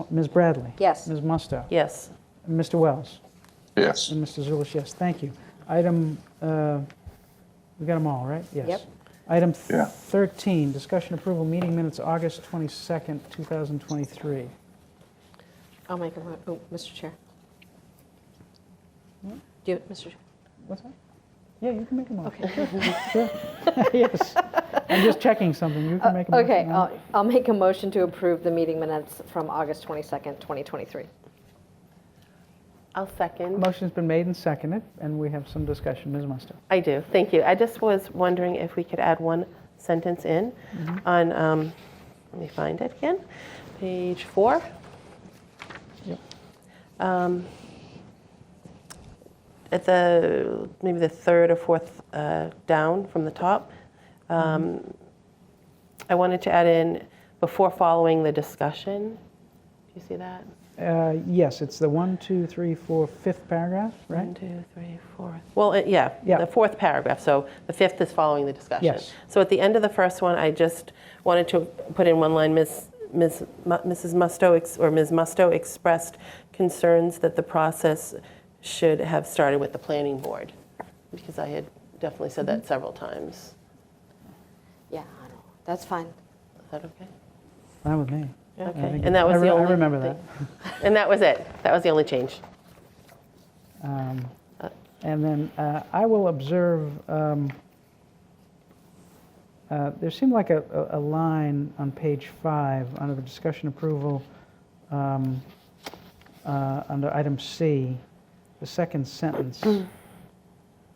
Ms. Bradley? Yes. Ms. Musto? Yes. Mr. Wells? Yes. And Mr. Zulish, yes. Thank you. Item, we got them all, right? Yes. Yep. Item Yeah. 13, discussion approval meeting minutes, August 22nd, 2023. I'll make a Mr. Chair. Do you, Mr. Chair? What's that? Yeah, you can make a motion. Okay. Sure. Yes. I'm just checking something. You can make a motion. Okay, I'll make a motion to approve the meeting minutes from August 22nd, 2023. I'll second. Motion's been made and seconded, and we have some discussion. Ms. Musto. I do, thank you. I just was wondering if we could add one sentence in on, let me find it again, page 4. Yep. At the, maybe the third or fourth down from the top, I wanted to add in before following the discussion. Do you see that? Yes, it's the 1, 2, 3, 4, 5th paragraph, right? 1, 2, 3, 4. Well, yeah, Yeah. the fourth paragraph. So the fifth is following the discussion. Yes. So at the end of the first one, I just wanted to put in one line, Ms. Musto expressed concerns that the process should have started with the planning board, because I had definitely said that several times. Yeah, I know. That's fine. Is that okay? Fine with me. Okay. And that was the only. I remember that. And that was it. That was the only change. And then I will observe, there seemed like a line on page 5 under the discussion approval under item C, the second sentence.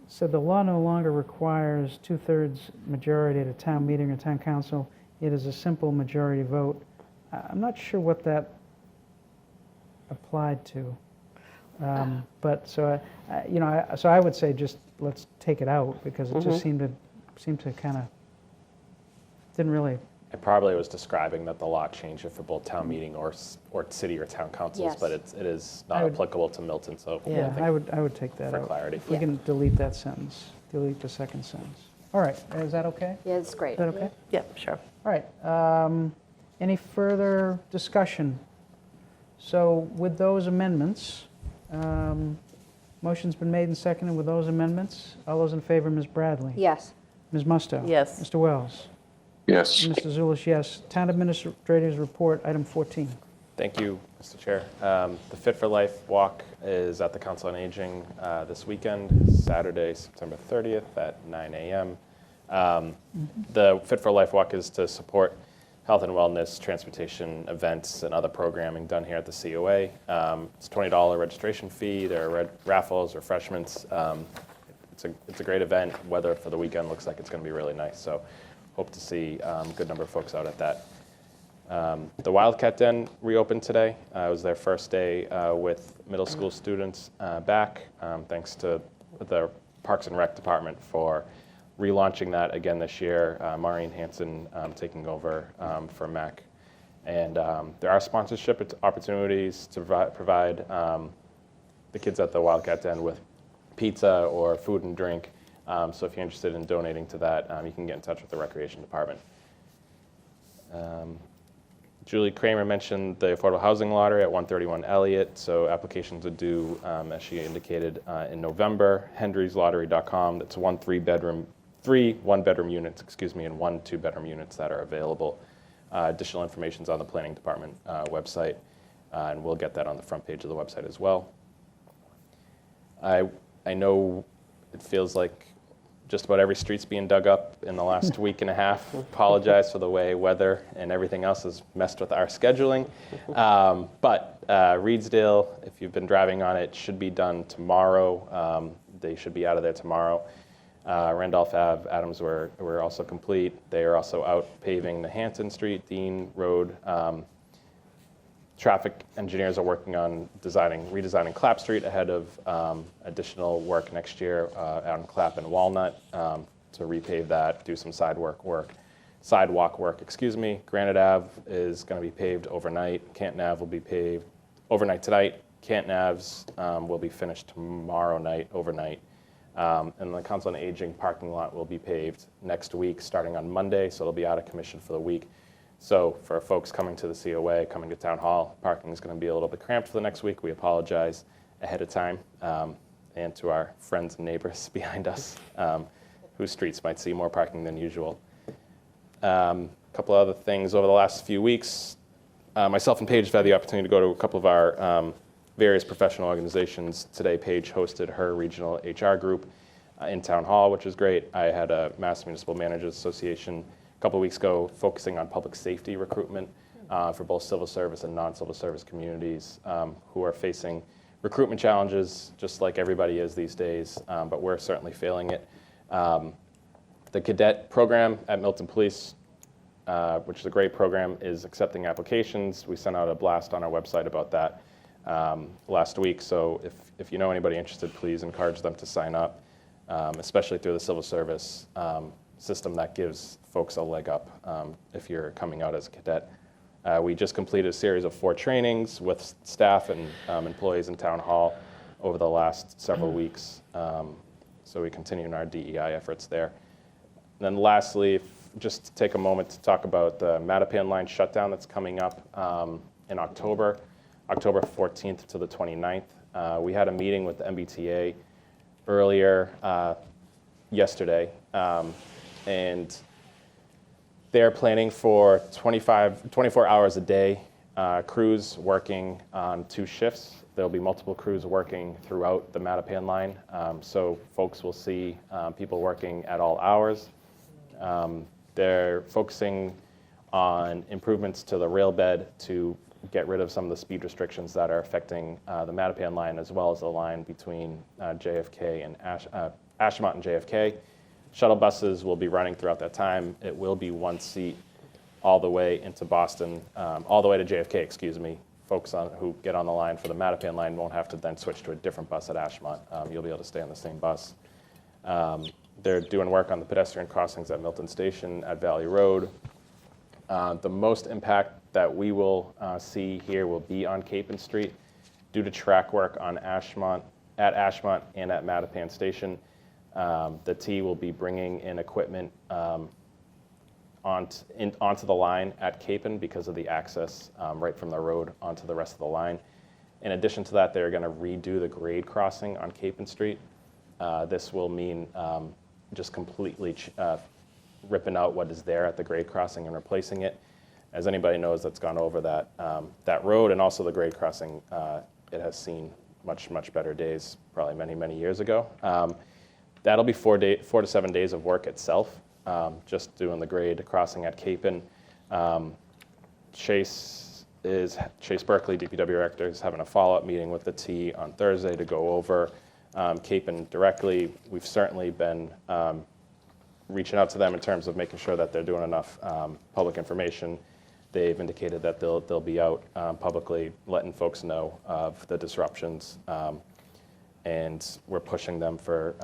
Said the law no longer requires 2/3 majority at a town meeting or town council. It is a simple majority vote. I'm not sure what that applied to. But so, so I would say just let's take it out, because it just seemed to kind of, didn't really. It probably was describing that the law changed it for both town meeting or city or town councils, Yes. but it is not applicable to Milton, so Yeah. I would take that for out. clarity. If we can delete that sentence. delete the second sentence. All right, is that okay? Yeah, it's great. Is that okay? Yep, sure. All right, any further discussion? So with those amendments, motion's been made and seconded with those amendments. All those in favor, Ms. Bradley? Yes. Ms. Musto? Yes. Mr. Wells? Yes. Mr. Zulish, yes. Town Administrator's Report, item 14. Thank you, Mr. Chair. The Fit for Life Walk is at the Council on Aging this weekend, Saturday, September 30th at 9 a.m. The Fit for Life Walk is to support health and wellness, transportation events, and other programming done here at the COA. It's a $20 registration fee. There are raffles, refreshments. It's a great event. Weather for the weekend looks like it's going to be really nice. So hope to see a good number of folks out at that. The Wildcat Den reopened today. It was their first day with middle school students back. Thanks to the Parks and Rec Department for relaunching that again this year. Maureen Hansen taking over for MAC. And there are sponsorship opportunities to provide the kids at the Wildcat Den with pizza or food and drink. So if you're interested in donating to that, you can get in touch with the Recreation Department. Julie Kramer mentioned the affordable housing lottery at 131 Elliott. So applications are due, as she indicated, in November. Hendry'sLottery.com. That's three one-bedroom units, and 1 2-bedroom units that are available. Additional information is on the Planning Department website, and we'll get that on the front page of the website as well. I know it feels like just about every street's being dug up in the last week and a half. Apologize for the way weather and everything else has messed with our scheduling. But Reedsdale, if you've been driving on it, should be done tomorrow. They should be out of there tomorrow. Randolph Ave, Adams were also complete. They are also out paving the Hanson Street, Dean Road. Traffic engineers are working on redesigning Clapp Street ahead of additional work next year on Clapp and Walnut to repave that, do some sidewalk work. Granite Ave is going to be paved overnight. Canton Ave will be paved overnight tonight. Canton Ave's will be finished tomorrow night, overnight. And the Council on Aging parking lot will be paved next week, starting on Monday, so it'll be out of commission for the week. So for folks coming to the COA, coming to Town Hall, parking is going to be a little bit cramped for the next week. We apologize ahead of time, and to our friends and neighbors behind us, whose streets might see more parking than usual. A couple other things over the last few weeks. Myself and Paige have had the opportunity to go to a couple of our various professional organizations. Today, Paige hosted her regional HR group in Town Hall, which was great. I had a Mass Municipal Managers Association a couple of weeks ago focusing on public safety recruitment for both civil service and non-civil service communities who are facing recruitment challenges just like everybody is these days, but we're certainly feeling it. The cadet program at Milton Police, which is a great program, is accepting applications. We sent out a blast on our website about that last week, so if you know anybody interested, please encourage them to sign up, especially through the civil service system that gives folks a leg up if you're coming out as a cadet. We just completed a series of 4 trainings with staff and employees in Town Hall over the last several weeks. So we continue in our DEI efforts there. And then lastly, just to take a moment to talk about the Mattapan line shutdown that's coming up in October 14th to the 29th. We had a meeting with the MBTA earlier yesterday, and they're planning for 24 hours a day crews working on 2 shifts. There'll be multiple crews working throughout the Mattapan line, so folks will see people working at all hours. They're focusing on improvements to the rail bed to get rid of some of the speed restrictions that are affecting the Mattapan line, as well as the line between JFK and Ashmont and JFK. Shuttle buses will be running throughout that time. It will be 1 seat all the way into Boston, all the way to JFK, Folks who get on the line for the Mattapan line won't have to then switch to a different bus at Ashmont. You'll be able to stay on the same bus. They're doing work on the pedestrian crossings at Milton Station, at Valley Road. The most impact that we will see here will be on Capon Street due to track work on Ashmont and at Mattapan Station. The T will be bringing in equipment onto the line at Capon because of the access right from the road onto the rest of the line. In addition to that, they're going to redo the grade crossing on Capon Street. This will mean just completely ripping out what is there at the grade crossing and replacing it. As anybody knows that's gone over that road and also the grade crossing, it has seen much better days, probably many years ago. That'll be 4 to 7 days of work itself, just doing the grade crossing at Capon. Chase Berkeley, DPW director, is having a follow-up meeting with the T on Thursday to go over Capon directly. We've certainly been reaching out to them in terms of making sure that they're doing enough public information. They've indicated that they'll be out publicly letting folks know of the disruptions, and we're pushing them for,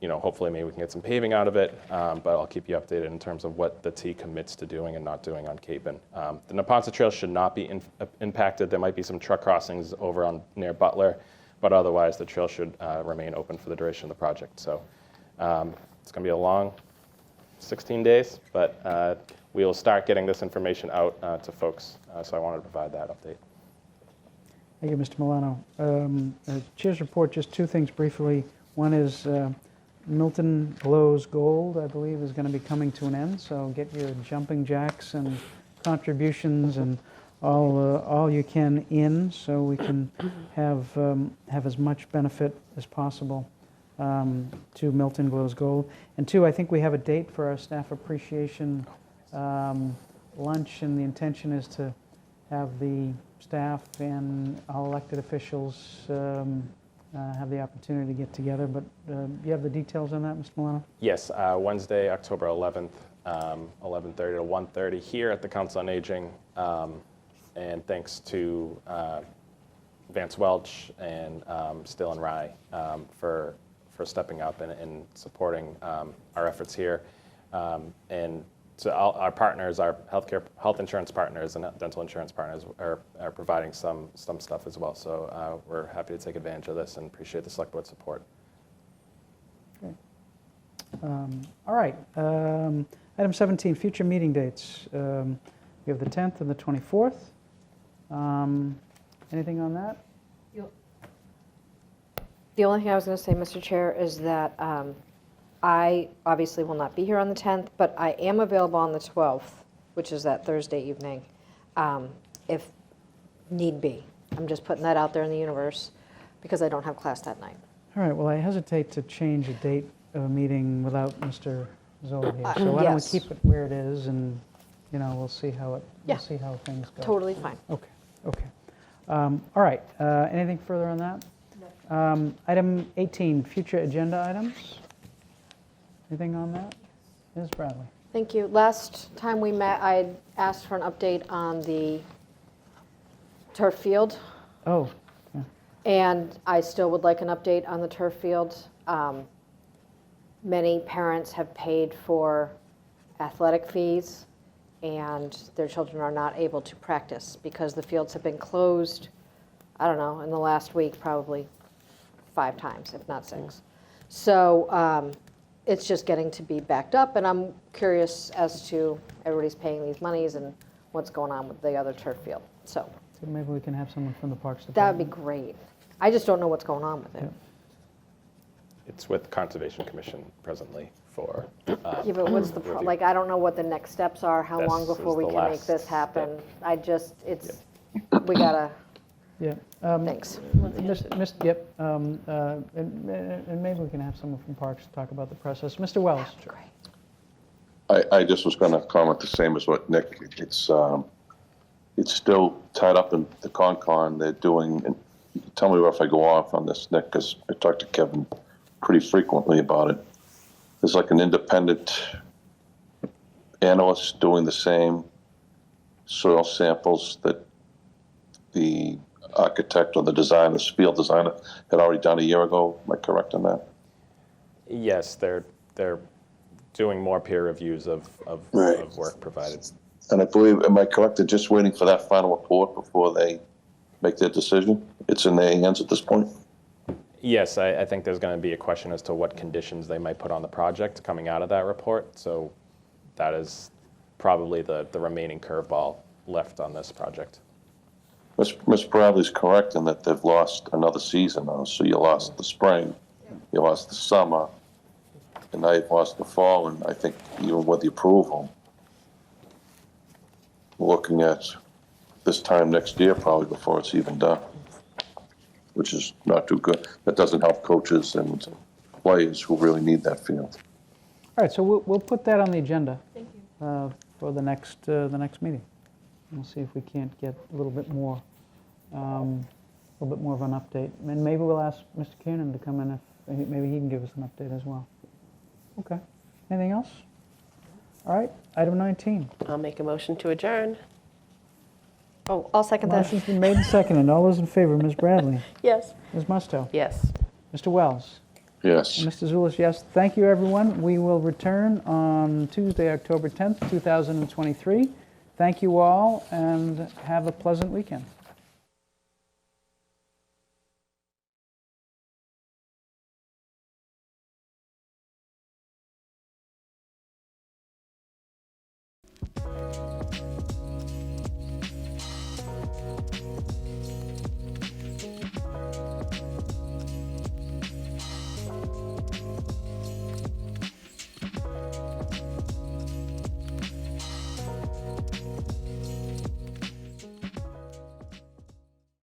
hopefully maybe we can get some paving out of it, but I'll keep you updated in terms of what the T commits to doing and not doing on Capon. The Neponset Trail should not be impacted. There might be some truck crossings over near Butler, but otherwise the trail should remain open for the duration of the project. So it's going to be a long 16 days, but we will start getting this information out to folks. So I wanted to provide that update. Thank you, Mr. Milano. Chair's report, just two things briefly. One is Milton Glows Gold, I believe, is going to be coming to an end. So get your jumping jacks and contributions and all you can in, so we can have as much benefit as possible to Milton Glows Gold. And two, I think we have a date for our staff appreciation lunch, and the intention is to have the staff and all elected officials have the opportunity to get together. But you have the details on that, Mr. Milano? Yes, Wednesday, October 11th, 11:30 to 1:30 here at the Council on Aging. And thanks to Vance Welch and Still and Rye for stepping up and supporting our efforts here. And so our partners, our health insurance partners and dental insurance partners are providing some stuff as well. So we're happy to take advantage of this and appreciate the Select Board support. Okay. All right. Item 17, future meeting dates. We have the 10th and the 24th. Anything on that? The only thing I was going to say, Mr. Chair, is that I obviously will not be here on the 10th, but I am available on the 12th, which is that Thursday evening, if need be. I'm just putting that out there in the universe because I don't have class that night. All right. Well, I hesitate to change a date of a meeting without Mr. Zoll here. So why don't we Yes. keep it where it is, and we'll see how Yeah. we'll see how things go. Totally fine. Okay. Okay. All right. Anything further on that? Item 18, future agenda items. Anything on that? Ms. Bradley. Thank you. Last time we met, I asked for an update on the turf field, Oh. Yeah. and I still would like an update on the turf field. Many parents have paid for athletic fees, and their children are not able to practice because the fields have been closed, I don't know, in the last week, probably 5 times, if not 6. So it's just getting to be backed up, and I'm curious as to everybody's paying these monies and what's going on with the other turf field. So So maybe we can have someone from the Parks that would Department. be great. I just don't know what's going on with it. Yeah. It's with Conservation Commission presently for. Yeah, but what's the, review. like, I don't know what the next steps are, how long This before is we the can make last this happen. step. I just, it's, we gotta, Yeah. thanks. Yep. And maybe we can have someone from Parks talk about the process. Mr. Wells. Great. I just was going to comment the same as what Nick. It's still tied up in the Concon. They're doing. And you can tell me if I go off on this, Nick, because I talk to Kevin pretty frequently about it. There's like an independent analyst doing the same soil samples that the architect or the designer, field designer, had already done a year ago. Am I correct on that? Yes, they're doing more peer reviews of Right. work provided. And I believe, am I correct, they're just waiting for that final report before they make their decision? It's in their hands at this point? Yes, I think there's going to be a question as to what conditions they might put on the project coming out of that report. So that is probably the remaining curveball left on this project. Ms. Bradley's correct in that they've lost another season now. So you lost the spring, you lost the summer, and now you've lost the fall. And I think even with the approval, we're looking at this time next year probably before it's even done, which is not too good. That doesn't help coaches and players who really need that field. All right, so we'll put that on the agenda for the next meeting. We'll see if we can't get a little bit more of an update. And maybe we'll ask Mr. Kiernan to come in if maybe he can give us an update as well. Okay. Anything else? All right, item 19. I'll make a motion to adjourn. Oh, I'll second that. Motion's been made and seconded. All those in favor, Ms. Bradley, Yes. Ms. Musto, Yes. Mr. Wells, Yes. and Mr. Zulis, yes. Thank you, everyone. We will return on Tuesday, October 10th, 2023. Thank you all, and have a pleasant weekend.